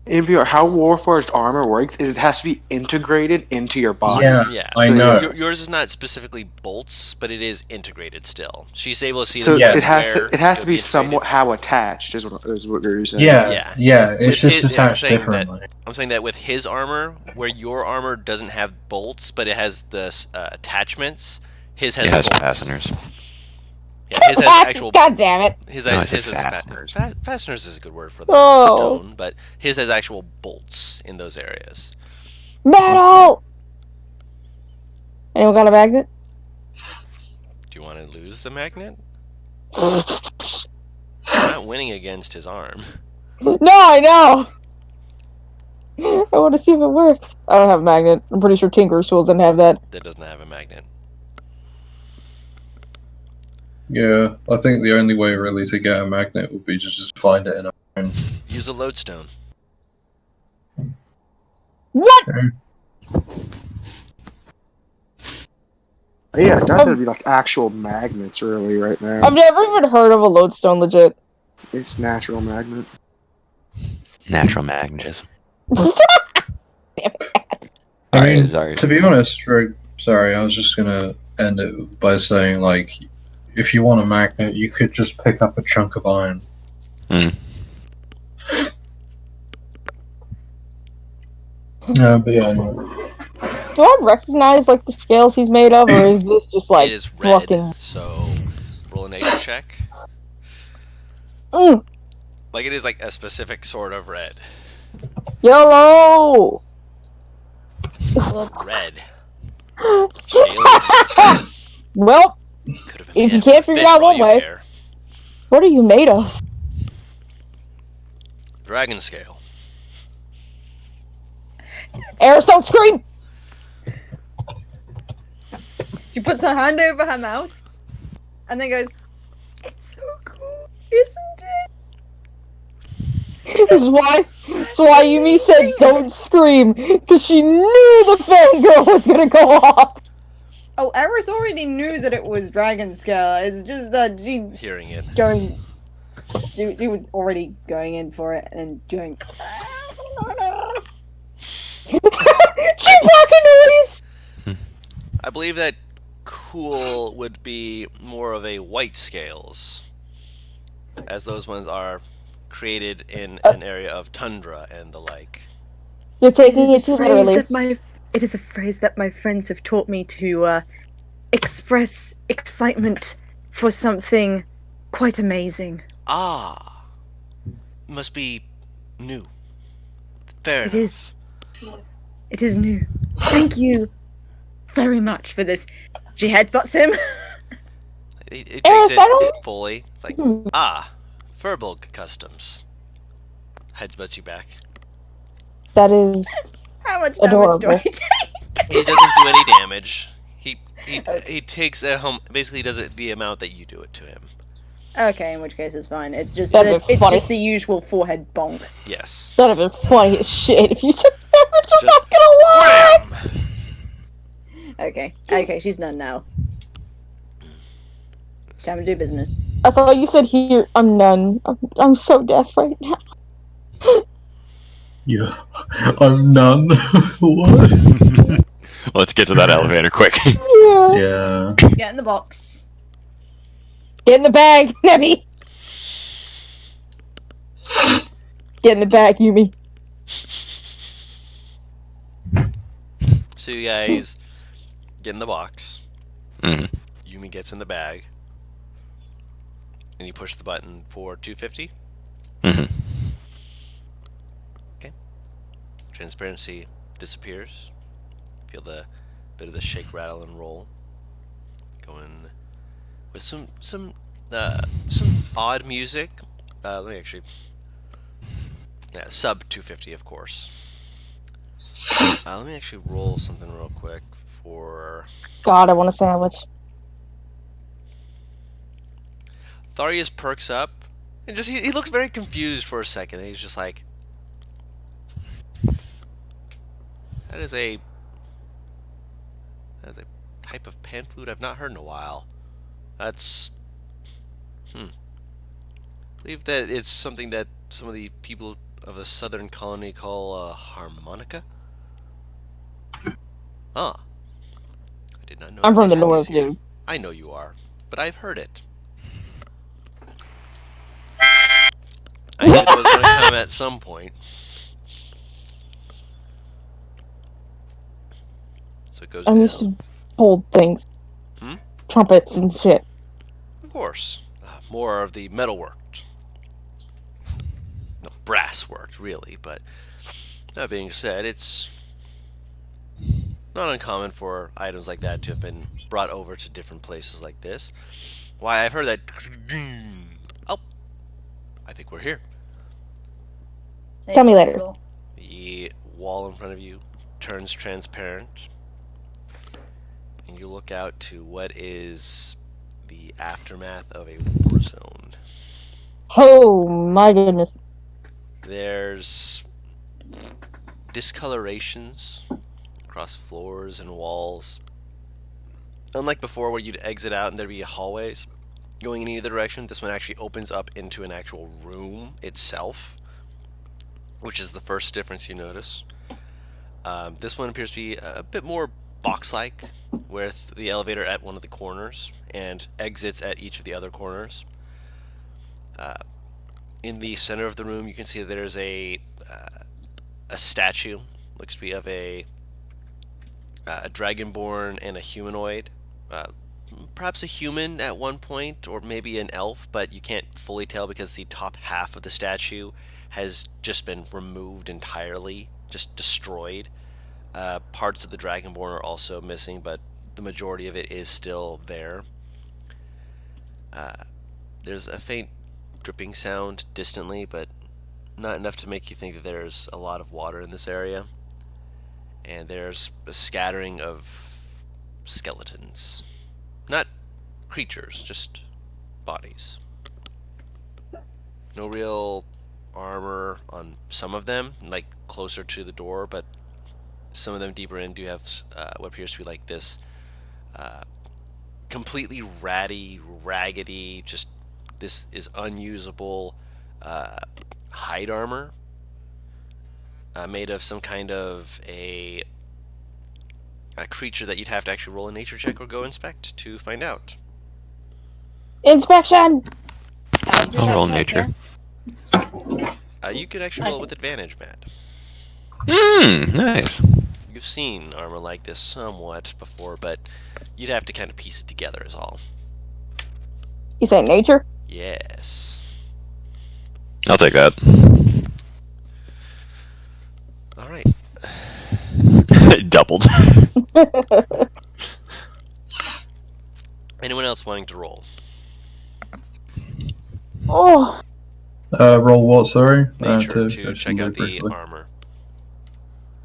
NPR, how Warforged armor works is it has to be integrated into your body. Yeah, I so know. yours is not specifically bolts, but it is integrated still. She's able to see So that it has where to it'll be integrated. somewhat how attached is what you're saying. yeah. With It's just his- attached I'm saying differently. I'm saying that with his armor, where your armor doesn't have bolts, but it has the attachments, his has It has bolts. fasteners. Yeah, his has actual. God damn it. His, No, I his said has fasteners. fasteners is a good word for the Oh. stone, but his has actual bolts in those areas. Metal! Anyone got a magnet? Do you want to lose the magnet? You're not winning against his arm. No, I know! I want to see if it works. I don't have a magnet. I'm pretty sure Tinker's Tools didn't have that. That doesn't have a magnet. Yeah, I think the only way really to get a magnet would be to just find it in a phone. Use a lodestone. What? Yeah, I doubt there'd be like actual magnets really right now. I've never even heard of a lodestone legit. It's natural magnet. Natural magnetism. I Alright, mean, sorry. to be honest, sorry, I was just gonna end it by saying, like, if you want a magnet, you could just pick up a chunk of iron. Hmm. But yeah, anyway. Do I recognize like the scales he's made of, or is this just like it is red, fucking? so roll a nature check. Mm, Like it is like a specific sort of red. yellow. Red. Scale. Well, Could have been if you made can't of figure fish out for all one you way, care. what are you made of? Dragon scale. Eris, don't scream! She puts her hand over her mouth and then goes, "It's so cool, isn't it?" This is why Yumi said don't scream, because she knew the fangirl was gonna go off. Oh, Eris already knew that it was dragon scale. It's just that she was already going in for it and doing. Chewbacca noise! I believe that cool would be more of a white scales, as those ones are created in an area of tundra and the like. You're taking it too literally. It is a phrase that my friends have taught me to express excitement for something quite amazing. Ah, must be new. Fair It enough. is. It is new. Thank you very much for this. She headbutts him. It Eris, takes I it don't- fully. It's like, Furbolg Customs. Headsbutts you back. That is How much damage do I Adorable. take? He doesn't do any damage. He takes a home. Basically, does it the amount that you do it to him. Okay, in which case it's fine. It's just That'd be funny. the usual forehead bonk. Yes. that'd have been funny as shit if you took damage. I'm Just not gonna lie. Wham! Okay, she's done now. Time to do business. I thought you said here. I'm none. I'm so deaf right now. Yeah, I'm none. What? Let's get to that elevator quick. Yeah. Yeah. Get in the box. Get in the bag, Nebby. Get in the bag, Yumi. So you guys get in the box. Mhm. Yumi gets in the bag. And you push the button for 250. Mhm. Transparency disappears. Feel the bit of the shake, rattle, and roll. Going with some odd music. Let me actually. Yeah, sub 250, of course. Let me actually roll something real quick for God, I want a sandwich. Tharius perks up and just he looks very confused for a second. And he's just like, that is a type of pan flute I've not heard in a while. That's I believe that it's something that some of the people of a southern colony call a harmonica. Ah, I did not know. I'm from they the had north, these here. dude. I know you are, but I've heard it. I knew that was going to come at some point. So it goes I'm down. used to hold things. Hmm? Trumpets and shit. Of course. More of the metalworked. No, brass worked, really, but that being said, it's not uncommon for items like that to have been brought over to different places like this. Why, I've heard that. Oh, I think we're here. Tell me later. The wall in front of you turns transparent, and you look out to what is the aftermath of a war zone. Oh my goodness. There's discolorations across floors and walls. Unlike before where you'd exit out and there'd be hallways going in either direction, this one actually opens up into an actual room itself, which is the first difference you notice. This one appears to be a bit more box-like, with the elevator at one of the corners and exits at each of the other corners. In the center of the room, you can see that there's a statue. Looks to be of a dragonborn and a humanoid. Perhaps a human at one point, or maybe an elf, but you can't fully tell because the top half of the statue has just been removed entirely, just destroyed. Parts of the dragonborn are also missing, but the majority of it is still there. There's a faint dripping sound distantly, but not enough to make you think that there's a lot of water in this area. And there's a scattering of skeletons. Not creatures, just bodies. No real armor on some of them, like closer to the door, but some of them deeper in do have what appears to be like this completely ratty, raggedy, just this is unusable hide armor made of some kind of a creature that you'd have to actually roll a nature check or go inspect to find out. Inspection! I'll roll nature. You could actually roll it with advantage, Matt. Nice. You've seen armor like this somewhat before, but you'd have to kind of piece it together is all. You say nature? Yes. I'll take that. Alright. Doubled. Anyone else wanting to roll? Oh, Roll what, sorry? Nature to check out the briefly. armor.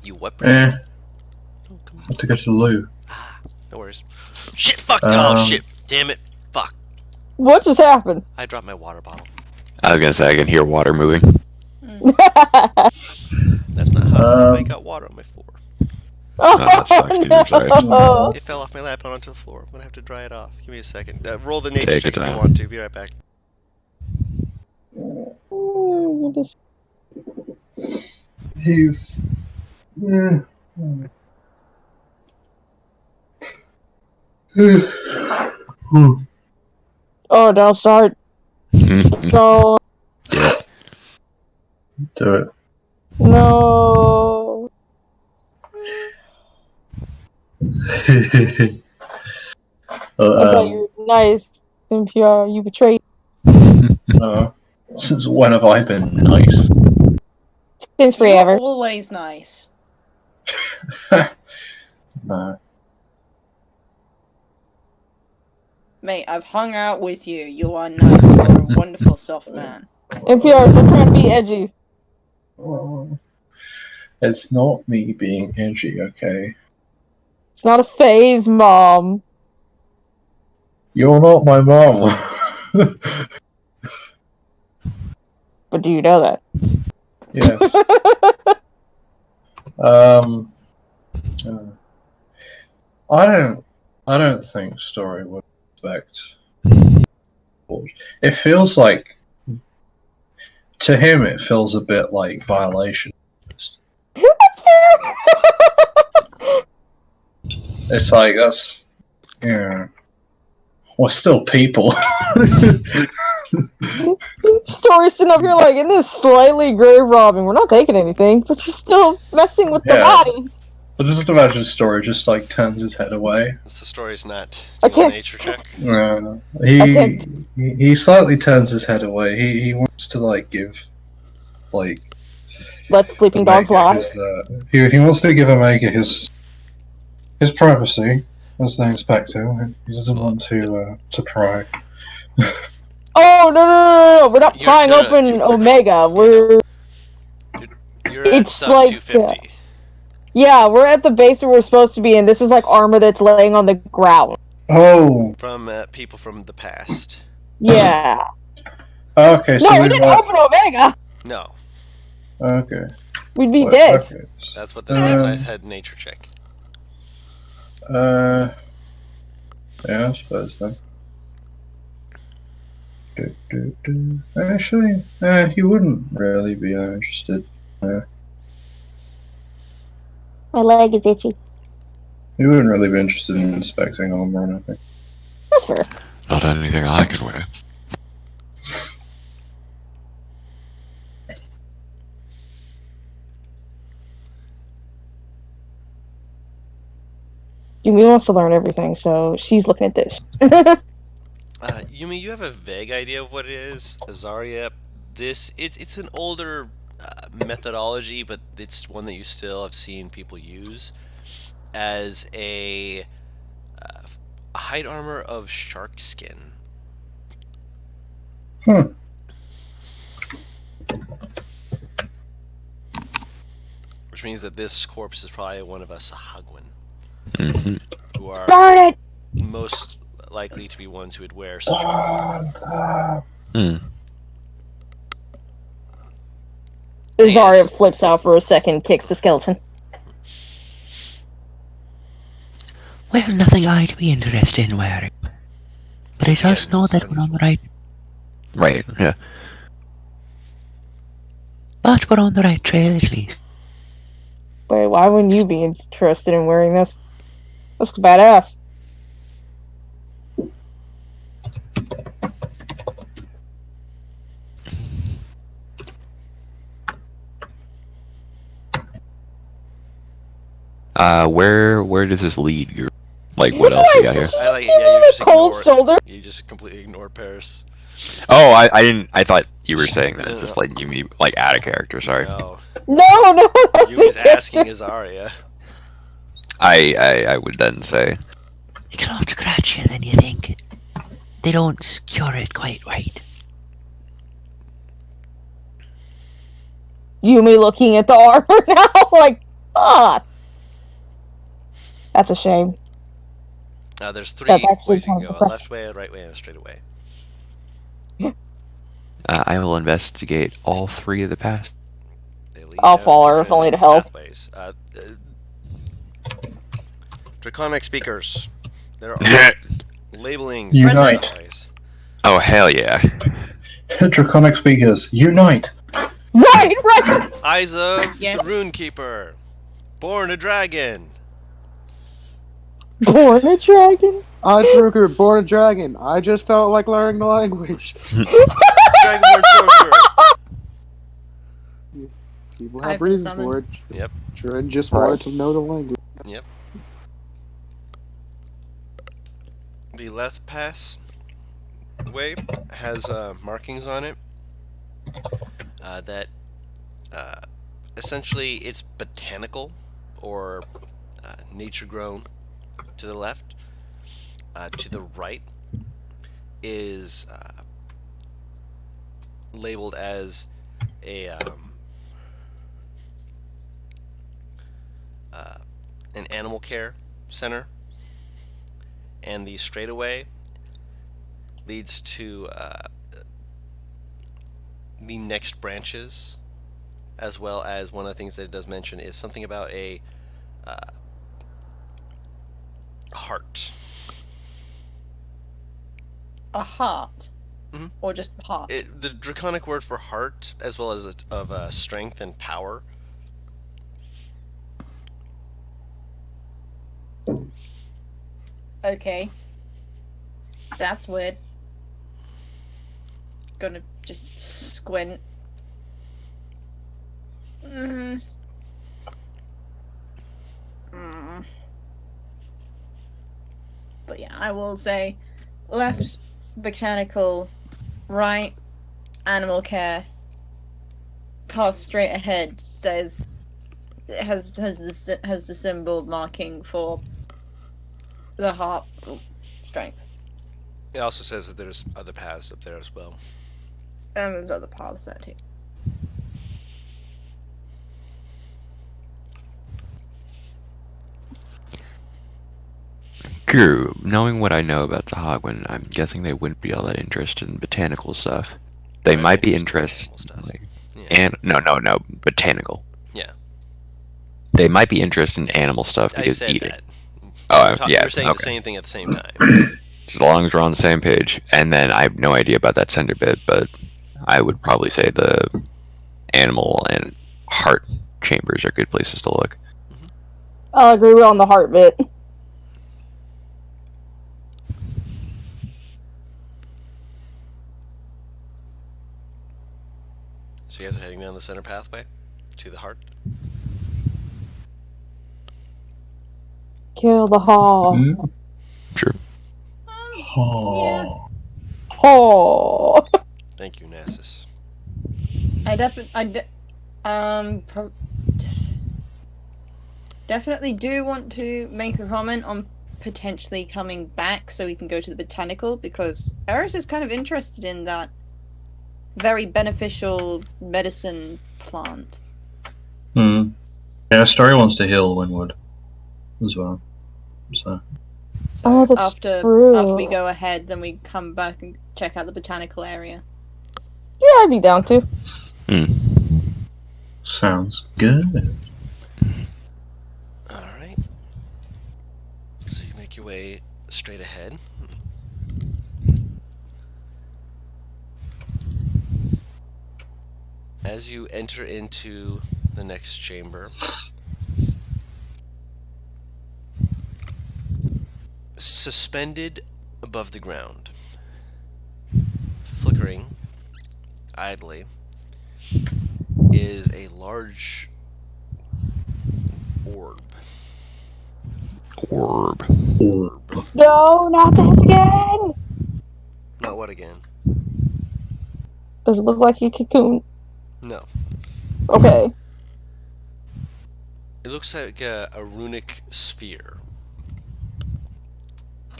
You what? Eh, Oh, come on. I have to go to the loo. No worries. Shit, fuck! Oh, shit. Damn it. Fuck. what just happened? I dropped my water bottle. I was gonna say I can hear water moving. That's not how I got water on my floor. Oh, that sucks, dude. I'm sorry. no. It fell off my lap and onto the floor. I'm gonna have to dry it off. Give me a second. Roll the nature Take check your if you time. want to. Be right back. You just- He's. Yeah. Oh, don't start. No, Yeah. Do it. no. I thought you were nice. Cynthia, you betrayed. Since when have I been nice? Since You're forever. always nice. No. Mate, I've hung out with you. You are nice. You're a wonderful soft man. NPR, stop trying to be edgy. It's not me being edgy, okay? It's not a phase, Mom. You're not my mom. But do you know that? Yes. I don't think Story would expect. It feels like, to him, it feels a bit like violation. That's fair. It's like that's, yeah. We're still people. Story's sitting up here like, in this slightly grave robbing. We're not taking anything, but you're still messing with the Yeah. body. But just imagine Story just like turns his head away. So story's not I doing a can't- nature check. He slightly turns his head away. He wants to like give like Let sleeping dogs Omega lie. he wants to give Omega his privacy as the inspector. He doesn't want to pry. Oh, no. We're not You're- prying no, no, open you- Omega. We're You're at It's sub like, 250. yeah, we're at the base where we're supposed to be, and this is like armor that's laying on the ground. Oh, From people from the past. Yeah. okay. So No, we we didn't open Omega. No, okay. We'd be Well, dead. okay. that's why I said nature check. Yeah, I suppose then. Actually, you wouldn't really be interested. My leg is itchy. You wouldn't really be interested in inspecting armor or anything. That's fair. Not anything I can wear. Yumi wants to learn everything, so she's looking at this. Yumi, you have a vague idea of what it is. Azaria, it's an older methodology, but it's one that you still have seen people use as a hide armor of shark skin. Hmm. Which means that this corpse is probably one of us Sahagwin, Mm-hmm. who are Darn it! most likely to be ones who would wear such armor. Hmm. Zarya flips out for a second, kicks the skeleton. Well, nothing I'd be interested in wearing. But it does know that we're on the right. Right, yeah. But we're on the right trail at least. Wait, why wouldn't you be interested in wearing this? This looks badass. Where does this lead? Like, what else you got here? I like, yeah, you just Cold ignore. shoulder. You just completely ignore Paris. Oh, I didn't. I thought you were saying that just like you mean like out of character. Sorry. No, No. you was asking Azaria. I would then say It's a lot scratchier than you think. They don't cure it quite right. Yumi looking at the armor now, like, that's a shame. There's three That's actually ways you can kind go: of a left way, a right way, and a straight away. I will investigate all three of the paths. They lead I'll down follow her, if different only to help. pathways. Draconic speakers. There are labelings. Unite. pathways. Oh hell yeah! Draconic speakers, unite! Right. Eyes of Yes. the Runekeeper. Born a dragon. Born a dragon. Icebreaker, born a dragon. I just felt like learning the language. Dragonborn sorcerer. People I've have been reasons for it. summoned. Yep. Trin just wanted to know the language. Yep. The left pass way has markings on it that essentially it's botanical or nature grown to the left. To the right is labeled as a an animal care center, and the straightaway leads to the next branches, as well as one of the things that it does mention is something about a heart. A heart. Mhm. Or just heart. The draconic word for heart, as well as of strength and power. Okay. That's weird. Gonna just squint. Mm. Mm. But yeah, I will say left botanical, right animal care, path straight ahead says has the symbol marking for the heart strength. It also says that there's other paths up there as well. And there's other paths there too. Guru, knowing what I know about Sahagwin, I'm guessing they wouldn't be all that interested in botanical stuff. They They're might be interested interested in like, Yeah. and no, botanical. Yeah. They might be interested in animal stuff I because said eating. that. Oh, You yeah. were saying the Okay. same thing at the same time. As long as we're on the same page. And then I have no idea about that center bit, but I would probably say the animal and heart chambers are good places to look. I'll agree on the heart bit. So you guys are heading down the center pathway to the heart. Kill the hall. Hmm? Sure. Yeah. Oh. Hall. Thank you, Nasus. Definitely do want to make a comment on potentially coming back so we can go to the botanical, because Eris is kind of interested in that very beneficial medicine plant. Hmm. Yeah, Story wants to heal Winwood as well. So So Oh, that's after true. we go ahead, then we come back and check out the botanical area. Yeah, I'd be down to. sounds good. All right. So you make your way straight ahead. As you enter into the next chamber, suspended above the ground, flickering idly, is a large orb. Orb. No, not this again! Not what again? Does it look like a cocoon? No. Okay. It looks like a runic sphere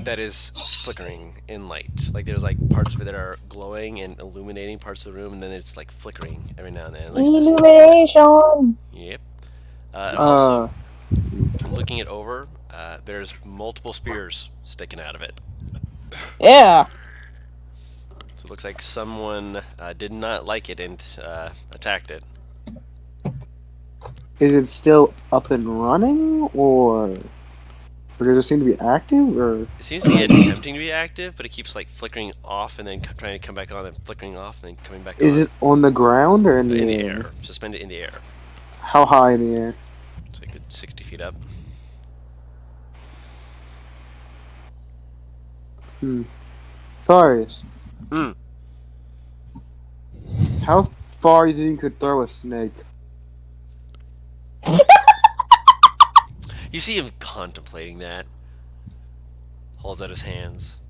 that is flickering in light. Like there's like parts of it that are glowing and illuminating parts of the room, and then it's like flickering every now and then. It looks this. Illumination! Yep. And also, Uh, looking it over, there's multiple spears sticking out of it. Yeah. So it looks like someone did not like it and attacked it. is it still up and running, or does it seem to be active, or? It seems to be attempting to be active, but it keeps like flickering off and then trying to come back on, and flickering off and then coming back Is on. it on the ground or in the In the air? air, suspended in the air. How high in the air? It's like a good 60 feet up. Tharius, Hmm. how far do you think you could throw a snake? You see him contemplating that. Holds out his hands.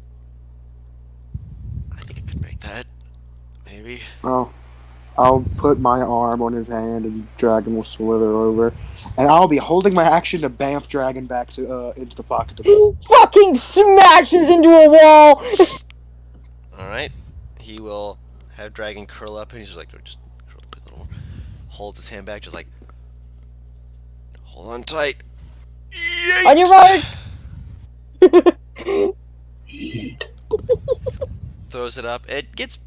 I think I could make that. Maybe. Oh, I'll put my arm on his hand and dragon will slither over, and I'll be holding my action to bamf dragon back to into the pocket. Fucking smashes into a wall! Alright. He will have Dragon curl up and he's just like, just curl up a little more. Holds his hand back, just like, hold on tight. Yeet! On your mark! Yeet. Throws it up. It gets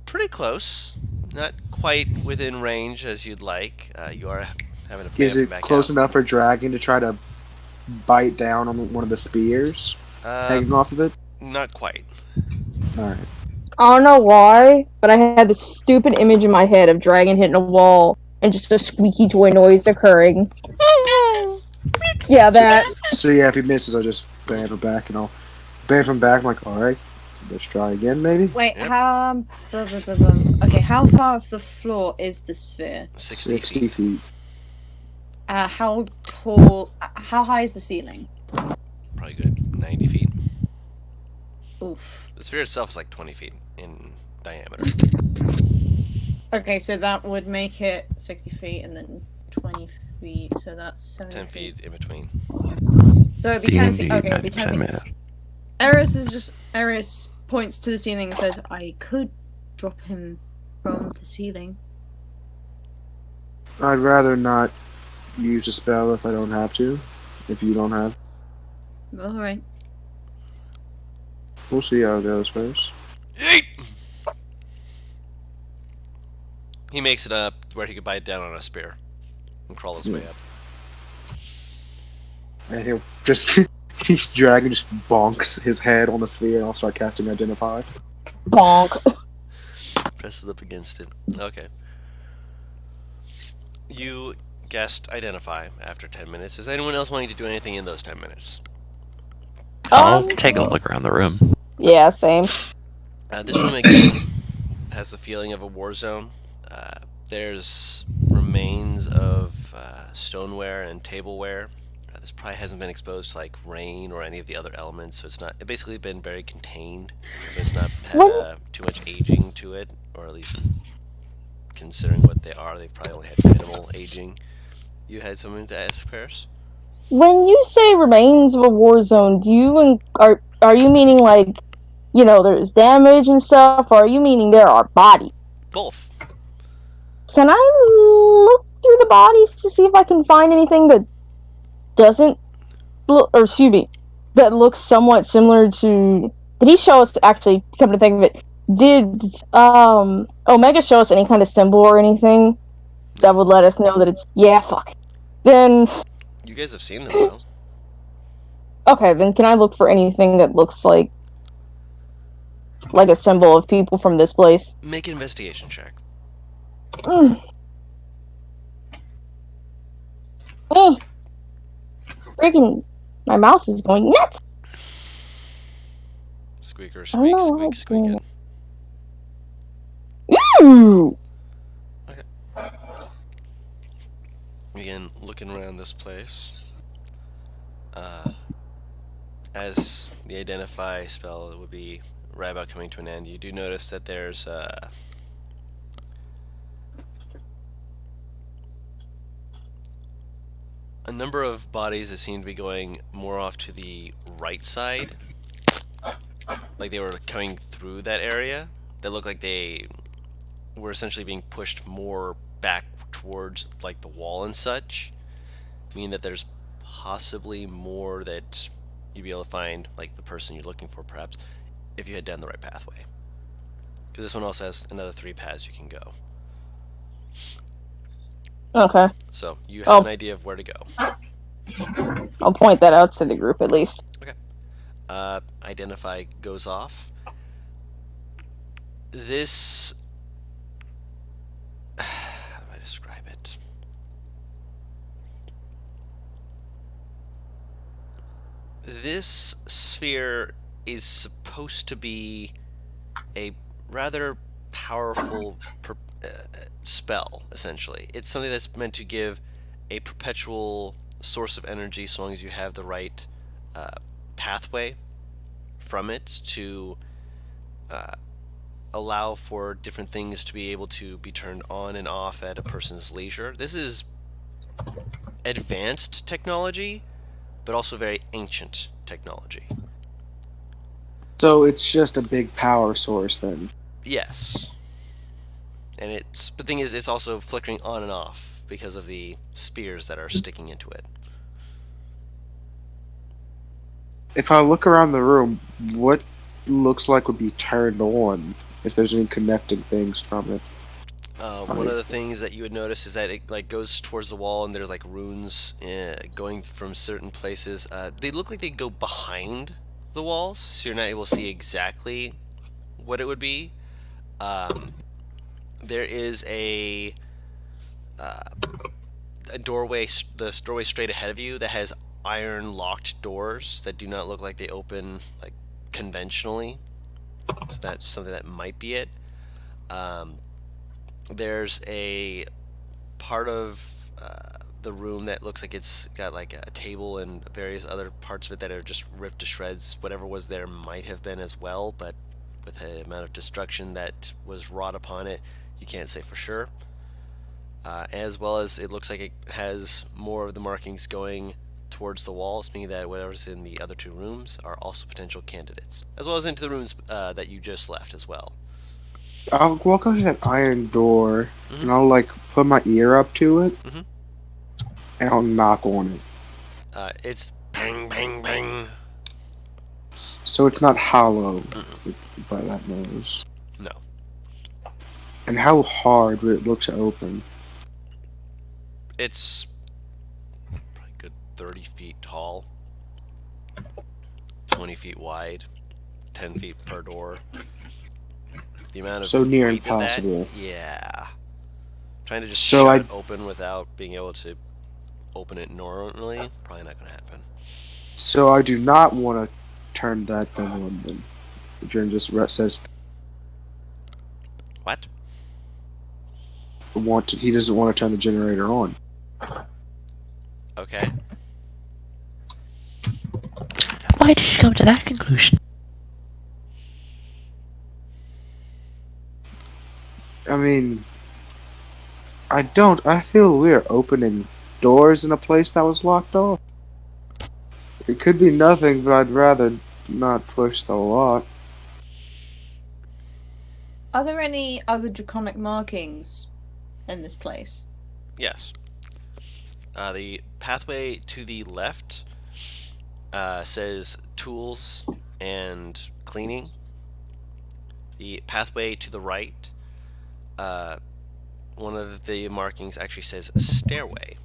pretty close. Not quite within range as you'd like. You are having to Is bamf him it back close out. enough for dragon to try to bite down on one of the spears hanging off of it? Not quite. All right. I don't know why, but I had this stupid image in my head of dragon hitting a wall and just a squeaky toy noise occurring. Yeah, that. So yeah, if he misses, I'll just bamf him back, and I'll bamf him back. I'm like, all right, let's try again, maybe. Wait, Yep. okay, how far off the floor is the sphere? 60 feet. feet. How tall? How high is the ceiling? Probably good 90 feet. Oof. The sphere itself is like 20 feet in diameter. Okay, so that would make it 60 feet and then 20 feet, so that's 70 10 feet in between. So it'd be 10 D&D, feet. Okay, it'd be 10 feet. math. Eris points to the ceiling and says, I could drop him from the ceiling. I'd rather not use a spell if I don't have to. If you don't have, Alright. we'll see how it goes first. Yeet! He makes it up where he could bite down on a spear and crawl his way up. And he'll just Dragon just bonks his head on the sphere, and I'll start casting Identify. Bonk. Presses up against it. Okay. You guessed Identify after 10 minutes. Is anyone else wanting to do anything in those 10 minutes? I'll take a look around the room. Yeah, same. This room, again, has the feeling of a war zone. There's remains of stoneware and tableware. This probably hasn't been exposed to like rain or any of the other elements, so it's basically been very contained, so it's not had too much aging to it, or at least considering what they are, they've probably only had minimal aging. You had something to ask, Paris? When you say remains of a war zone, are you meaning like, there's damage and stuff, or are you meaning there are bodies? Both. Can I look through the bodies to see if I can find anything that doesn't look, or excuse me, that looks somewhat similar to... Did he show us, actually, come to think of it, did Omega show us any kind of symbol or anything that would let us know that it's... Yeah, fuck. Then... You guys have seen them, though. Okay, then can I look for anything that looks like a symbol of people from this place? Make an investigation check. Freaking, my mouse is going nuts. Squeaker, I don't squeak, know squeak, what's squeaking. Ooh! Again, looking around this place. As the Identify spell would be right about coming to an end, you do notice that there's a number of bodies that seem to be going more off to the right side, like they were coming through that area, that looked like they were essentially being pushed more back towards like the wall and such, meaning that there's possibly more that you'd be able to find, like the person you're looking for perhaps, if you head down the right pathway, because this one also has another 3 paths you can go. Okay. So you have an idea of where to go. I'll point that out to the group at least. Okay. Identify goes off. This... how do I describe it? This sphere is supposed to be a rather powerful spell, essentially. It's something that's meant to give a perpetual source of energy so long as you have the right pathway from it to allow for different things to be able to be turned on and off at a person's leisure. This is advanced technology, but also very ancient technology. So it's just a big power source then. Yes. And the thing is, it's also flickering on and off because of the spears that are sticking into it. If I look around the room, what looks like would be turned on if there's any connecting things from it? One of the things that you would notice is that it like goes towards the wall, and there's like runes going from certain places. They look like they go behind the walls, so you're not able to see exactly what it would be. There is a doorway, the doorway straight ahead of you that has iron locked doors that do not look like they open like conventionally. So that's something that might be it. There's a part of the room that looks like it's got like a table and various other parts of it that are just ripped to shreds. Whatever was there might have been as well, but with the amount of destruction that was wrought upon it, you can't say for sure. As well as it looks like it has more of the markings going towards the walls, meaning that whatever's in the other 2 rooms are also potential candidates, as well as into the rooms that you just left as well. I'll walk up to that iron door, and I'll like put my ear up to it, and I'll knock on it. It's bang, bang, bang. So it's not hollow by that noise. No. And how hard would it look to open? It's probably a good 30 feet tall. 20 feet wide, 10 feet per door. The amount of So near weight of that, impossible. yeah. Trying to just So shut I- it open without being able to open it normally, probably not going to happen. So I do not want to turn that thing on. Then the Jern just says What? he doesn't want to turn the generator on. Okay. Why did you come to that conclusion? I mean, I feel we're opening doors in a place that was locked off. It could be nothing, but I'd rather not push the lock. Are there any other draconic markings in this place? Yes. The pathway to the left says tools and cleaning. The pathway to the right, one of the markings actually says stairway.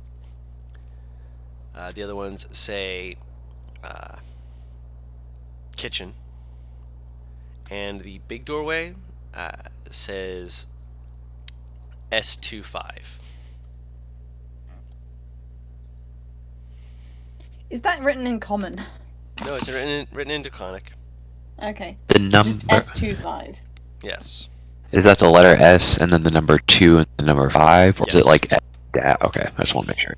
The other ones say kitchen. And the big doorway says S25. Is that written in common? No, it's written in Draconic. Okay. The number Just S25. Yes. is that the letter S and then the number 2 and the number 5, or is Yes. it like okay? I just want to make sure.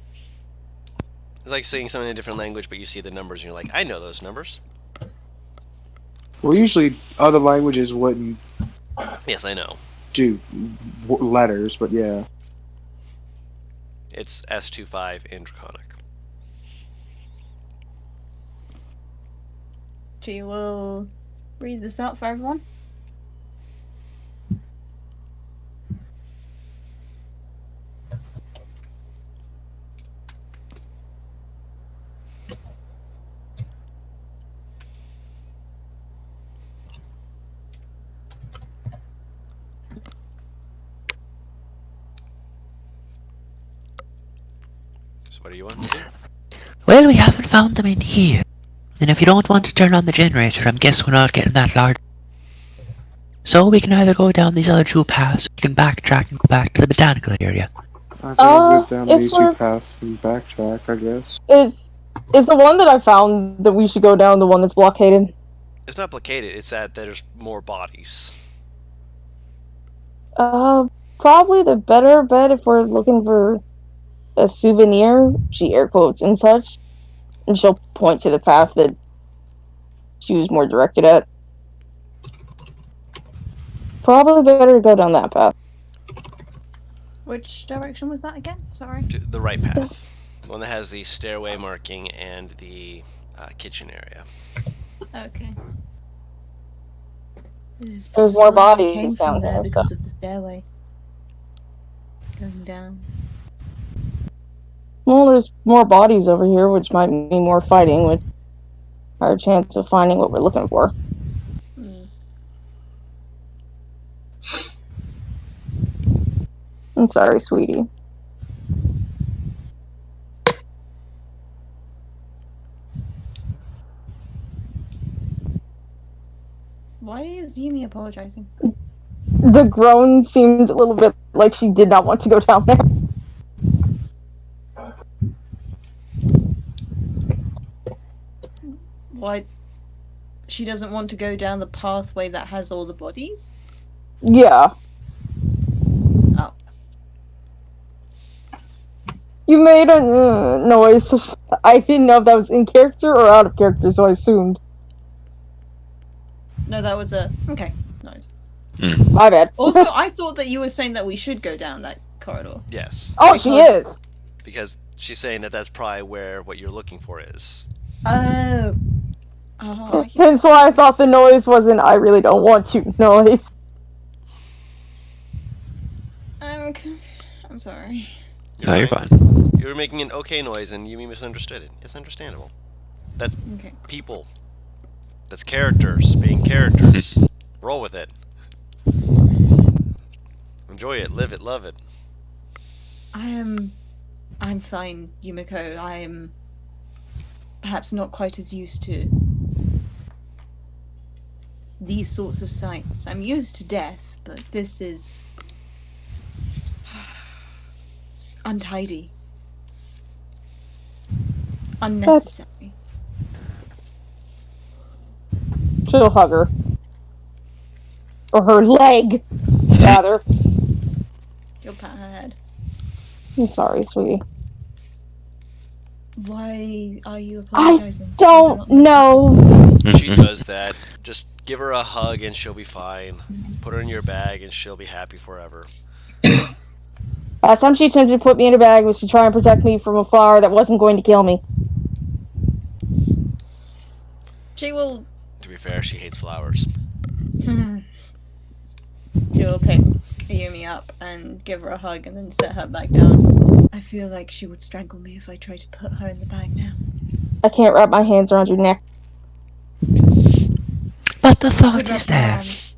It's like saying something in a different language, but you see the numbers and you're like, I know those numbers. Well, usually other languages wouldn't Yes, I know. do letters, but yeah. It's S25 in Draconic. She will read this out for everyone. So what do you want to do? Well, we haven't found them in here. And if you don't want to turn on the generator, I guess we're not getting that large. So we can either go down these other two paths, or we can backtrack and go back to the botanical area. I think let's go down if these two we're- paths and backtrack, I guess. Is the one that I found that we should go down the one that's blockaded? It's not blockaded, it's that there's more bodies. Probably the better bet if we're looking for a souvenir, she air quotes and such, and she'll point to the path that she was more directed at. Probably better to go down that path. Which direction was that again? Sorry. To the right path. The one that has the stairway marking and the kitchen area. Okay. There's more bodies came down from there there, because so- of the stairway. Going down. Well, there's more bodies over here, which might mean more fighting, with higher chance of finding what we're looking for. I'm sorry, sweetie. Why is Yumi apologizing? The groan seemed a little bit like she did not want to go down there. Why? She doesn't want to go down the pathway that has all the bodies? Yeah. Oh. You made a noise. I didn't know if that was in character or out of character, so I assumed. No, that was a... Okay, nice. My bad. Also, I thought that you were saying that we should go down that corridor. Yes. Oh, she because- is. Because she's saying that that's probably where what you're looking for is. Oh. Oh, Hence why I thought the noise wasn't I really don't want to noise. I'm sorry. No, you're fine. You were making an okay noise and Yumi misunderstood it. It's understandable. That's Okay. people. That's characters being characters. Roll with it. Enjoy it, live it, love it. I'm fine, Yumiko. I am perhaps not quite as used to these sorts of sights. I'm used to death, but this is untidy. Unnecessary. She'll hug her. Or her leg, rather. You'll pat her head. I'm sorry, sweetie. Why are you I apologizing? don't know. She does that. Just give her a hug and she'll be fine. Put her in your bag and she'll be happy forever. Last time she attempted to put me in a bag was to try and protect me from a flower that wasn't going to kill me. She will. To be fair, she hates flowers. She'll pick Ayumi up and give her a hug and then set her back down. I feel like she would strangle me if I tried to put her in the bag now. I can't wrap my hands around your neck. But the thought Could is wrap her there. arms.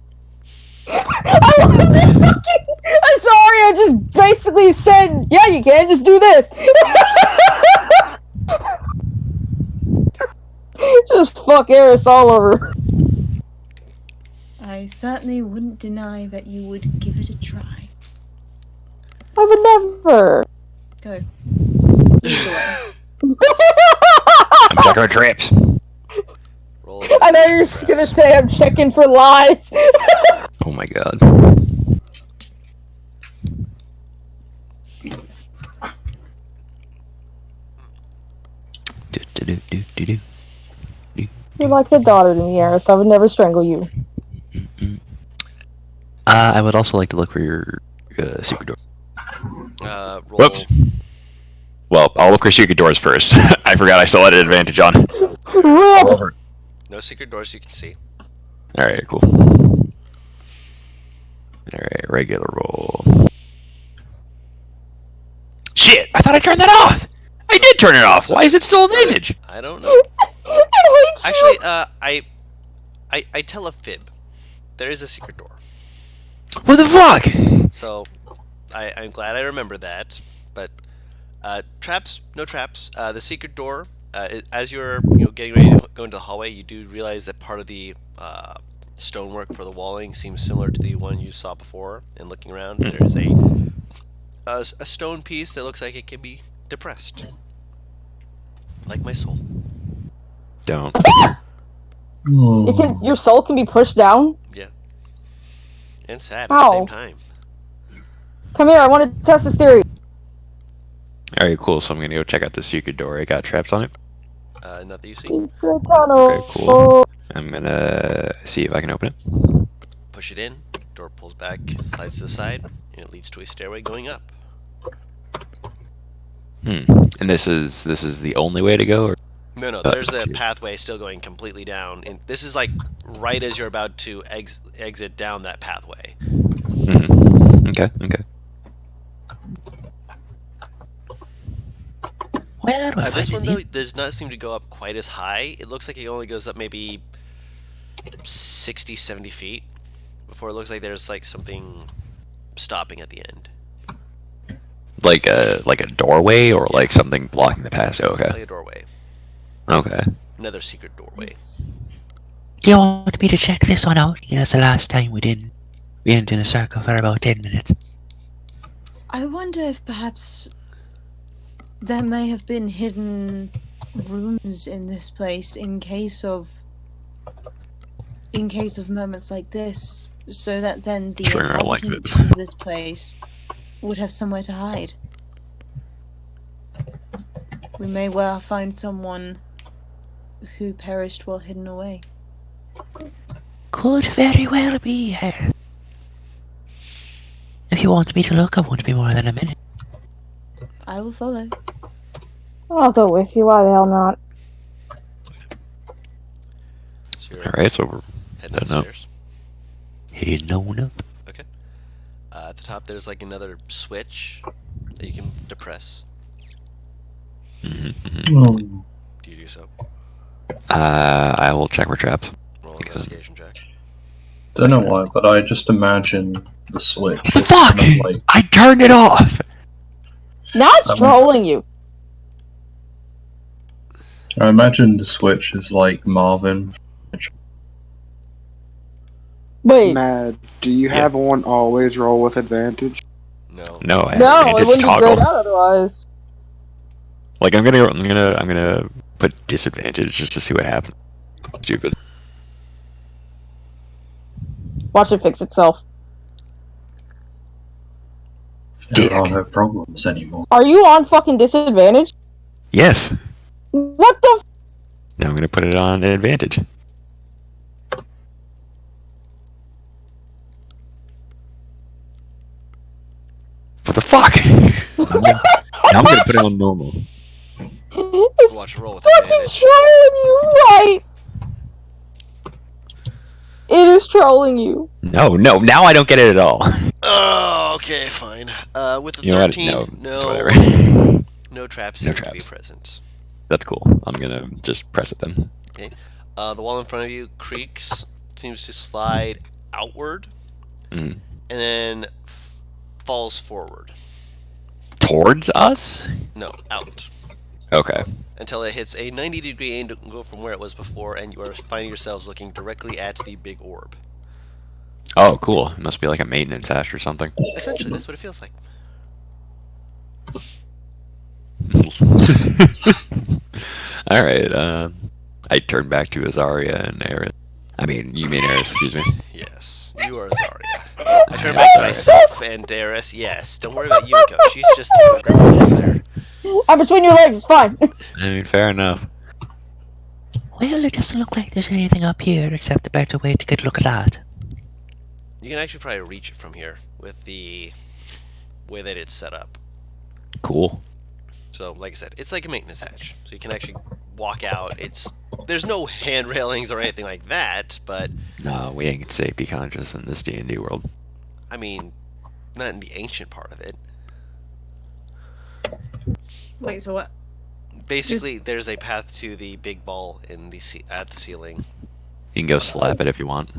I'm sorry, I just basically said, yeah, you can, just do this. Just fuck Eris all over. I certainly wouldn't deny that you would give it a try. I would never. Go. Lead the way. I'm checking our traps. Roll I know you're investigation, gonna perhaps. say I'm checking for lies. Oh my god. Do. You're like a daughter to me, Eris. I would never strangle you. I would also like to look for your secret door. Roll. Whoops. Well, I'll look for secret doors first. I forgot I still had an advantage on. Rip! No secret doors you can see. Alright, cool. Alright, regular roll. Shit! I thought I turned that off! I did turn it off! Why is it still advantage? I don't know. I hate you. Actually, I tell a fib. There is a secret door. What the fuck? So, I'm glad I remembered that. But, traps, no traps. The secret door, as you're getting ready to go into the hallway, you do realize that part of the stonework for the walling seems similar to the one you saw before. And looking around, there is a stone piece that looks like it can be depressed. Like my soul. Don't. It can, your soul can be pushed down? And sad at the same time. Come here, I want to test this theory. Alright, cool. So I'm gonna go check out the secret door. It got traps on it. Not that you see. Secret tunnel. Okay, cool. I'm gonna see if I can open it. Push it in. Door pulls back, slides to the side, and it leads to a stairway going up. And this is the only way to go? Or? No, there's a pathway still going completely down. And this is like right as you're about to exit down that pathway. Okay. Where do I This find one, it? though, does not seem to go up quite as high. It looks like it only goes up maybe 60, 70 feet before it looks like there's like something stopping at the end. Like a doorway or like something blocking the path? Oh, okay. Like a doorway. Okay. Another secret doorway. Do you want me to check this one out? Yes, the last time we went in a circle for about 10 minutes. I wonder if perhaps there may have been hidden rooms in this place in case of moments like this, so that then the Sure, I like inhabitants this. of this place would have somewhere to hide. We may well find someone who perished while hidden away. Could very well be. If you want me to look, I won't be more than a minute. I will follow. I'll go with you, why the hell not? So you're Alright, so we're heading heading up. upstairs. Heading on up. Okay. At the top, there's like another switch that you can depress. Oh, Do you do so? I will check for traps. Roll an Makes sense. investigation check. don't know why, but I just imagine the switch. What the as kind fuck? of like, I turned it off! Now it's trolling you. I imagine the switch is like Marvin. Wait, Mad, do you Yeah. have one always roll with advantage? No. No, I have no, it advantage wouldn't be toggle. grayed out otherwise. Like I'm gonna put disadvantage just to see what happens. Stupid. Watch it fix itself. There Dick. are no problems anymore. Are you on fucking disadvantage? Yes. What the? Now I'm gonna put it on advantage. What the fuck? Now I'm gonna put it on normal. It's Watch roll with fucking advantage. trolling you, right? It is trolling you. No, now I don't get it at all. Oh, okay, fine. With the You know what? 13, No, no, it's whatever. no traps No seem to be traps. present. That's cool. I'm gonna just press it then. The wall in front of you creaks, seems to slide outward, Mhm. and then falls forward. Towards us? No, out. Okay. Until it hits a 90-degree angle from where it was before, and you are finding yourselves looking directly at the big orb. Oh, cool. It must be like a maintenance hatch or something. Essentially, that's what it feels like. Alright, I turn back to Azaria and Eris. I mean, you mean Eris, excuse me. Yes, you are Zarya. I turn back to myself and Darius. Yes, don't worry about Yumiko. She's just the grandma there. I'm between your legs. It's fine. I mean, fair enough. Well, it doesn't look like there's anything up here except a better way to get a look at that. You can actually probably reach it from here with the way that it's set up. Cool. So, like I said, it's like a maintenance hatch. So you can actually walk out. There's no hand railings or anything like that, but No, we ain't safety conscious in this D&D world. I mean, not in the ancient part of it. Wait, so what? Basically, there's a path to the big ball in the at the ceiling. You can go slap it if you want.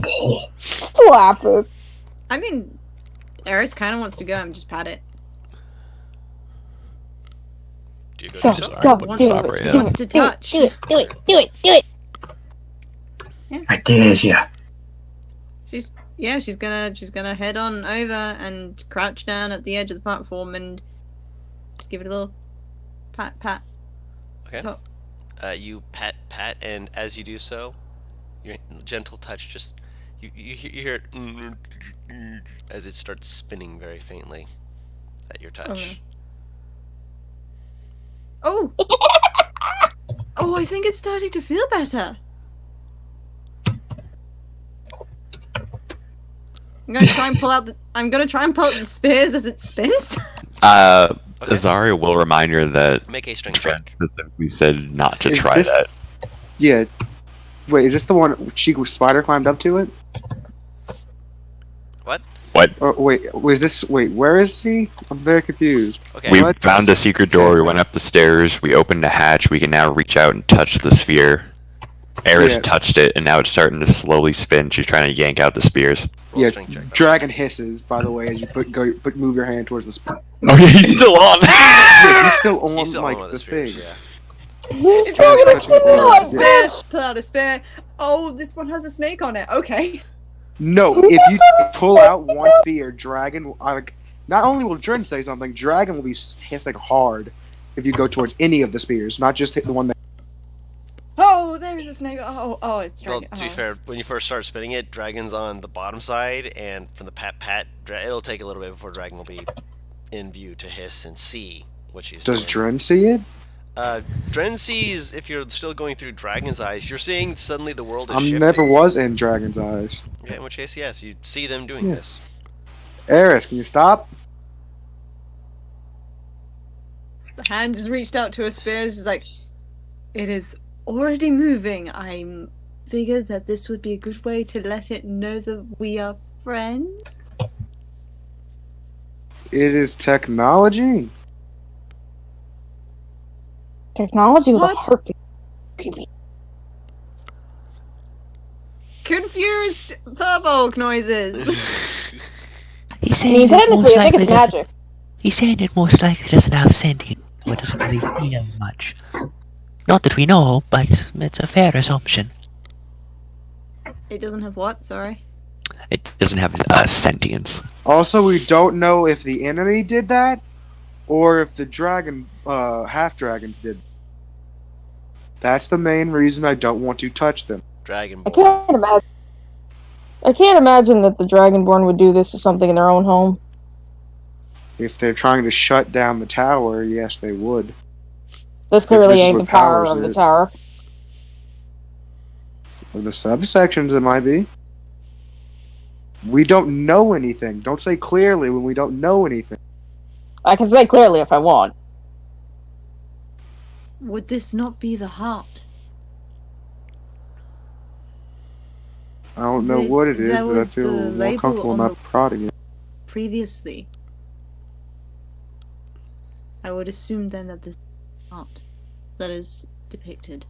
Slap it. I mean, Eris kind of wants to go and just pat it. Do you go Go, do so? go, Put do this it, operator, He yeah. wants to touch. Do it, do it, do it, do it. I dares ya. She's gonna head on over and crouch down at the edge of the platform and just give it a little pat. Okay. So, You pat, and as you do so, your gentle touch just you hear it as it starts spinning very faintly at your touch. oh, oh! I think it's starting to feel better. I'm gonna try and pull out the spears as it spins. Okay. Azaria will remind her that Make a strength Trent check. specifically said not to Is try this- that. Yeah. Wait, is this the one she spider climbed up to it? What? Or wait, where is he? I'm very confused. Okay. We What? found a secret door, we went up the stairs, we opened a hatch, we can now reach out and touch the sphere. Eris Yeah. touched it, and now it's starting to slowly spin. She's trying to yank out the spears. Roll Yeah, strength check. dragon hisses, by the way, as you move your hand towards the spot. Oh yeah, he's still on! Yeah, he's still on, He's still like, on with the the spears, thing. yeah. It's Trying to going touch me. pull out a Yeah. spear. Pull out a spear. Oh, this one has a snake on it. Okay. No, if you pull out one spear, dragon, like, not only will Dren say something, dragon will be hissing hard if you go towards any of the spears, not just hit the one that. Oh, there's a snake. Oh, it's Well, dragon. to be fair, when you first start spinning it, dragon's on the bottom side, and from the pat, it'll take a little bit before dragon will be in view to hiss and see what she's Does doing. Dren see it? Dren sees, if you're still going through dragon's eyes, you're seeing suddenly the world is I shifting. never was in dragon's eyes. Yeah, in which case, yes, you see them doing Yeah. this. Eris, can you stop? The hand is reached out to a spear. She's like, it is already moving. I figured that this would be a good way to let it know that we are friends. It is technology. Technology with What? a heartbeat. Creepy. Confused purple noises. He's I saying mean, it most technically, I think likely it's doesn't. magic. He's saying it most likely doesn't have sentience, so it doesn't really feel much. Not that we know, but it's a fair assumption. It doesn't have what? Sorry. It doesn't have sentience. Also, we don't know if the enemy did that, or if the dragon, half dragons did. That's the main reason I don't want to touch them. I Dragonborn. can't imagine. I can't imagine that the Dragonborn would do this to something in their own home. If they're trying to shut down the tower, yes, they would. This If clearly this is ain't what the power powers of the it. tower. Or the subsections, it might be. We don't know anything. Don't say clearly when we don't know anything. I can say clearly if I want. Would this not be the heart? I don't know The- what it is, there but I was feel the more label comfortable on not the- prodding it. Previously. I would assume then that this is the heart that is depicted.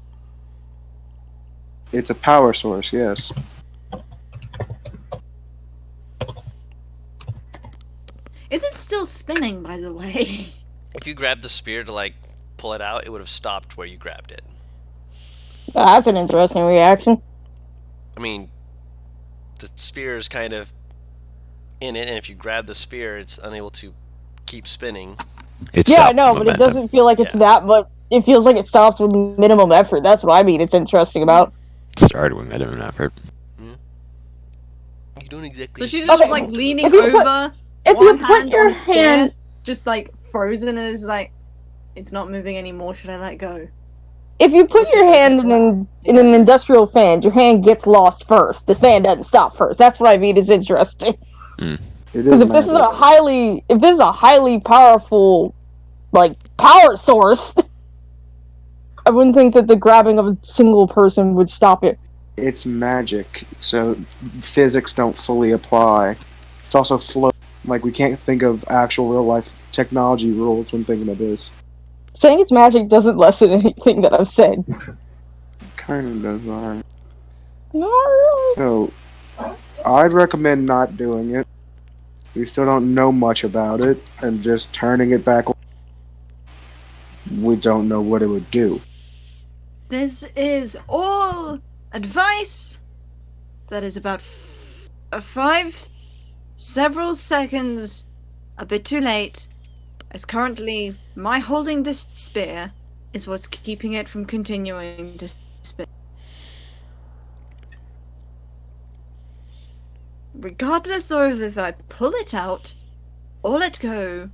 It's a power source, yes. Is it still spinning, by the way? If you grabbed the spear to like pull it out, it would have stopped where you grabbed it. That's an interesting reaction. I mean, the spear is kind of in it, and if you grab the spear, it's unable to keep spinning. It's Yeah, I stopped know, but it momentum. doesn't feel like it's Yeah. that, but it feels like it stops with minimum effort. That's what I mean. It's interesting about. Started with minimum effort. You don't exactly. So she's just Okay, like leaning if you put- over. If you one put hand your on a spear, hand, just like frozen, and is like, it's not moving anymore. Should I let go? if you put your hand in an industrial fan, your hand gets lost first. The fan doesn't stop first. That's what I mean is interesting. It Because is if this is magic. a highly powerful, like, power source, I wouldn't think that the grabbing of a single person would stop it. It's magic, so physics don't fully apply. It's also flow. Like, we can't think of actual real-life technology rules when thinking of this. Saying it's magic doesn't lessen anything that I've said. Kind of does, alright. Not really. So, I'd recommend not doing it. We still don't know much about it, and just turning it back. We don't know what it would do. This is all advice that is about several seconds a bit too late, as currently my holding this spear is what's keeping it from continuing to spin. Regardless of if I pull it out or let go,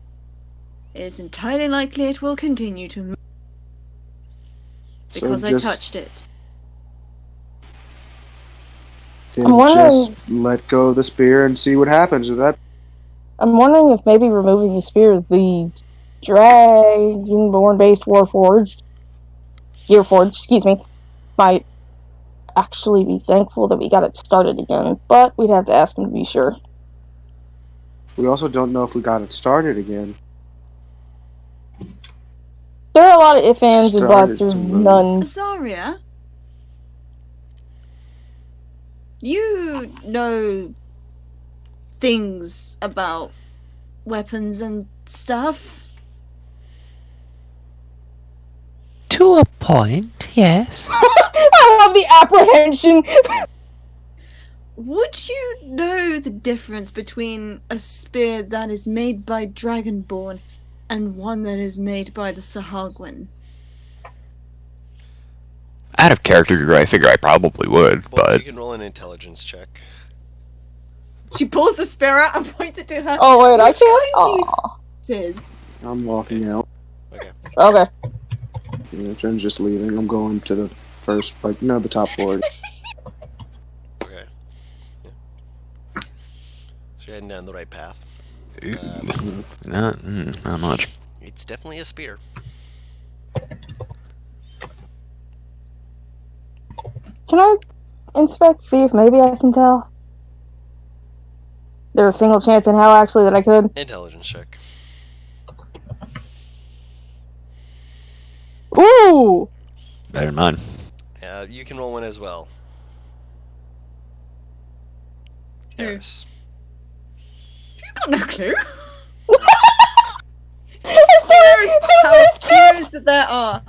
it is entirely likely it will continue to move because so I just, touched it. Then I'm wondering- just let go of the spear and see what happens with that. I'm wondering if maybe removing the spears, the Dragonborn-based Gearforged, excuse me, might actually be thankful that we got it started again. But we'd have to ask him to be sure. We also don't know if we got it started again. There are a lot of ifs, ands, and buts, or Started to move. none. Azaria, you know things about weapons and stuff. To a point, yes. I love the apprehension. Would you know the difference between a spear that is made by Dragonborn and one that is made by the Sahagwin? Out of character, I figure I probably would, Well, but you can roll an intelligence check. She pulls the spear out and points it to her. Oh wait, I Which can't. kind do you Aw. Says, I'm walking out. Okay. Okay. Yeah, Jen's just leaving. I'm going to the first, the top floor. Okay. Yeah. So you're heading down the right path. not much. It's definitely a spear. Can I inspect, see if maybe I can tell? There's a single chance in hell, actually, that I could. Intelligence check. Ooh! Better than mine. You can roll one as well. Who? Eris. she's got no clue. I'm Here's how sorry! curious that there are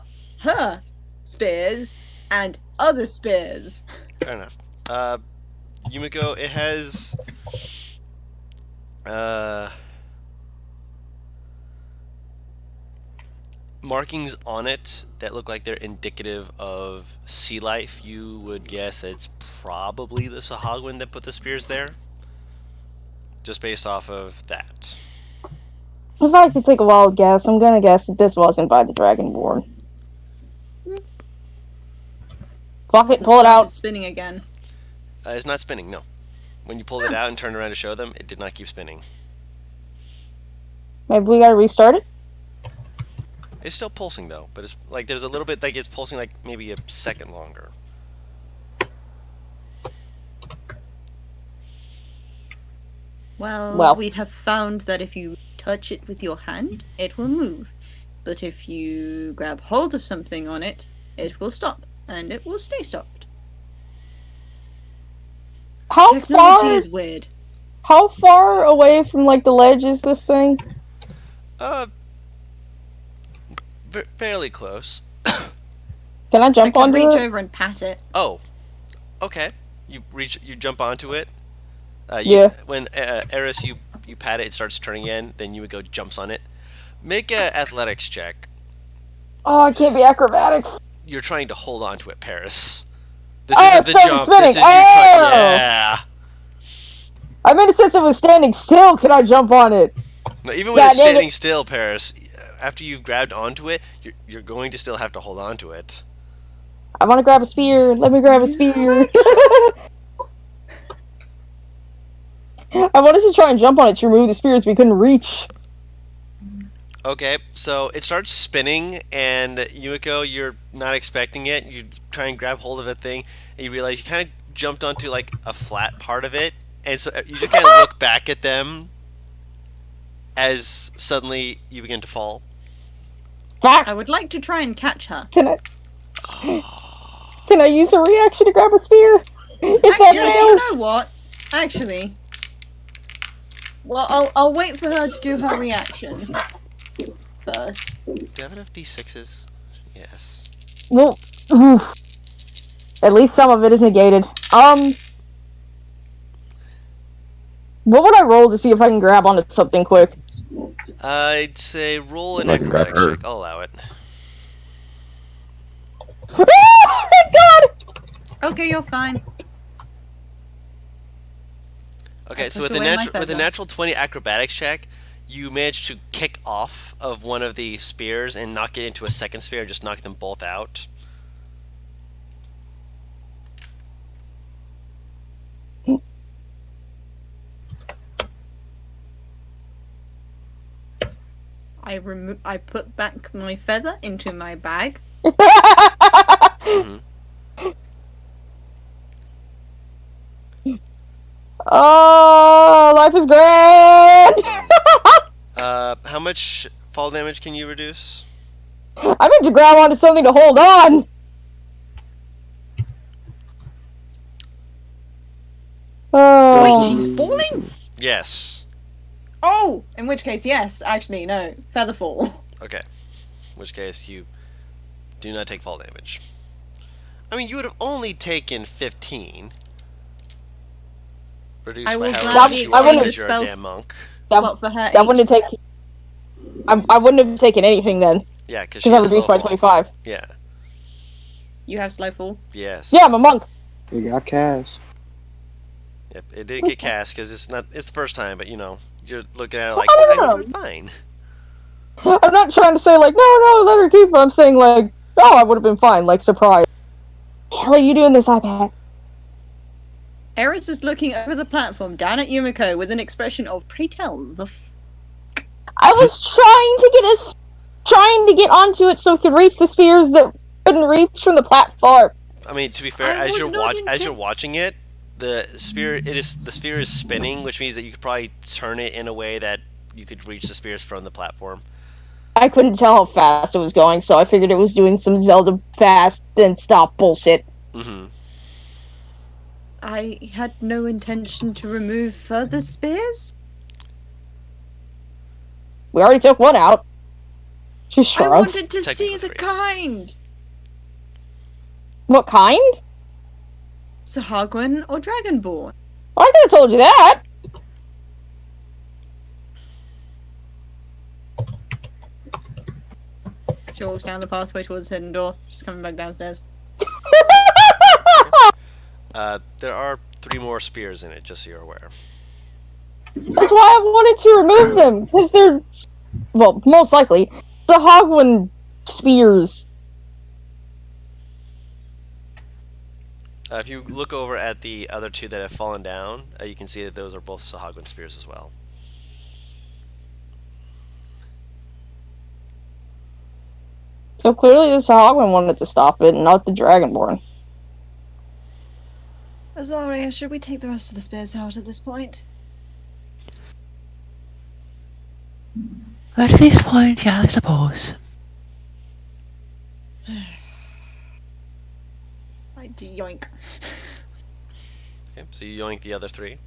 spears and other spears. Fair enough. Yumiko, it has markings on it that look like they're indicative of sea life. You would guess that it's probably the Sahagwin that put the spears there, just based off of that. If I could take a wild guess, I'm gonna guess that this wasn't by the Dragonborn. Fuck it, pull it out. It's spinning again. It's not spinning, no. When you pulled it out and turned around to show them, it did not keep spinning. Maybe we gotta restart it? It's still pulsing though, but it's like there's a little bit like it's pulsing like maybe a second longer. Well, we have found that if you touch it with your hand, it will move. But if you grab hold of something on it, it will stop. And it will stay stopped. How Technology far is weird. How far away from like the ledge is this thing? Fairly close. Can I I jump can onto reach it? over and pat it. Oh, okay. You jump onto it. Yeah. When Eris, you pat it, it starts turning again. Then Yumiko jumps on it. Make a athletics check. Oh, I can't be acrobatics. You're trying to hold on to it, Paris. This Oh, isn't it the started jump. spinning. This is you trying. Oh! Yeah. I mean, since it was standing still, can I jump on it? No, even when God it's dang standing it. still, Paris, after you've grabbed onto it, you're going to still have to hold on to it. I want to grab a spear. Let me grab a spear. I wanted to try and jump on it to remove the spears we couldn't reach. Okay, so it starts spinning, and Yumiko, you're not expecting it. You try and grab hold of a thing, and you realize you kind of jumped onto like a flat part of it, and so you just kind of look back at them as suddenly you begin to fall. Fuck! I would like to try and catch her. Can I use a reaction to grab a spear? If that Actually, you fails. know what? Actually, well, I'll wait for her to do her reaction first. Do you have enough D6s? Yes. Well, oof. At least some of it is negated. What would I roll to see if I can grab onto something quick? I'd say roll an Like and grab acrobatics her. check. I'll allow it. Oh my god! Okay, you're fine. Okay, I so took with a away my with a feather. natural 20 acrobatics check, you manage to kick off of one of the spears and knock it into a second spear, just knock them both out. I put back my feather into my bag. Mhm. Oh, life is grand! How much fall damage can you reduce? I meant to grab onto something to hold on! Oh. Wait, she's falling? Yes. Oh! In which case, yes. Actually, no. Feather fall. Okay. In which case, you do not take fall damage. I mean, you would have only taken 15. Reduced I by will however gladly much you are exchange because the you're a spells- damn monk. What for her? That wouldn't have taken. I wouldn't have taken anything then, Yeah, because because I reduced by 25. Yeah. You have slow fall. Yes. Yeah, I'm a monk. You got cast. Yep, it did get cast because it's the first time, but you know, you're looking at it like, Oh, I no. would have been fine. I'm not trying to say, like, no, let her keep it. I'm saying, like, oh, I would have been fine. Like, surprise. What the hell are you doing this iPad? Eris is looking over the platform down at Yumiko with an expression of, pray tell, I was trying to get onto it so we could reach the spears that couldn't reach from the platform. I mean, to be fair, I as was you're not as you're watching it, the sphere is spinning, which means that you could probably turn it in a way that you could reach the spears from the platform. I couldn't tell how fast it was going, so I figured it was doing some Zelda fast, then stop bullshit. Mm-hmm. I had no intention to remove further spears. We already took one out. She I shrugs. wanted to see Technically the three. kind. What kind? Sahagwin or Dragonborn. I could have told you that. She walks down the pathway towards the hidden door. She's coming back downstairs. There are 3 more spears in it, just so you're aware. That's why I wanted to remove them, because they're, well, most likely, the Hogwin spears. If you look over at the other 2 that have fallen down, you can see that those are both Sahagwan spears as well. So clearly the Sahagwan wanted to stop it, not the Dragonborn. Azaria, should we take the rest of the spears out at this point? At this point, yeah, I suppose. I do yoink. Okay, so you yoink the other 3.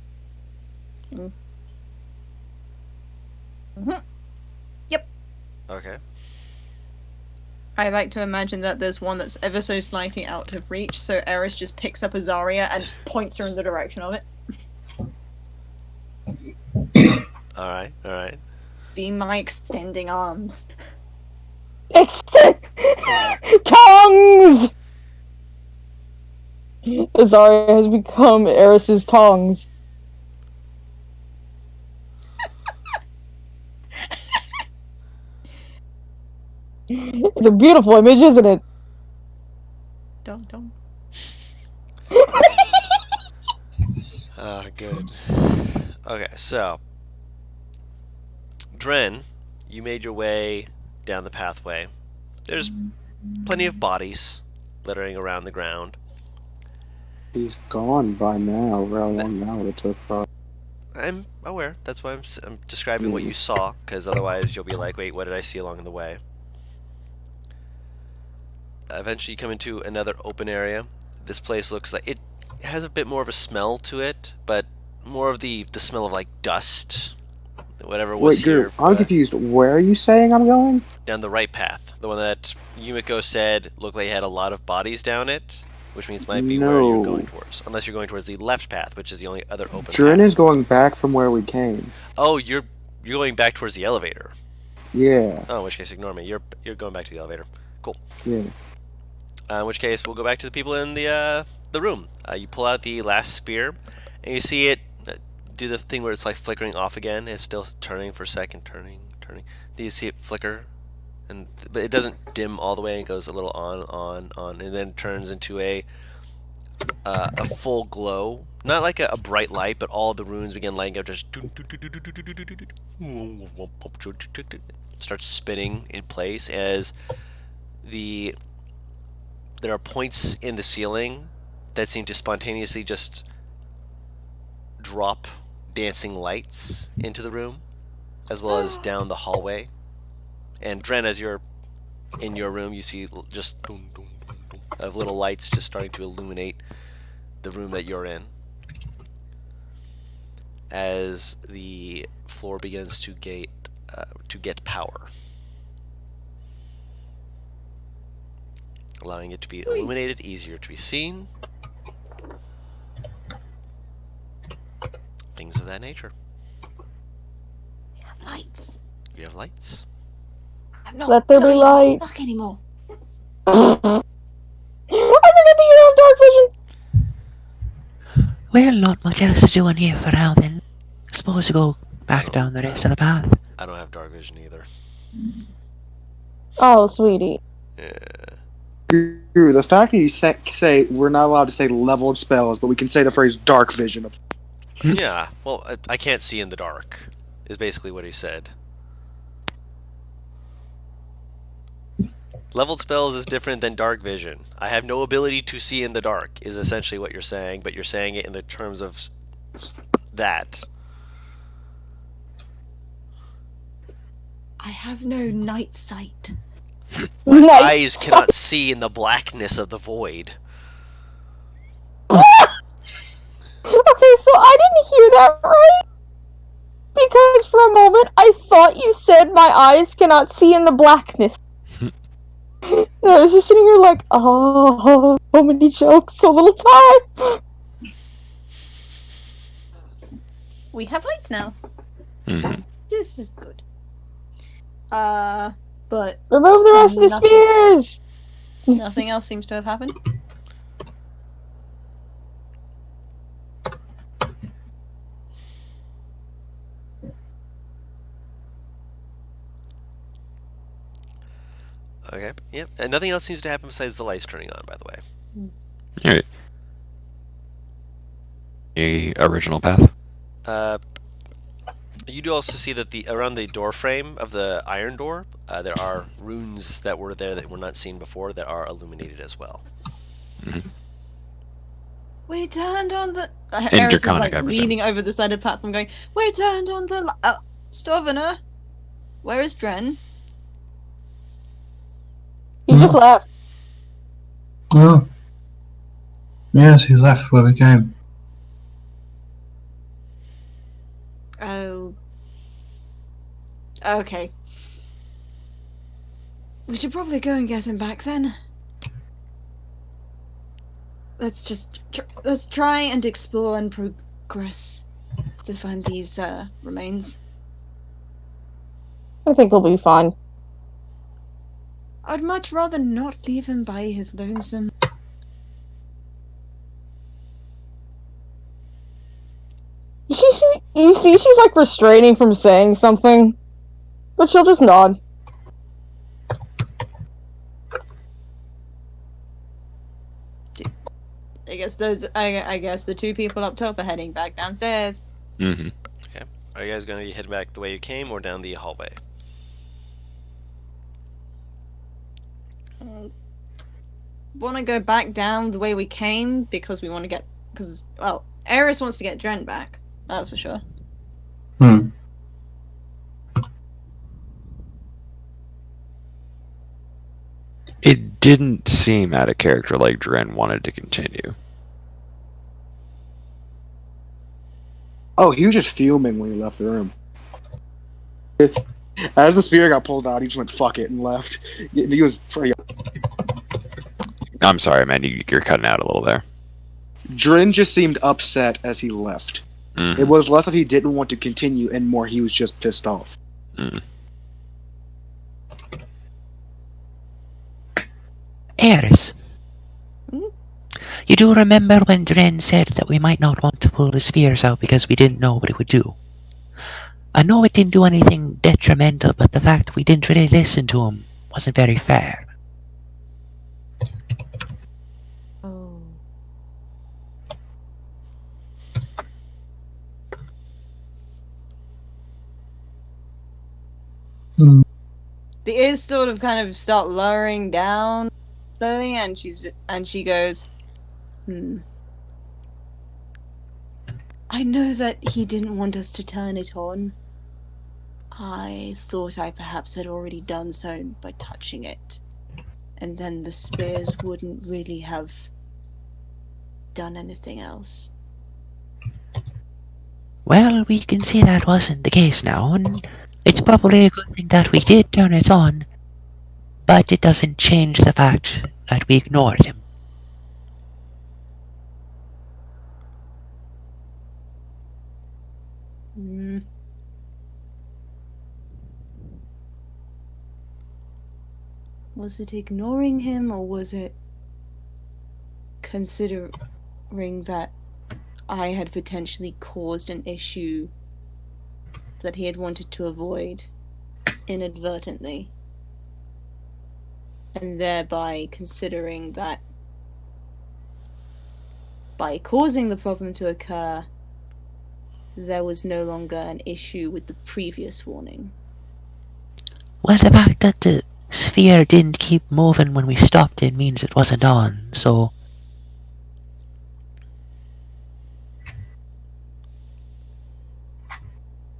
Mm-hmm. Yep. Okay. I like to imagine that there's one that's ever so slightly out of reach, so Eris just picks up Azaria and points her in the direction of it. Alright, alright. Be my extending arms. Tongues! Azaria has become Eris's tongues. It's a beautiful image, isn't it? Don't. Good. Okay, so Dren, you made your way down the pathway. There's plenty of bodies littering around the ground. He's gone by now. How long now it took? I'm aware. That's why I'm describing what you saw, because otherwise you'll be like, wait, what did I see along the way? Eventually you come into another open area. This place looks like it has a bit more of a smell to it, but more of the smell of like dust, whatever was here. I'm confused. Where are you saying I'm going? Down the right path, the one that Yumiko said looked like it had a lot of bodies down it, which means might be where you're going towards, unless you're going towards the left path, which is the only other open Dren path. is going back from where we came. Oh, you're going back towards the elevator. Yeah. Oh, in which case ignore me. You're going back to the elevator. Cool. Yeah. In which case, we'll go back to the people in the room. You pull out the last spear, and you see it do the thing where it's like flickering off again. It's still turning for a second, turning. Then you see it flicker, but it doesn't dim all the way. It goes a little on, and then turns into a full glow. Not like a bright light, but all the runes begin lighting up. Just starts spinning in place as there are points in the ceiling that seem to spontaneously just drop dancing lights into the room, as well as down the hallway. And Dren, as you're in your room, you see just of little lights just starting to illuminate the room that you're in, as the floor begins to get power, allowing it to be illuminated, easier to be seen, things of that nature. We have lights. You have lights. I'm not Let there be going light. stuck anymore. I forget that you have dark vision. Well, not much else to do in here for now then. Suppose we go back down the rest of the path. I don't have dark vision either. Oh, sweetie. Yeah. Drew, the fact that you say we're not allowed to say leveled spells, but we can say the phrase dark vision. Yeah, well, I can't see in the dark, is basically what he said. Leveled spells is different than dark vision. I have no ability to see in the dark, is essentially what you're saying, but you're saying it in the terms of that. I have no night sight. My Nice. eyes cannot see in the blackness of the void. Okay, so I didn't hear that right. Because for a moment, I thought you said my eyes cannot see in the blackness. And I was just sitting here like, oh, so many jokes, so little time. we have lights now. Hmm. This is good. But Remove the rest of the Nothing. spears! nothing else seems to have happened. Okay. Yep. And nothing else seems to happen besides the lights turning on, by the way. All right. The original path. You do also see that around the door frame of the iron door, there are runes that were there that were not seen before that are illuminated as well. We turned on the. Eris is Draconic, like I presume. leaning over the side of the platform, going, "We turned on the. Stovner, where is Dren?" He just left. Oh. Yes, he left where we came. Oh. Okay. We should probably go and get him back then. Let's just let's try and explore and progress to find these remains. I think he'll be fine. I'd much rather not leave him by his lonesome. You see she's like restraining from saying something, but she'll just nod. I guess the two people up top are heading back downstairs. Mm-hmm. Okay. Are you guys going to head back the way you came or down the hallway? Want to go back down the way we came because we want to get Eris wants to get Dren back. That's for sure. Hmm. It didn't seem out of character like Dren wanted to continue. Oh, he was just fuming when he left the room. As the spear got pulled out, he just went "fuck it" and left. He was pretty. I'm sorry, man. You're cutting out a little there. Drin just seemed upset as he left. Mhm. It was less that he didn't want to continue, and more he was just pissed off. Mm. Eris. Hmm? You do remember when Dren said that we might not want to pull the spears out because we didn't know what it would do? I know it didn't do anything detrimental, but the fact that we didn't really listen to him wasn't very fair. Oh. Hmm. The ears sort of kind of start lowering down slowly, and she goes, I know that he didn't want us to turn it on. I thought I perhaps had already done so by touching it. And then the spears wouldn't really have done anything else. Well, we can see that wasn't the case now, and it's probably a good thing that we did turn it on, but it doesn't change the fact that we ignored him. Hmm. Was it ignoring him, or was it considering that I had potentially caused an issue that he had wanted to avoid inadvertently? And thereby considering that by causing the problem to occur, there was no longer an issue with the previous warning. Well, the fact that the sphere didn't keep moving when we stopped it means it wasn't on, so...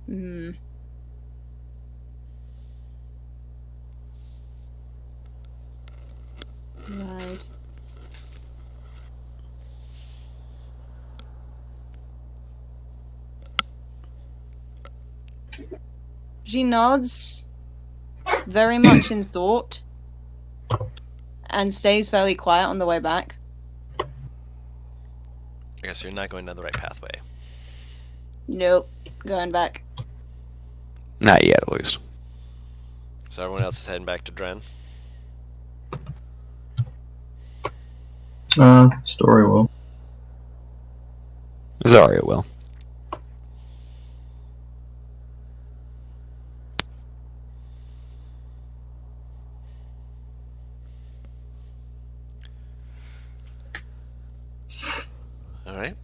Hmm. Right. She nods, very much in thought, and stays fairly quiet on the way back. I guess you're not going down the right pathway. Nope. going back. Not yet, at least. So everyone else is heading back to Dren. Story will. Zarya will. All right.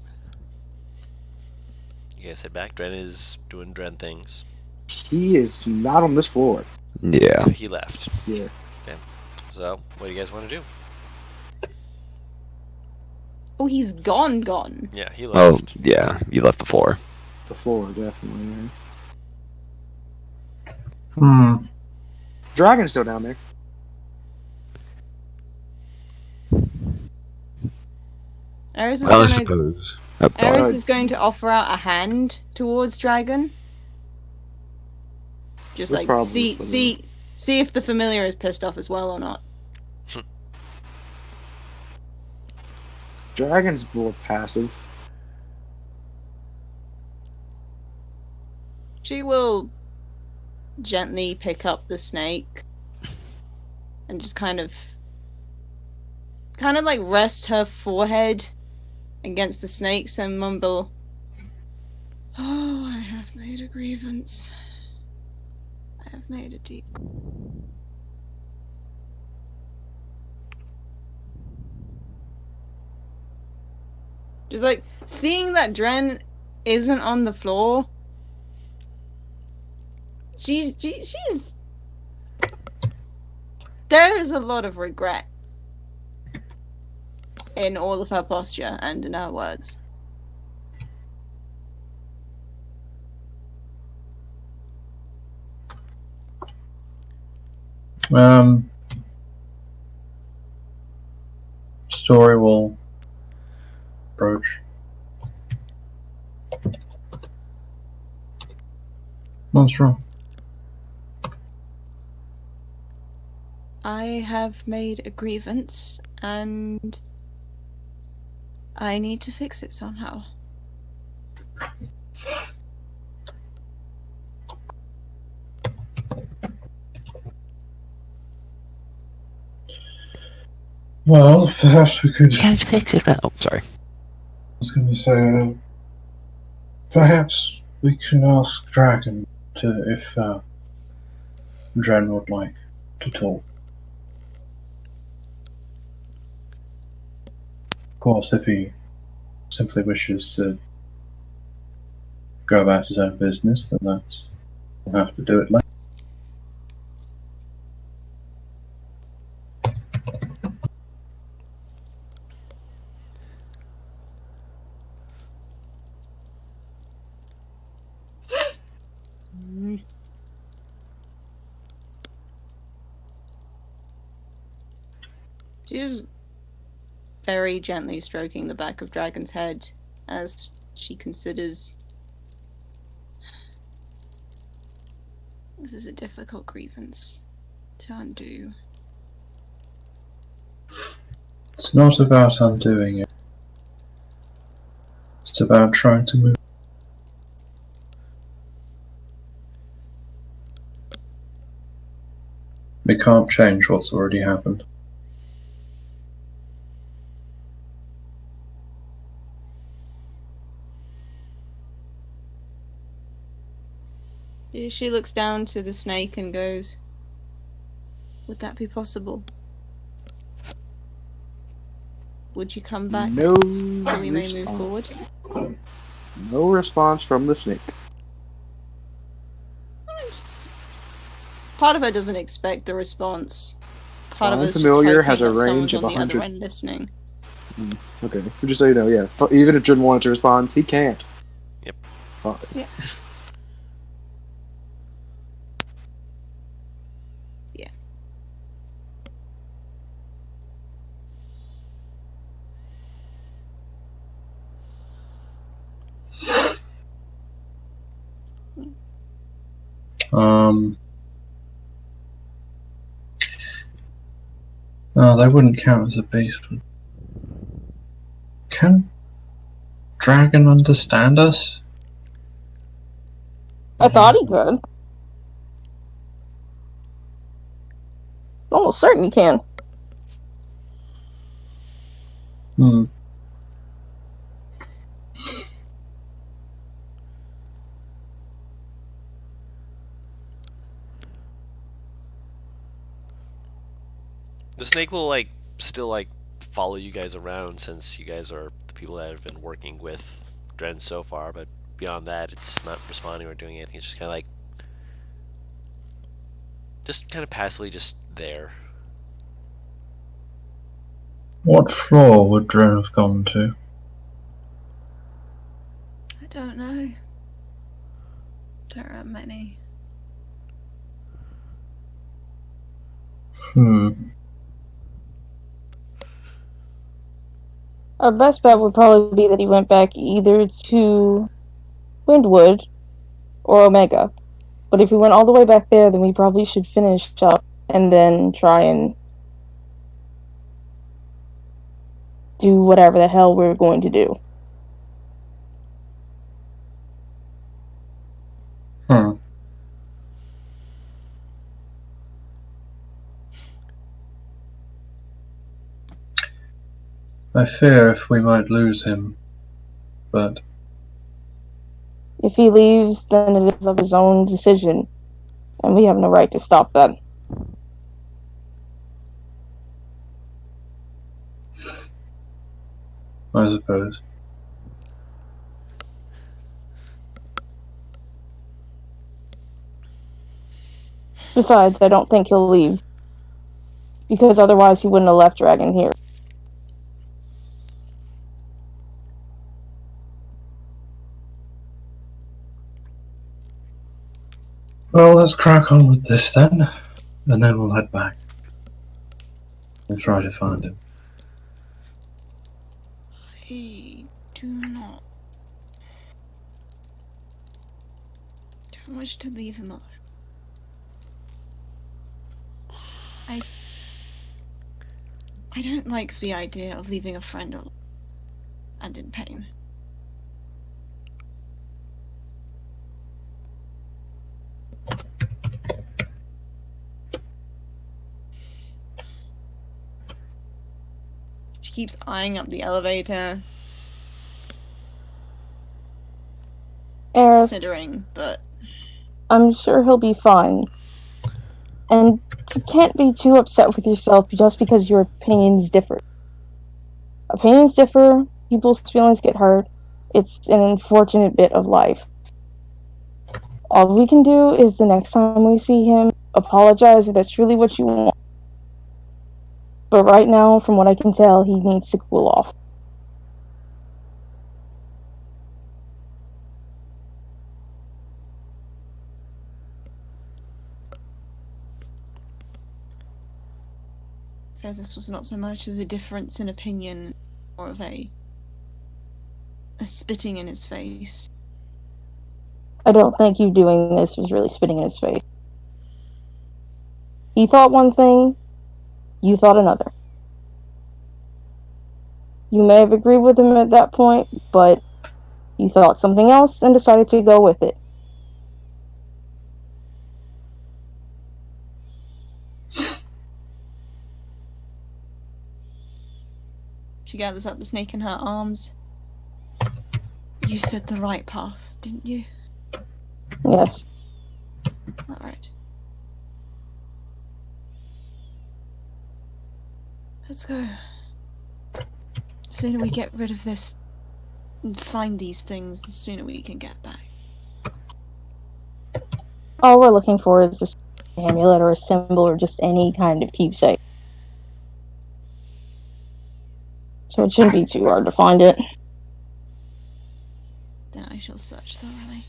You guys head back. Dren is doing Dren things. He is not on this floor. Yeah. He left. Yeah. Okay. So, what do you guys want to do? Oh, he's gone. Yeah, he Oh, left. yeah. You left the floor. The floor, definitely. Dragon's still down there. Eris is Well, I gonna. suppose. Oh, Eris Alright. is going to offer out a hand towards Dragon. Just We're like probably see if the familiar is pissed off as well or not. Dragon's more passive. She will gently pick up the snake and just kind of like rest her forehead against the snakes and mumble, "Oh, I have made a grievance. I have made a deep." Just like seeing that Dren isn't on the floor. She's. There is a lot of regret in all of her posture and in her words. Story will approach. What's wrong? I have made a grievance and I need to fix it somehow. Well, perhaps we could. You can't fix it. Oh, sorry. I was going to say, perhaps we can ask Dragon to if Dren would like to talk. Of course, if he simply wishes to go about his own business, then that's we'll have to do it later. She's very gently stroking the back of Dragon's head as she considers. This is a difficult grievance to undo. It's not about undoing it. It's about trying to move. We can't change what's already happened. She looks down to the snake and goes, "Would that be possible? Would you come back No so we may move response. forward?" No response from the snake. Part of her doesn't expect the response. Part of Fallen us just Familiar hoping has a that someone's range on of the other 100. end listening. Okay, just so you know, yeah. Even if Dren wanted to respond, he can't. Yep. Oh, Yeah. Yeah. No, they wouldn't count as a beast. Can Dragon understand us? I thought he could. Almost certain he can. Hmm. The snake will still follow you guys around since you guys are the people that have been working with Dren so far, but beyond that it's not responding or doing anything. It's just kind of passively just there. What floor would Dren have gone to? I don't know. Don't have many. Hmm. Our best bet would probably be that he went back either to Windwood or Omega. But if we went all the way back there, then we probably should finish up and then try and do whatever the hell we're going to do. Hmm. I fear if we might lose him, but If he leaves, then it is of his own decision, and we have no right to stop that. I suppose. Besides, I don't think he'll leave, because otherwise he wouldn't have left Dragon here. Well, let's crack on with this then, and then we'll head back and try to find him. I do not. Don't wish to leave him alone. I don't like the idea of leaving a friend alone and in pain. She keeps eyeing up the elevator, Aerith, considering, but I'm sure he'll be fine. And you can't be too upset with yourself just because your opinions differ. Opinions differ, people's feelings get hurt. It's an unfortunate bit of life. All we can do is the next time we see him, apologize if that's truly what you want. But right now, from what I can tell, he needs to cool off. Fear this was not so much as a difference in opinion, more of a spitting in his face. I don't think you doing this was really spitting in his face. He thought one thing, you thought another. You may have agreed with him at that point, but you thought something else and decided to go with it. She gathers up the snake in her arms. You said the right path, didn't you? Yes. Alright. Let's go. The sooner we get rid of this and find these things, the sooner we can get back. All we're looking for is just an amulet or a symbol or just any kind of keepsake. So it shouldn't be too hard to find it. Then I shall search thoroughly.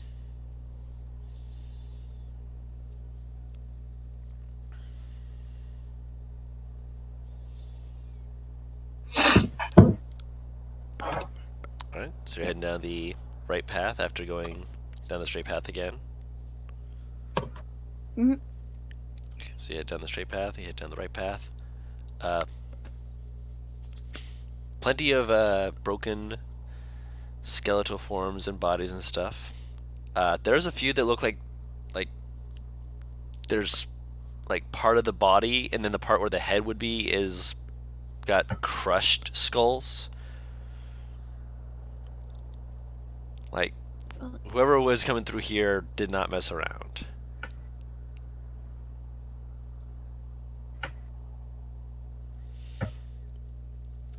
Alright, so you're heading down the right path after going down the straight path again. Mhm. Okay, so you head down the straight path, you head down the right path. Plenty of broken skeletal forms and bodies and stuff. There's a few that look like there's like part of the body, and then the part where the head would be is got crushed skulls. Like whoever was coming through here did not mess around.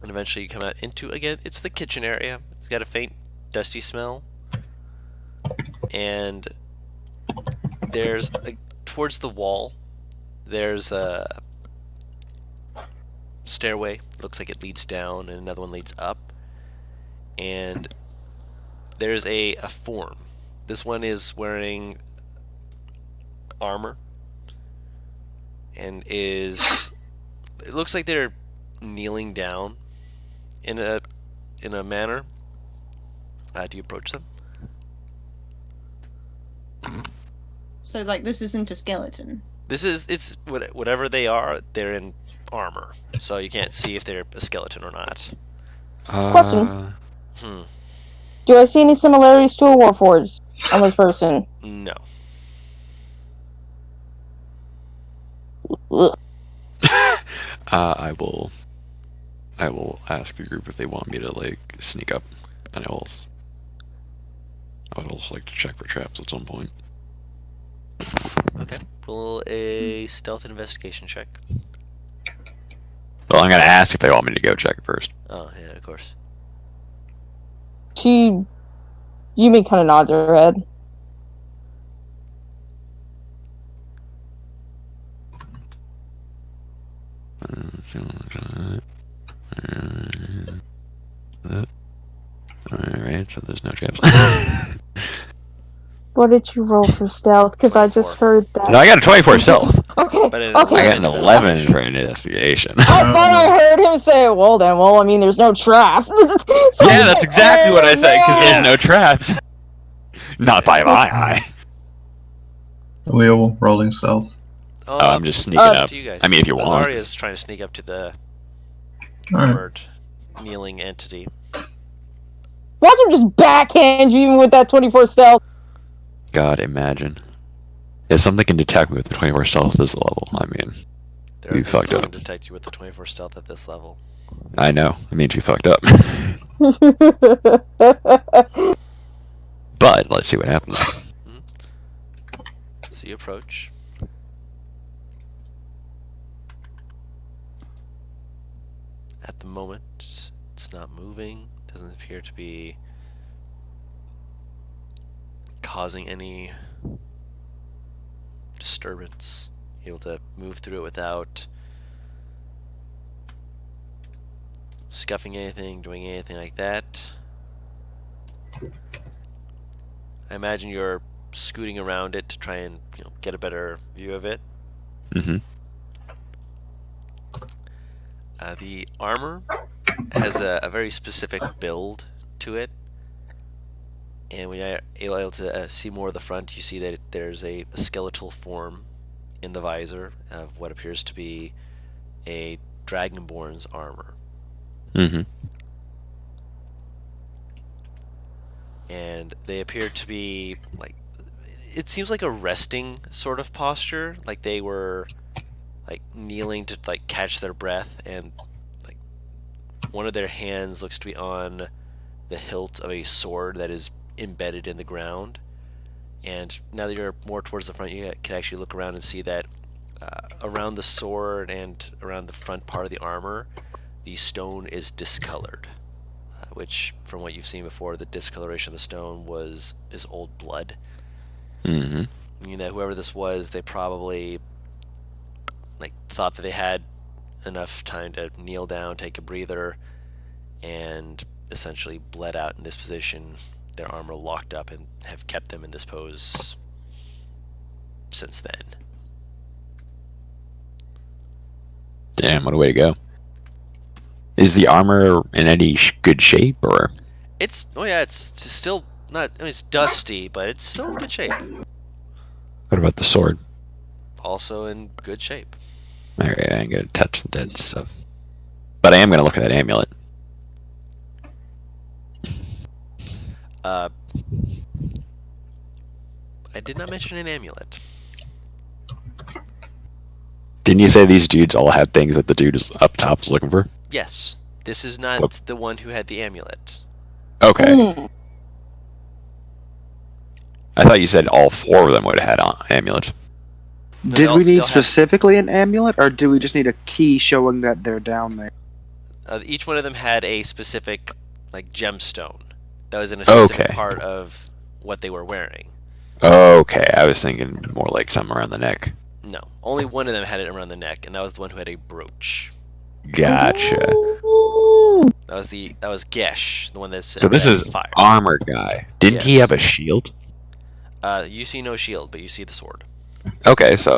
And eventually you come out into, again, it's the kitchen area. It's got a faint dusty smell. And there's towards the wall, there's a stairway. Looks like it leads down, and another one leads up. And there's a form. This one is wearing armor, and it looks like they're kneeling down in a manner. Do you approach them? So, like, this isn't a skeleton. It's whatever they are. They're in armor, so you can't see if they're a skeleton or not. Question. Hmm. Do I see any similarities to a warforged on this person? No. Ugh. I will ask the group if they want me to like sneak up, and I would also like to check for traps at some point. Okay. Roll a stealth investigation check. Well, I'm gonna ask if they want me to go check it first. Oh yeah, of course. Yumi kind of nods her head. Alright, so there's no traps. What did you roll for stealth? Because I just heard that. No, I got a 24 stealth. Okay. But Okay. I got an 11 for investigation. I thought I heard him say, well, I mean, there's no traps. So Yeah, that's exactly what I said, because there's man. no traps. Not by my eye. Are we all rolling stealth? Oh, I'm just sneaking up. To you guys. I mean, if you want. Azaria's trying to sneak up to the Alright. armored kneeling entity. Watch him just backhand you even with that 24 stealth. God, imagine. If something can detect me with the 24 stealth at this level, I mean, There we are things fucked that up. can detect you with the 24 stealth at this level. I know. It means we fucked up. But, let's see what happens. So you approach. At the moment, it's not moving. Doesn't appear to be causing any disturbance. Able to move through it without scuffing anything, doing anything like that. I imagine you're scooting around it to try and get a better view of it. Mm-hmm. The armor has a very specific build to it, and when you're able to see more of the front, you see that there's a skeletal form in the visor of what appears to be a dragonborn's armor. Mm-hmm. And they appear to be like, it seems like a resting sort of posture, like they were like kneeling to like catch their breath, and like one of their hands looks to be on the hilt of a sword that is embedded in the ground. And now that you're more towards the front, you can actually look around and see that around the sword and around the front part of the armor, the stone is discolored, which, from what you've seen before, the discoloration of the stone is old blood. Mm-hmm. Meaning that whoever this was, they probably like thought that they had enough time to kneel down, take a breather, and essentially bled out in this position, their armor locked up, and have kept them in this pose since then. Damn, what a way to go. Is the armor in any good shape, or? It's still not. I mean, it's dusty, but it's still in good shape. What about the sword? Also in good shape. Alright, I ain't gonna touch the dead stuff. But I am gonna look at that amulet. I did not mention an amulet. Didn't you say these dudes all had things that the dude is up top is looking for? Yes, this is not the one who had the amulet. Okay. Hmm. I thought you said all 4 of them would have had amulets. Did we need they'll have- specifically an amulet, or do we just need a key showing that they're down there? Each one of them had a specific, like, gemstone that was in a specific Okay. part of what they were wearing. Okay, I was thinking more like something around the neck. No, only one of them had it around the neck, and that was the one who had a brooch. Gotcha. Ooh. That was Gesh, the one that's So this is fire. armor guy. Didn't he Yes. have a shield? You see no shield, but you see the sword. Okay, so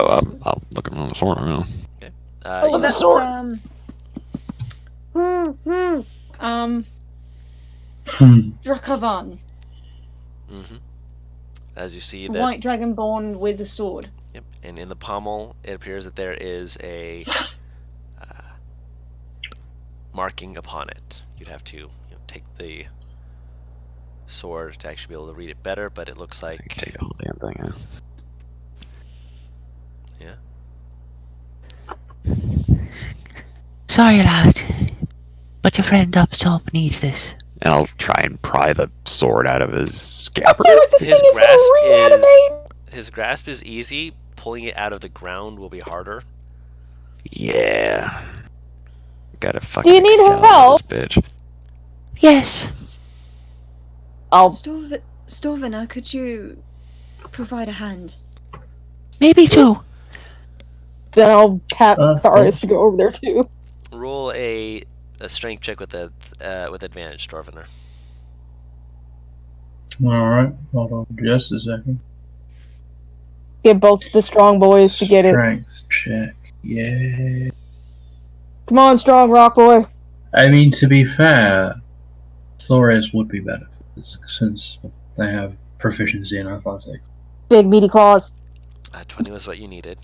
I'll look at the sword. I don't know. Oh, You- that's sword. Drakavan, mhm. As you see that, white dragonborn with a sword. yep, and in the pommel, it appears that there is a marking upon it. You'd have to take the sword to actually be able to read it better, but it looks I can like take the whole damn thing out. Sorry, lad, but your friend up top needs this. And I'll try and pry the sword out of his I scabbard. feel like this His thing is grasp gonna is- reanimate. his grasp is easy. Pulling it out of the ground will be harder. Yeah. Gotta fucking Do you need Excalibur help? this bitch. Yes, I'll Storvina, could you provide a hand? maybe 2. then I'll pat cool. Tharius to go over there too. Roll a strength check with advantage, Storvener. Alright, hold on just a second. Get both the strong boys to get it. Strength check. Yeah. Come on, strong rock boy. I mean, to be fair, Flores would be better for this, since they have proficiency in athletics. Big meaty claws. 20 was what you needed.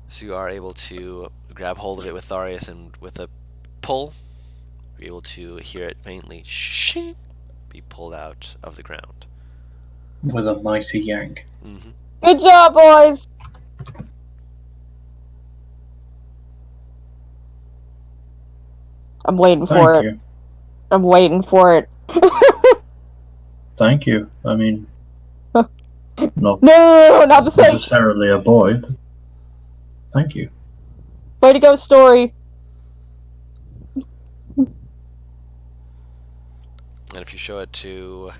So you are able to grab hold of it with Tharius, and with a pull, you're able to hear it faintly shing, be pulled out of the ground. With a mighty yank. Mm-hmm. Good job, boys. I'm waiting for Thank it. you. I'm waiting for it. Thank you. I mean, not No, not the thing. necessarily a boy, but thank you. Way to go, story. And if you show it to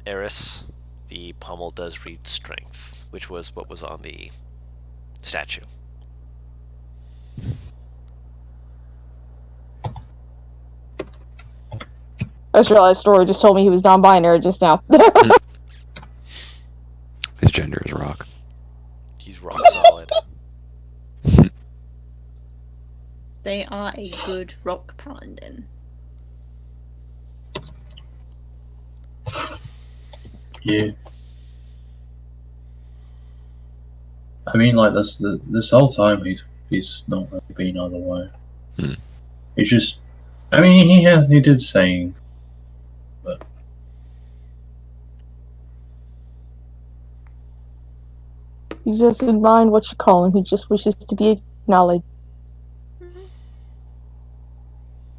Eris, the pommel does read strength, which was what was on the statue. I just realized story just told me he was non-binary just now. His gender is rock. He's rock solid. They are a good rock paladin. Yeah. I mean, like this whole time he's not really been either way. Hmm. It's just, I mean, he did saying, but He doesn't mind what you call him. He just wishes to be acknowledged.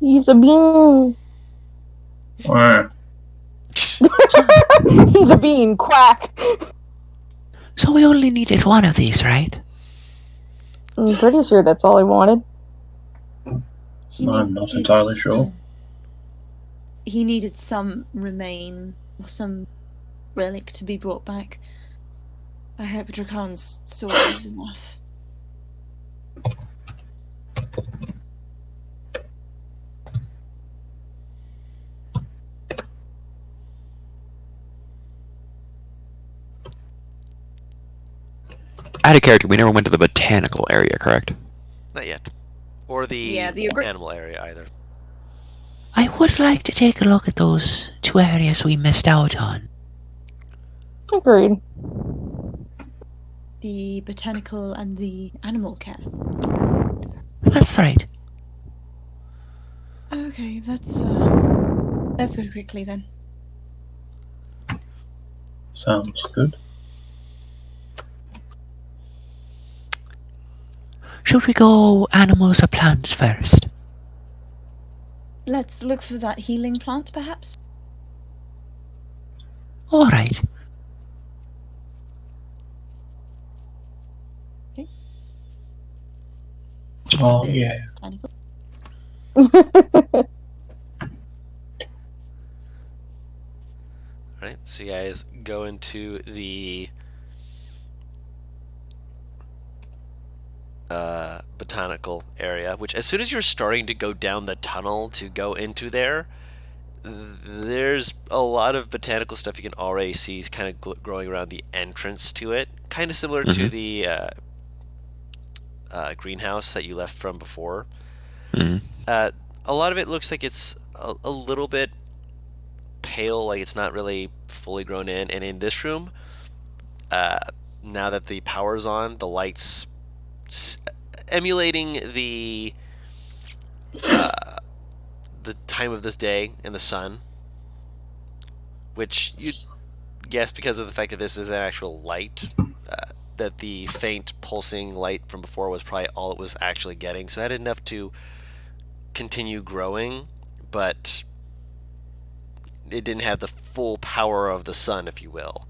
He's a bean. ah, He's a bean. Quack. So we only needed 1 of these, right? I'm pretty sure that's all he wanted. He I'm not needed entirely sure. He needed some remain or some relic to be brought back. I hope Drakan's sword is enough. Out of character, we never went to the botanical area, correct? Not yet. Or the Yeah, the animal area either. I would like to take a look at those 2 areas we missed out on. Agreed. The botanical and the animal care. That's right. Okay, that's Let's go quickly then. Sounds good. Should we go animals or plants first? Let's look for that healing plant, perhaps. All right. Oh yeah. Tiny clip. All right, so you guys go into the botanical area, which as soon as you're starting to go down the tunnel to go into there, there's a lot of botanical stuff you can already see kind of growing around the entrance to it, kind of similar to the greenhouse that you left from before. A lot of it looks like it's a little bit pale, like it's not really fully grown in. And in this room, now that the power's on, the lights emulating the time of this day and the sun, which you'd guess because of the fact that this is an actual light, that the faint pulsing light from before was probably all it was actually getting. So it had enough to continue growing, but it didn't have the full power of the sun, if you will.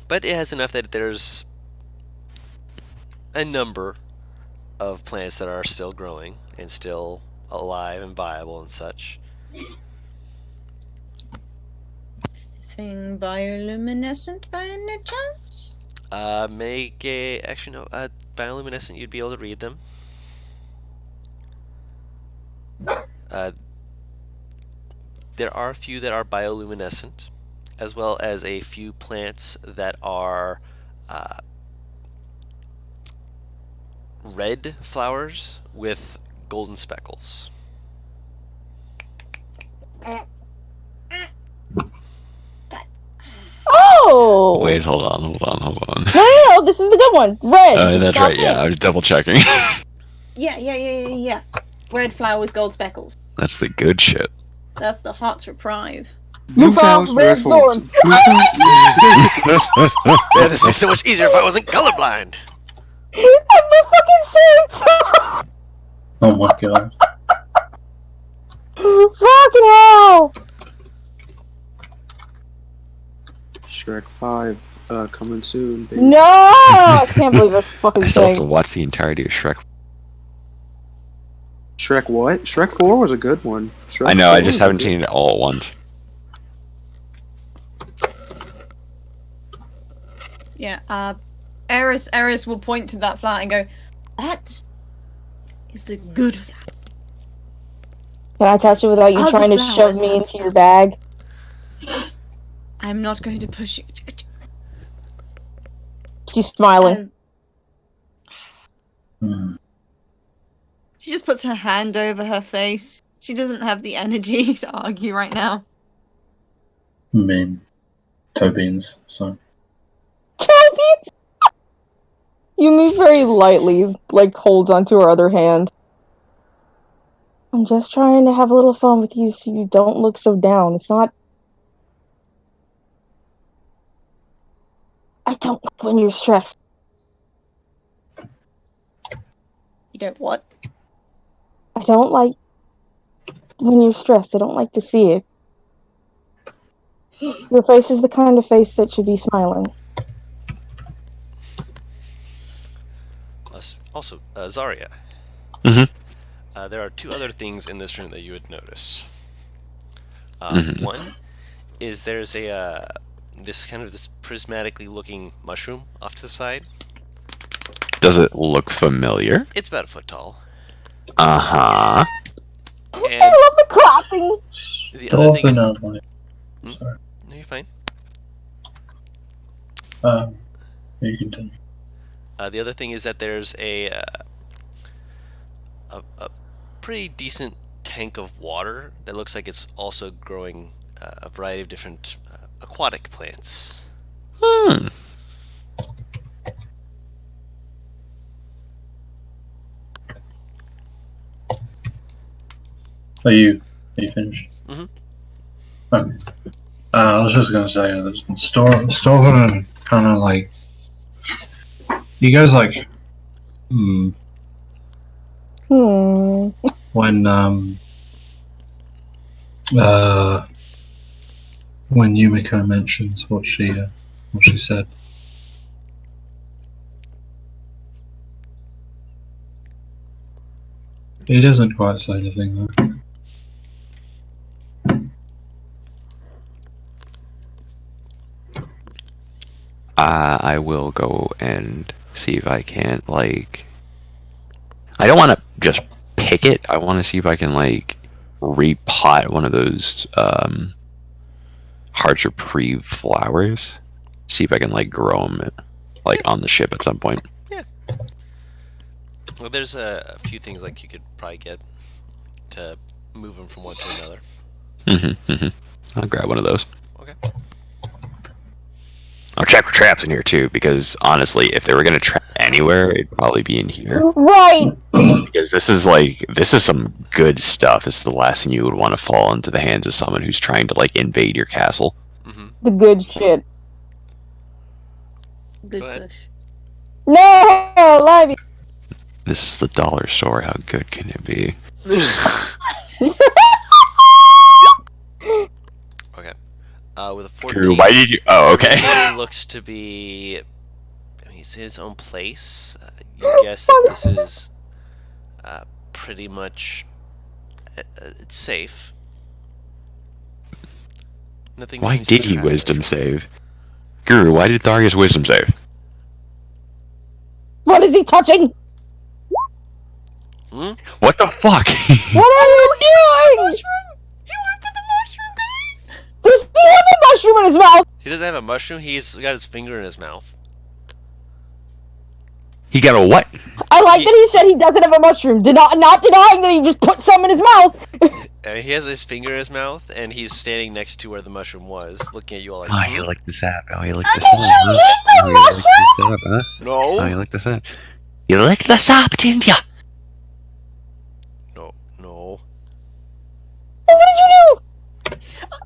But it has enough that there's a number of plants that are still growing and still alive and viable and such. Anything bioluminescent by any chance? Make a actually no bioluminescent. You'd be able to read them. There are a few that are bioluminescent, as well as a few plants that are red flowers with golden speckles. Oh! Wait, hold on. No, this is the good one. Red. Oh, that's Got right. Yeah, I was double checking. Yeah. Red flower with gold speckles. That's the good shit. That's the heart's reprieve. You found red thorns. Yeah, this would be so much easier if I wasn't colorblind. At the fucking same time! Oh my god. Fucking hell! Shrek 5 coming soon, baby. No! I can't believe this fucking I still have to thing. watch the entirety of Shrek. Shrek what? Shrek 4 was a good one. Shrek I know, 4 I just was haven't good. seen it all at once. Yeah, Eris will point to that flower and go, "That is a good flower." Can I touch it without you Other trying to flowers, shove me that's into your bag? I'm not going to push you. She's smiling. She just puts her hand over her face. She doesn't have the energy to argue right now. I mean, toe beans, so. Champions! Yumi very lightly, like, holds onto her other hand. I'm just trying to have a little fun with you so you don't look so down. It's not... I don't like when you're stressed. You don't what? I don't like when you're stressed. I don't like to see it. Your face is the kind of face that should be smiling. Also, Zarya. Mhm. There are two other things in this room that you would notice. One is there's a this prismatically looking mushroom off to the side. Does it look familiar? It's about a foot tall. Uh-huh. I And love the clapping! the other thing is... Sorry. No, you're fine. You continue. The other thing is that there's a pretty decent tank of water that looks like it's also growing a variety of different aquatic plants. Are you finished? Mhm. Okay. I was just gonna say, Storven kind of like he goes like, when when Yumiko mentions what she said. He doesn't quite say anything though. I will go and see if I can, like... I don't want to just pick it. I want to see if I can, like, repot one of those, Hearts Reprieve flowers. See if I can, like, grow them, like, on the ship at some point. Yeah. Well, there's a few things, like, you could probably get to move them from one to another. I'll grab one of those. Okay. I'll check for traps in here too, because honestly, if they were gonna trap anywhere, it'd probably be in here. Right. Because this is some good stuff. This is the last thing you would want to fall into the hands of someone who's trying to like invade your castle. Mm-hmm. The good shit. Good Go ahead. push. No, Livy. This is the dollar store. How good can it be? Okay. With a 14. Drew, why did you? Oh, okay. It looks to be. I mean, it's in its own place. You guess that this is pretty much it's safe. Nothing. Why seems to did he attract wisdom attention. save? Guru, why did Darius wisdom save? What is he touching? Hmm? What the fuck? What are you doing? Mushroom! He went for the mushroom, guys! Does he have a mushroom in his mouth? He doesn't have a mushroom. He's got his finger in his mouth. He got a what? I like that he said he doesn't have a mushroom. Not denying that he just put some in his mouth. He has his finger in his mouth, and he's standing next to where the mushroom was, looking at you all like. Oh, you like this app. Oh, you like Did this app. you eat the Oh, you like this mushroom? app, huh? No. Oh, you like this app. You like this app, didn't ya? No. What did you do?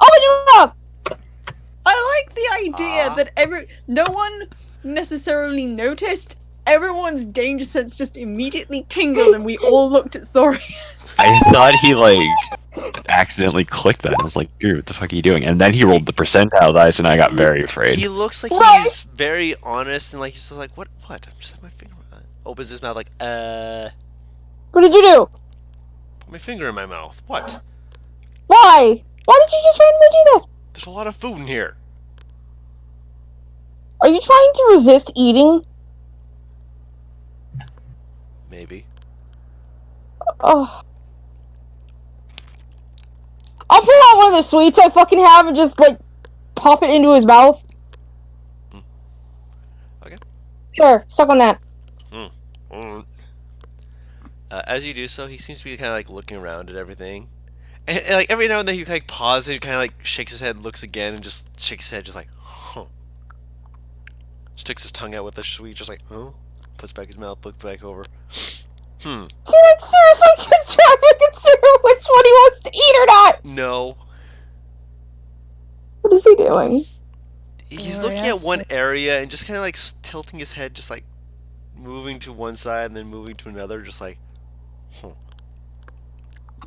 Open your mouth. I like the idea that no one necessarily noticed. Everyone's danger sense just immediately tingled, and we all looked at Thorius. I thought he like accidentally clicked that. I was like, dude, what the fuck are you doing? And then he rolled the percentile dice, and I got very afraid. He looks like Right. he's very honest, and like he's just like, what? I'm just having my finger. Opens his mouth like, What did you do? put my finger in my mouth. What? Why? Why did you just randomly do that? There's a lot of food in here. Are you trying to resist eating? Maybe. Oh. I'll pull out one of the sweets I fucking have and just, like, pop it into his mouth. Okay. Sure, suck on that. Mm. As you do so, he seems to be kind of like looking around at everything, and like every now and then he like pauses, and kind of like shakes his head, looks again, and just shakes his head, just like, huh. Sticks his tongue out with the sweet, just like, huh. Puts back his mouth, looks back over. He, like, seriously just trying to consider which one he wants to eat or not! No. What is he doing? He's looking at one area and just kind of like tilting his head, just like moving to one side and then moving to another, just like, huh.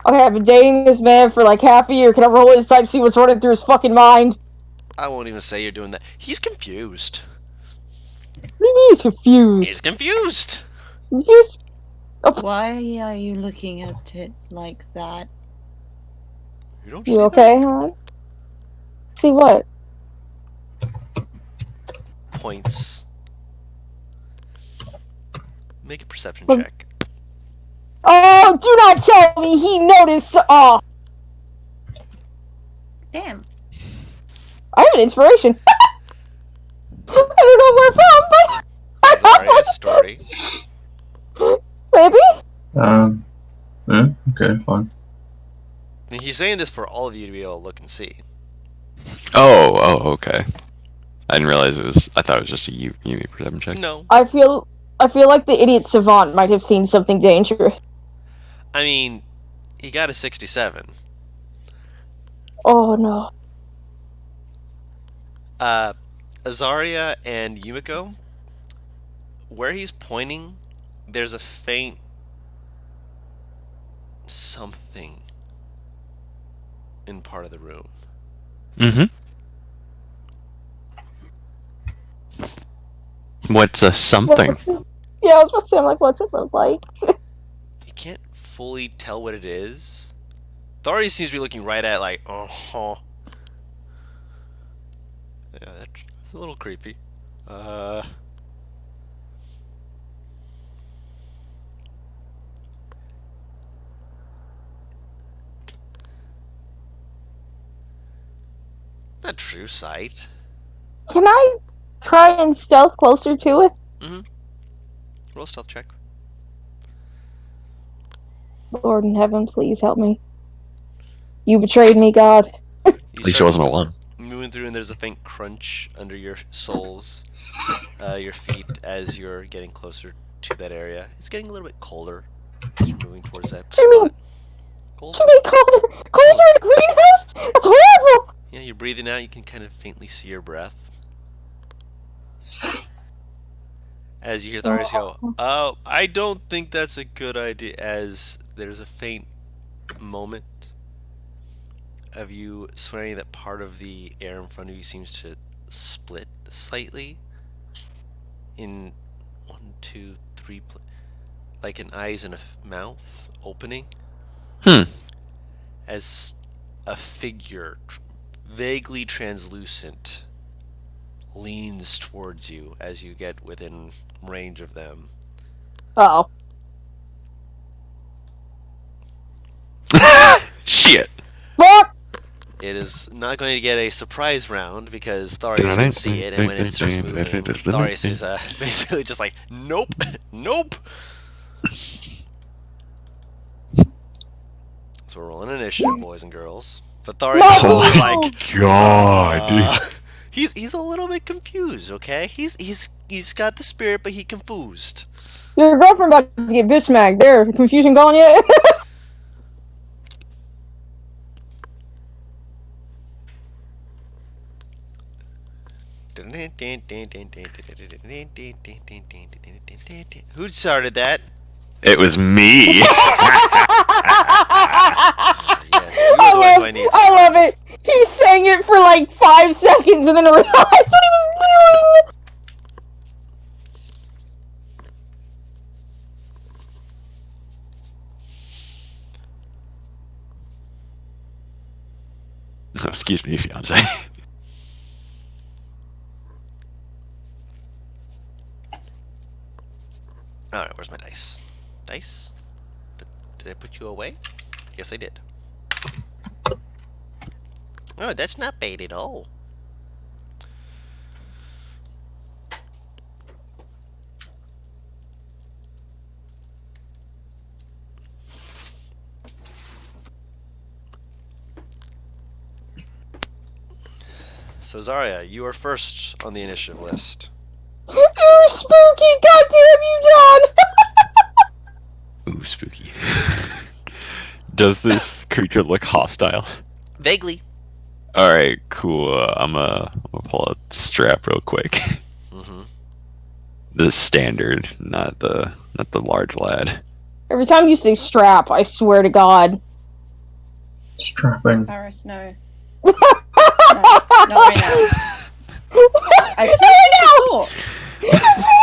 Okay, I've been dating this man for like half a year. Can I roll inside to see what's running through his fucking mind? I won't even say you're doing that. He's confused. What do you mean he's confused? He's confused. Confused? Why are you looking at it like that? You don't see You okay, hon? See what? that? Points. Make a perception Look. check. Oh, do not tell me he noticed. Oh, Damn. I have an inspiration. I don't know where from, but Zarya, story. maybe. Yeah, okay, fine. I mean, he's saying this for all of you to be able to look and see. Oh, okay. I didn't realize it was. I thought it was just a you perception check. No. I feel like the idiot savant might have seen something dangerous. I mean, He got a 67. Oh no. Azaria and Yumiko, where he's pointing, there's a faint something in part of the room. Mm-hmm. What's a something? Yeah, I was supposed to say, I'm like, what's it look like? You can't fully tell what it is. Thori seems to be looking right at it like, oh. Yeah, that's a little creepy. Not true sight. Can I try and stealth closer to it? Mm-hmm. Roll a stealth check. Lord in heaven, please help me. You betrayed me, God. You At least it start wasn't a 1. moving through, and there's a faint crunch under your soles, your feet, as you're getting closer to that area. It's getting a little bit colder as you're moving towards that What do you mean? spot. Cold? Should be colder in a greenhouse? That's horrible! Yeah, you're breathing out. You can kind of faintly see your breath. As you hear Tharius go, "Oh, I don't think that's a good idea." As there's a faint moment of you swearing that part of the air in front of you seems to split slightly in 1, 2, 3, like an eyes and a mouth opening. As a figure, vaguely translucent, leans towards you as you get within range of them. Uh-oh. Shit. Fuck! It is not going to get a surprise round because Tharius can see it, and when it starts moving, Tharius is basically just like, nope, nope. So we're rolling initiative, boys and girls. But Tharius is also like, God. he's a little bit confused. Okay, he's got the spirit, but he confused. Your girlfriend about to get bitch smacked. There, confusion gone yet? Who started that? It was me. Yes, you were the one who I need to I stop. love it. He sang it for like 5 seconds and then realized what he was doing. Excuse me, fiance. Alright, where's my dice? Dice? Did I put you away? Yes, I did. Oh, that's not bait at all. So, Zarya, you are first on the initiative list. You're spooky. Goddamn you, John. Ooh, spooky. Does this creature look hostile? Vaguely. Alright, cool. I'm gonna pull a strap real quick. Mm-hmm. The standard, not the large lad. Every time you say strap, I swear to God. Strapping. Paris, no. No, not right now. I thought,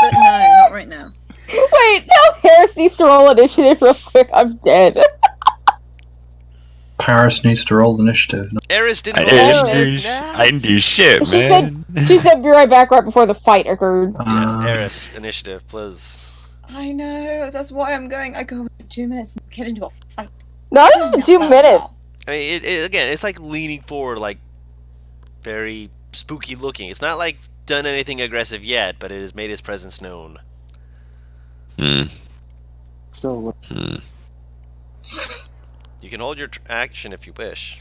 but no, not right now. Wait, no, Harris needs to roll initiative real quick. I'm dead. Paris needs to roll initiative. Eris didn't I roll didn't initiative. do, Nah. I didn't do shit, She man. said be right back right before the fight occurred. Yes, Eris, initiative, please. I know, that's why I'm going. I go 2 minutes and get into a fight. Not even 2 minutes. I mean, again, it's like leaning forward, like very spooky looking. It's not like done anything aggressive yet, but it has made its presence known. So You can hold your action if you wish.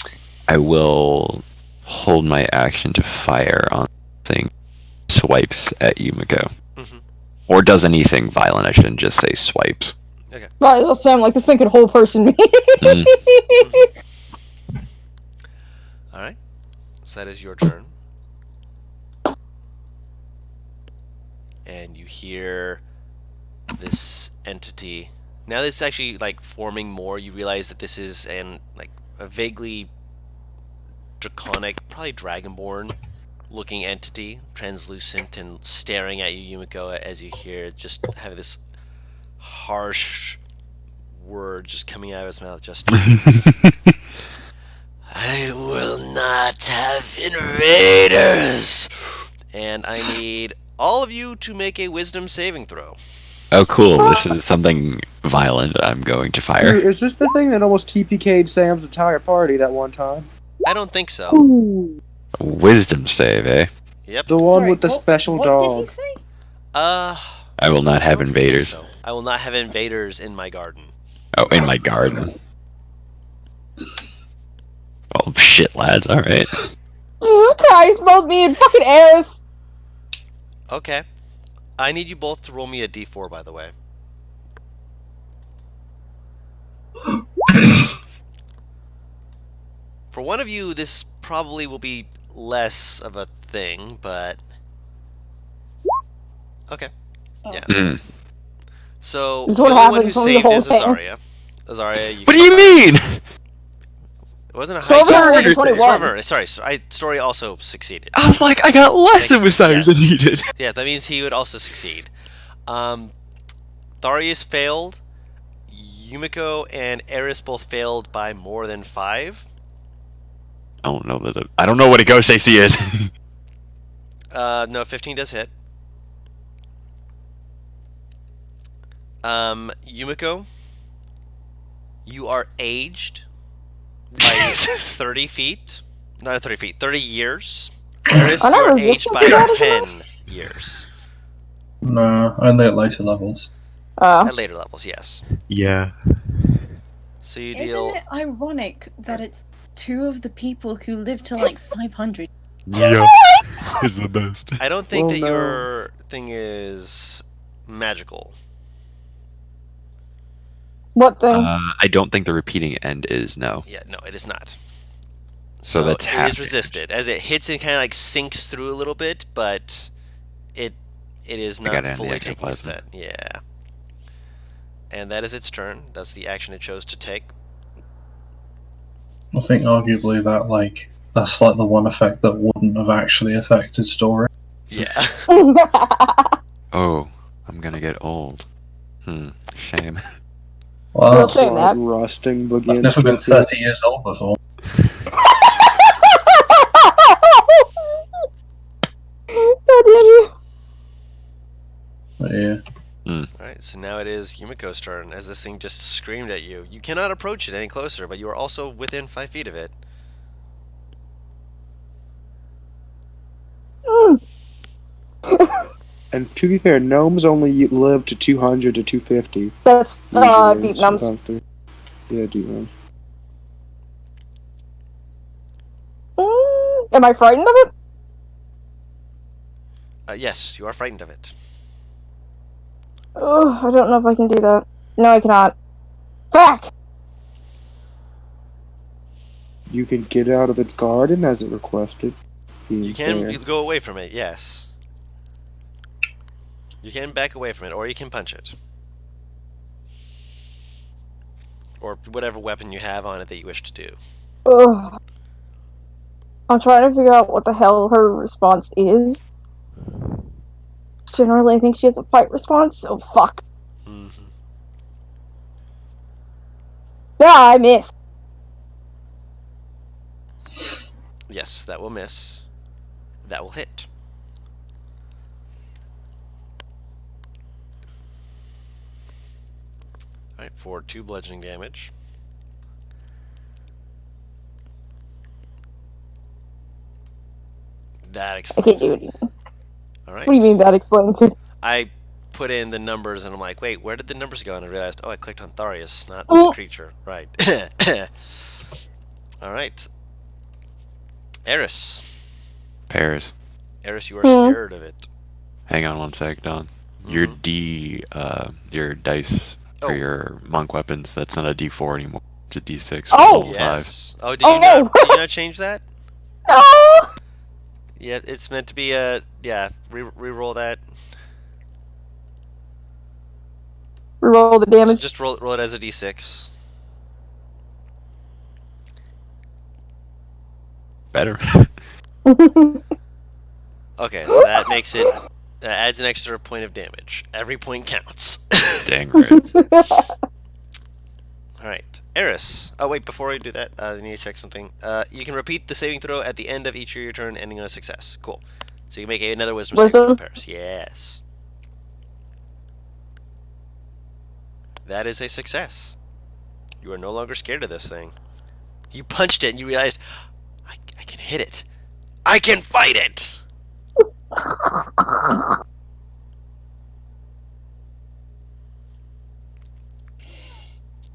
I will hold my action to fire on thing. Swipes at Yumiko. Mhm. Or does anything violent, I shouldn't just say swipes. Okay. Right, it'll sound like this thing could whole person me. All right. So that is your turn. And you hear this entity. Now this is actually like forming more. You realize that this is a vaguely draconic, probably dragonborn looking entity, translucent and staring at you, Yumiko, as you hear it just have this harsh word just coming out of his mouth. Just, I will not have invaders. And I need all of you to make a wisdom saving throw. Oh, cool. This is something violent I'm going to fire. Dude, is this the thing that almost TPK'd Sam's entire party that one time? I don't think so. Ooh. Wisdom save, eh? Yep. The one Sorry, with the special what dog. did he say? I I will not have don't think invaders. so. I will not have invaders in my garden. Oh, in my garden. Oh, shit, lads. Alright. Jesus Christ, both me and fucking Eris. Okay. I need you both to roll me a d4, by the way. For one of you, this probably will be less of a thing, but... Okay. Yeah. Mm. So, This is the what only one who happens when we saved hold is hands. Azaria. Azaria, you What do can you fire. mean? It wasn't a Stormer high rolled a check. 21. Stormer, sorry, Story also succeeded. I was like, I got less Thank- of a size yes. than he did. Yeah, that means he would also succeed. Tharius failed. Yumiko and Eris both failed by more than 5. I don't know that. I don't know what a ghost AC is. No, 15 does hit. Yumiko, you are aged by 30 feet. Not 30 feet, 30 years. Eris, I'm you not are aged resistant by to that, 10 years. No, only at later levels. At later levels, yes. Yeah. So you deal. Isn't it ironic that it's two of the people who live to like 500? Yeah. It's the best. I don't think Well, that no. your thing is magical. What thing? I don't think the repeating end is no. Yeah, no, it is not. So that's it half is resisted as it hits and kind of like sinks through a little bit, but it is not gotta end the fully taking ectoplasm. effect. Yeah, and that is its turn. That's the action it chose to take. I think arguably that's like the one effect that wouldn't have actually affected story. Yeah. Oh, I'm gonna get old. Shame. Well, Real that's, shame. Like that. rusting I've begins never to been appear. 30 years old before. God damn you. But yeah. All right. So now it is Yumiko's turn as this thing just screamed at you. You cannot approach it any closer, but you are also within 5 feet of it. And to be fair, gnomes only live to 200 to 250. That's Usually, deep numbs. sometimes they're- Yeah, deep numbs. Am I frightened of it? Yes, you are frightened of it. Oh, I don't know if I can do that. No, I cannot. Fuck! You can get out of its garden as it requested. You can Fair. go away from it. Yes. You can back away from it, or you can punch it. Or whatever weapon you have on it that you wish to do. Ugh. I'm trying to figure out what the hell her response is. Generally, I think she has a fight response, so fuck. Mm-hmm. Ah, I missed. Yes, that will miss. That will hit. Alright, for 2 bludgeoning damage. That I explains can't do it. it. Alright. What do you mean that explains it? I put in the numbers and I'm like, wait, where did the numbers go? And I realized, oh, I clicked on Tharius, not the Oh. creature. Right. Alright. Eris. Pairs. Eris, you are Hmm. scared of it. Hang on one sec, Don. Your Mhm. your dice for Oh. your monk weapons. That's not a D4 anymore. It's a D6 for Oh! level 5. Yes. Oh, Oh! did you not change that? No! Yeah, it's meant to be a re-roll that. Roll the damage. Just roll it as a D6. Better. Okay, so that makes it adds an extra point of damage. Every point counts. Dang right. All right, Eris. Oh wait, before we do that, I need to check something. You can repeat the saving throw at the end of each of your turn, ending on a success. Cool. So you can make another wisdom saving throw, Paris. Yes. That is a success. You are no longer scared of this thing. You punched it and you realized, I can hit it. I can fight it!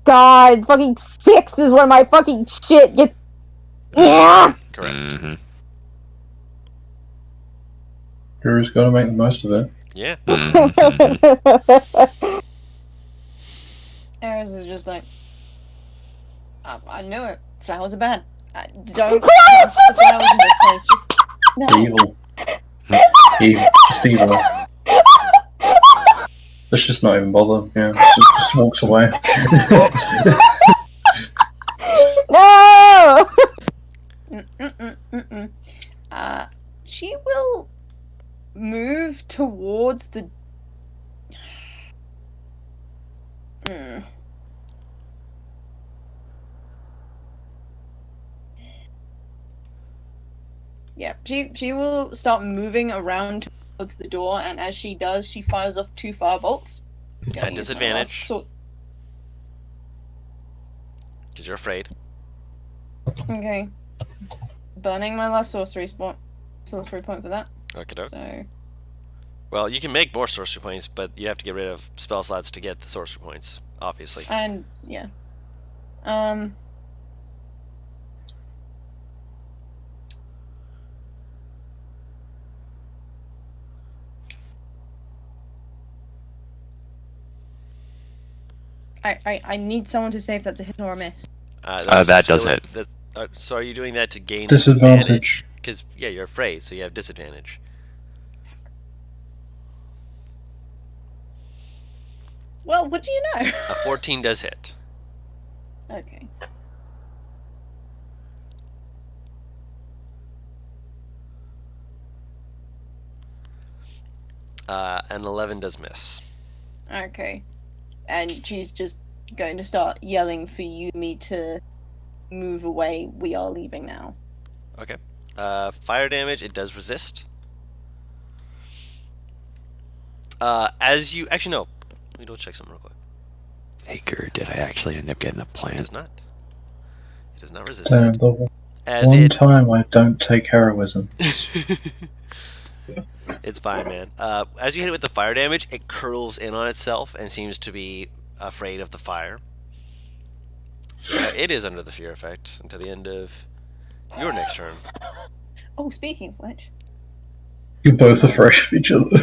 God, fucking 6 is where my fucking shit gets. Yeah! Correct. Mm-hmm. Guru's got to make the most of it. Yeah. Mm-hmm. Eris is just like, I know it. Flowers are bad. Don't Flowers trust the flowers in this place. Just no. Evil. Evil. Just evil. Let's just not even bother. Yeah, just walks away. No! She will move towards the. Yeah, she will start moving around towards the door, and as she does, she fires off 2 firebolts. At disadvantage. So, Because you're afraid. okay. Burning my last sorcery point for that. Okay, doke. So, Well, you can make more sorcery points, but you have to get rid of spell slots to get the sorcery points, obviously. and yeah. I need someone to say if that's a hit or a miss. That does hit. So are you doing that to gain Disadvantage. Because, yeah, you're afraid, so you have disadvantage. Well, what do you know? A 14 does hit. Okay. An 11 does miss. Okay. And she's just going to start yelling for Yumi to move away. We are leaving now. Okay. Fire damage, it does resist. As you... Actually, no. Let me go check something real quick. Hey, Guru, did I actually end up getting a It plant? does not. It does not resist Damn, that. the As one it... time I don't take heroism. It's fine, man. As you hit it with the fire damage, it curls in on itself and seems to be afraid of the fire. So it is under the fear effect until the end of your next turn. Oh, speaking of which. You're both afraid of each other.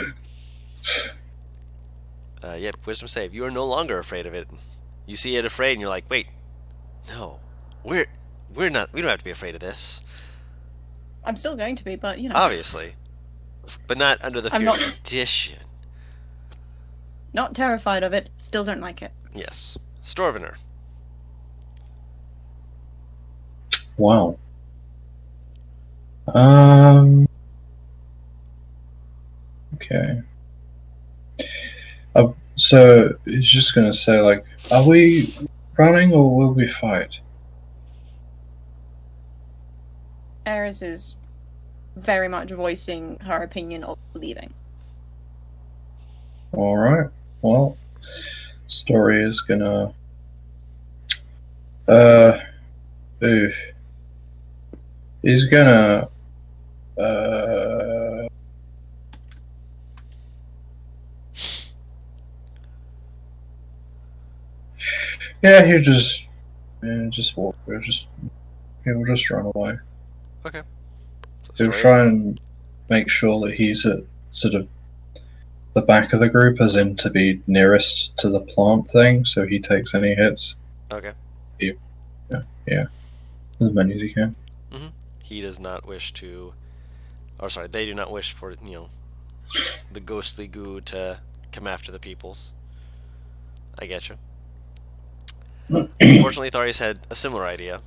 Yeah, wisdom save. You are no longer afraid of it. You see it afraid, and you're like, "Wait, no, we're not. We don't have to be afraid of this." I'm still going to be, but you know. Obviously, but not under the I'm fear not- condition. Not terrified of it. Still don't like it. Yes, Storvener. Wow. Okay. So he's just gonna say, like, are we running or will we fight? Eris is very much voicing her opinion of leaving. Alright. Well, story is gonna he's gonna yeah, he'll just walk. He'll just run away. Okay. So He'll story- try and make sure that he's at sort of the back of the group, as in to be nearest to the plant thing, so he takes any hits. Okay. Yeah, as many as he can. He does not wish to, or sorry, they do not wish for, the ghostly goo to come after the peoples. I get you. Unfortunately, Tharius had a similar idea,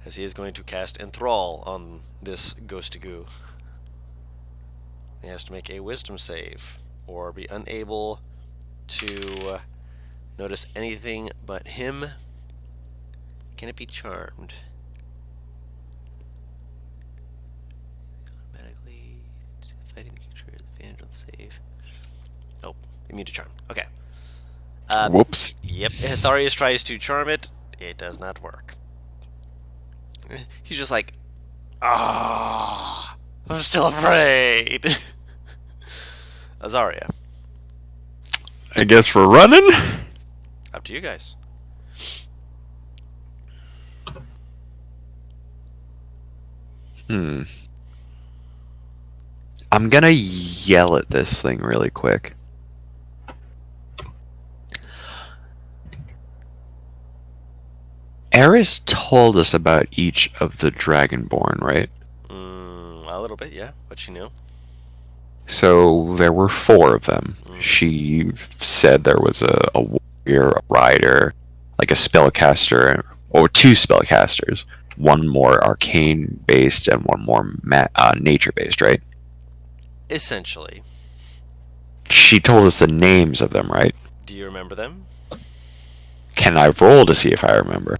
as he is going to cast Enthrall on this ghosty goo. He has to make a wisdom save, or be unable to notice anything but him. Can it be charmed? Automatically fighting the creature with advantage on the save. Oh, immune to charm. Okay. Whoops. Yep. Tharius tries to charm it. It does not work. He's just like, I'm still afraid. Azaria, I guess we're running. up to you guys. I'm gonna yell at this thing really quick. Eris told us about each of the Dragonborn, right? A little bit, yeah. What you know? So there were 4 of them. She said there was a warrior, a rider, like a spellcaster, or 2 spellcasters. One more arcane based and one more nature based, right? Essentially. She told us the names of them, right? Do you remember them? Can I roll to see if I remember?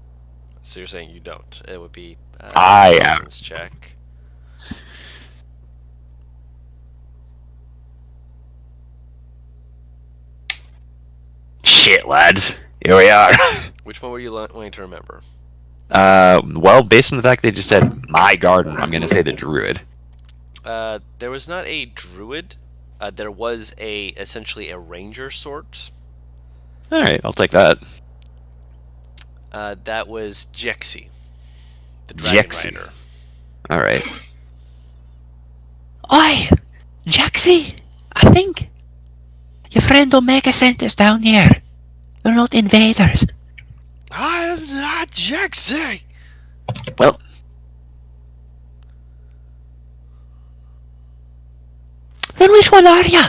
So you're saying you don't. It would be I am. intelligence check. Shit, lads. Here we are. Which one were you wanting to remember? Well, based on the fact they just said my garden, I'm gonna say the druid. There was not a druid. There was essentially a ranger sort. All right, I'll take that. That was Jexi, the dragon Jexi. rider. All right. Oi, Jaxie, I think your friend Omega sent us down here. We're not invaders. I am not Jexi. Well, Then which one are ya?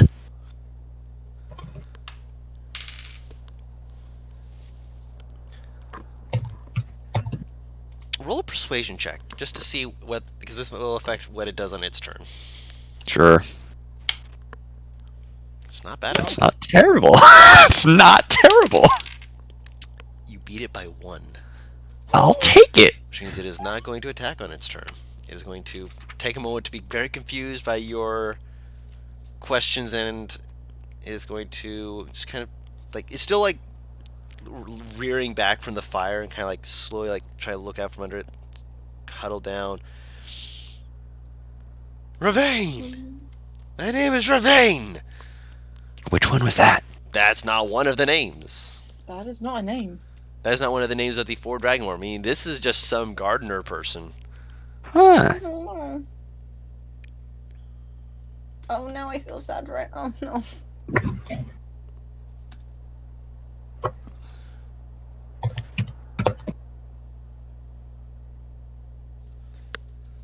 Roll a persuasion check just to see what, because this will affect what it does on its turn. sure. It's not bad at It's all. not terrible. It's not terrible. You beat it by 1, I'll take it. which means it is not going to attack on its turn. It is going to take a moment to be very confused by your questions and is going to just kind of like, it's still like rearing back from the fire and kind of like slowly like try to look out from under it, huddle down. Ravane! My name is Ravane! Which one was that? That's not one of the names. That is not a name. That is not one of the names of the 4 Dragonborn. I mean, this is just some gardener person. Huh. Oh, now I feel sad, right? Oh, no.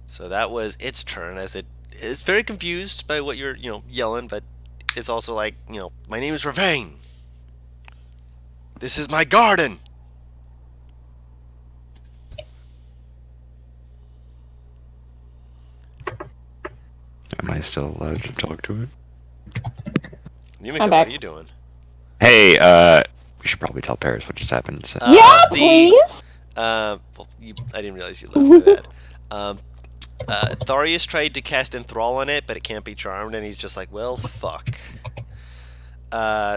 So that was its turn, as it's very confused by what you're, yelling, but it's also like, my name is Ravane. This is my garden. Am I still allowed to talk to it? Yumiko, I'm what back. are you doing? Hey, we should probably tell Paris what just happened. So. Yeah, please. Well, I didn't realize you lived through that. Tharius tried to cast Enthrall on it, but it can't be charmed, and he's just like, well, fuck.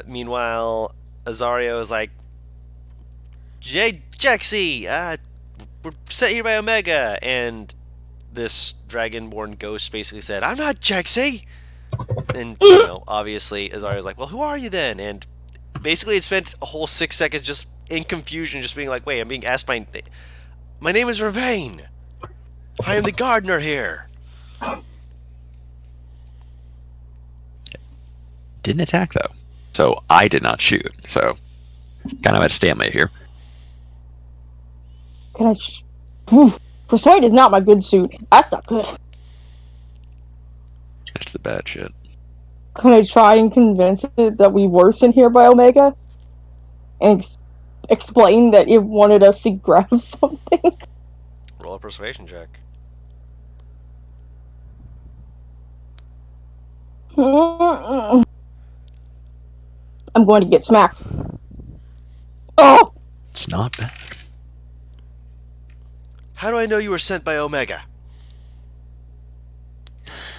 Meanwhile, Azario is like, Jexi, we're set here by Omega, and this dragonborn ghost basically said, I'm not Jexi! And, obviously, Azario's like, well, who are you then? And basically it spent a whole 6 seconds just in confusion, just being like, wait, I'm being asked my name is Ravane. I am the gardener here. didn't attack though, so I did not shoot. So kind of at a stalemate here. Can I? Persuade is not my good suit. That's not good. That's the bad shit. Can I try and convince it that we were sent here by Omega? And explain that it wanted us to grab something? Roll a persuasion check. I'm going to get smacked. Oh! It's not bad. How do I know you were sent by Omega?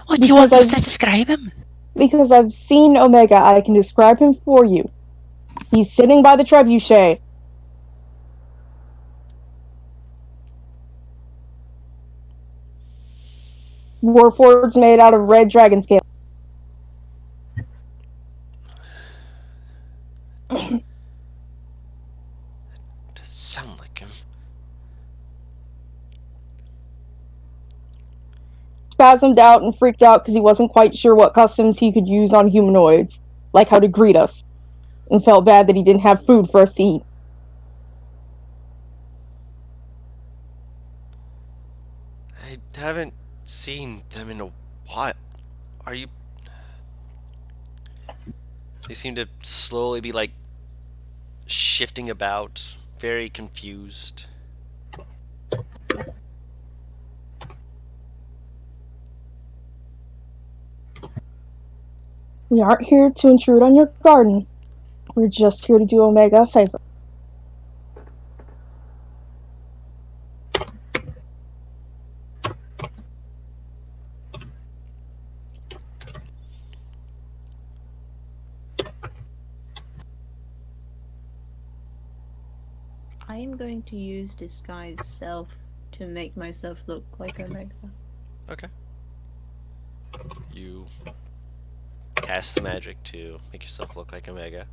What, do you want us to describe him? Because I've seen Omega, I can describe him for you. He's sitting by the trebuchet. Warforged made out of red dragon scale. Does sound like him. Spasmed out and freaked out because he wasn't quite sure what customs he could use on humanoids, like how to greet us, and felt bad that he didn't have food for us to eat. I haven't seen them in a while. Are you... They seem to slowly be, like, shifting about, very confused. We aren't here to intrude on your garden. We're just here to do Omega a favor. I am going to use disguise self to make myself look like Omega. Okay. You cast the magic to make yourself look like Omega.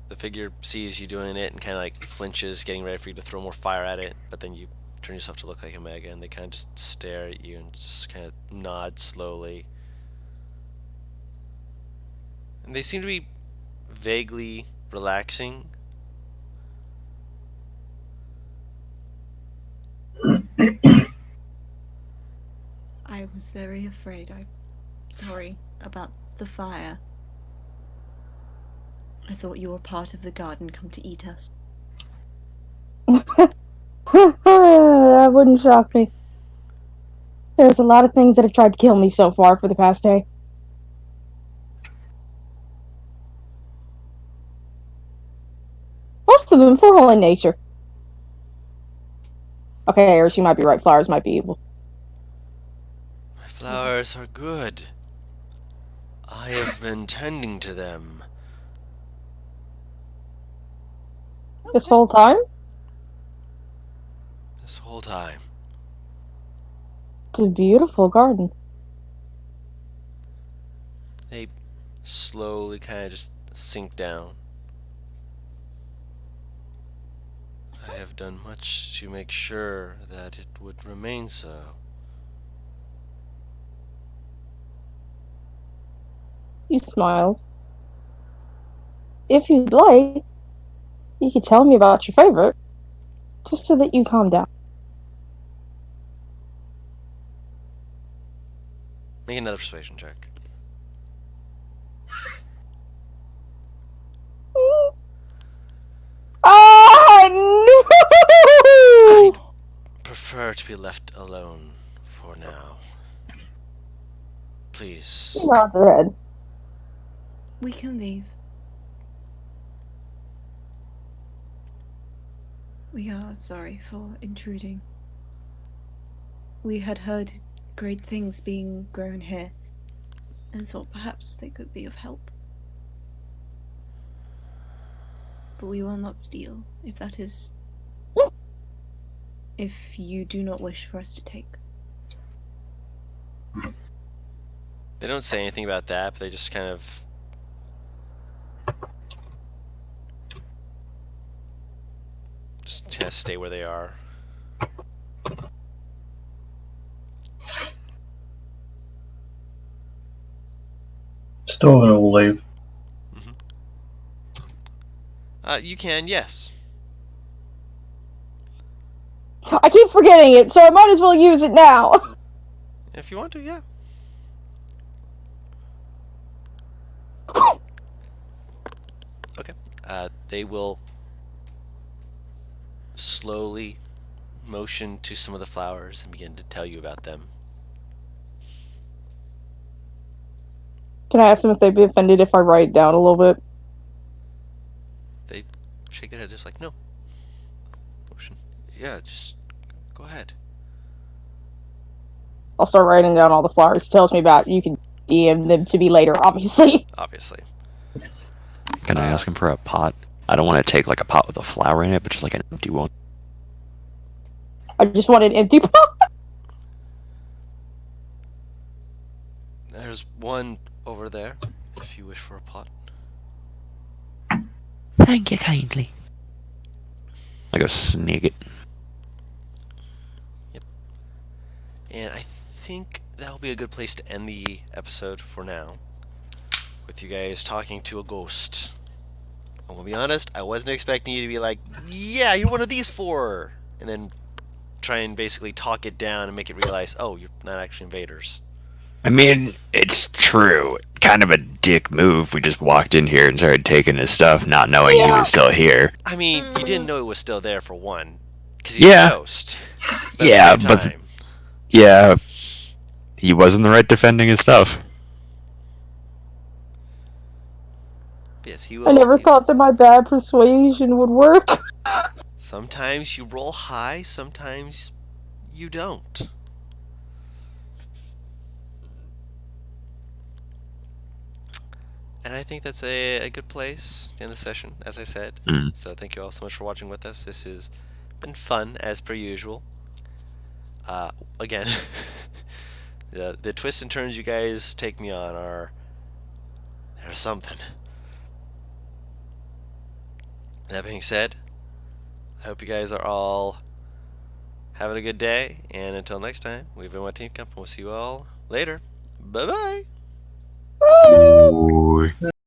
The figure sees you doing it and kind of like flinches, getting ready for you to throw more fire at it, but then you turn yourself to look like Omega, and they kind of just stare at you and just kind of nod slowly. And they seem to be vaguely relaxing. I was very afraid. I'm sorry about the fire. I thought you were part of the garden come to eat us. That wouldn't shock me. There's a lot of things that have tried to kill me so far for the past day. Most of them for in nature. Okay, or she might be right. Flowers might be evil. My flowers are good. I have been tending to them. This whole time? This whole time. It's a beautiful garden. They slowly kind of just sink down. I have done much to make sure that it would remain so. He smiles. If you'd like, you could tell me about your favorite, just so that you calm down. Make another persuasion check. Oh no! I'd prefer to be left alone for now. Please. Not red. We can leave. We are sorry for intruding. We had heard great things being grown here, and thought perhaps they could be of help. But we will not steal, if that is... if you do not wish for us to take. They don't say anything about that, but they just kind of stay where they are. Still gonna leave. You can, yes. I keep forgetting it, so I might as well use it now. If you want to, yeah. Okay. They will slowly motion to some of the flowers and begin to tell you about them. Can I ask them if they'd be offended if I write down a little bit? They shake their head just like, no. Motion. Yeah, just go ahead. I'll start writing down all the flowers. It tells me about. You can DM them to me later, obviously. Obviously. Can I ask him for a pot? I don't want to take like a pot with a flower in it, but just like an empty one. I just want an empty pot. There's one over there, if you wish for a pot. Thank you kindly. I go sneak it. And I think that'll be a good place to end the episode for now. With you guys talking to a ghost. I'm gonna be honest, I wasn't expecting you to be like, yeah, you're one of these four! And then try and basically talk it down and make it realize, oh, you're not actually invaders. I mean, it's true. Kind of a dick move. We just walked in here and started taking his stuff, not knowing he was still here. I mean, you didn't know it was still there for one. Because he's a ghost. But Yeah, at the same time, yeah, he was in the right defending his stuff. yes, he will. I never thought that my bad persuasion would work. Sometimes you roll high, sometimes you don't. And I think that's a good place in the session, as I said. So thank you all so much for watching with us. This has been fun, as per usual. Again, the twists and turns you guys take me on are... there's something. That being said, I hope you guys are all having a good day. And until next time, we've been What Team Company. We'll see you all later. Bye-bye.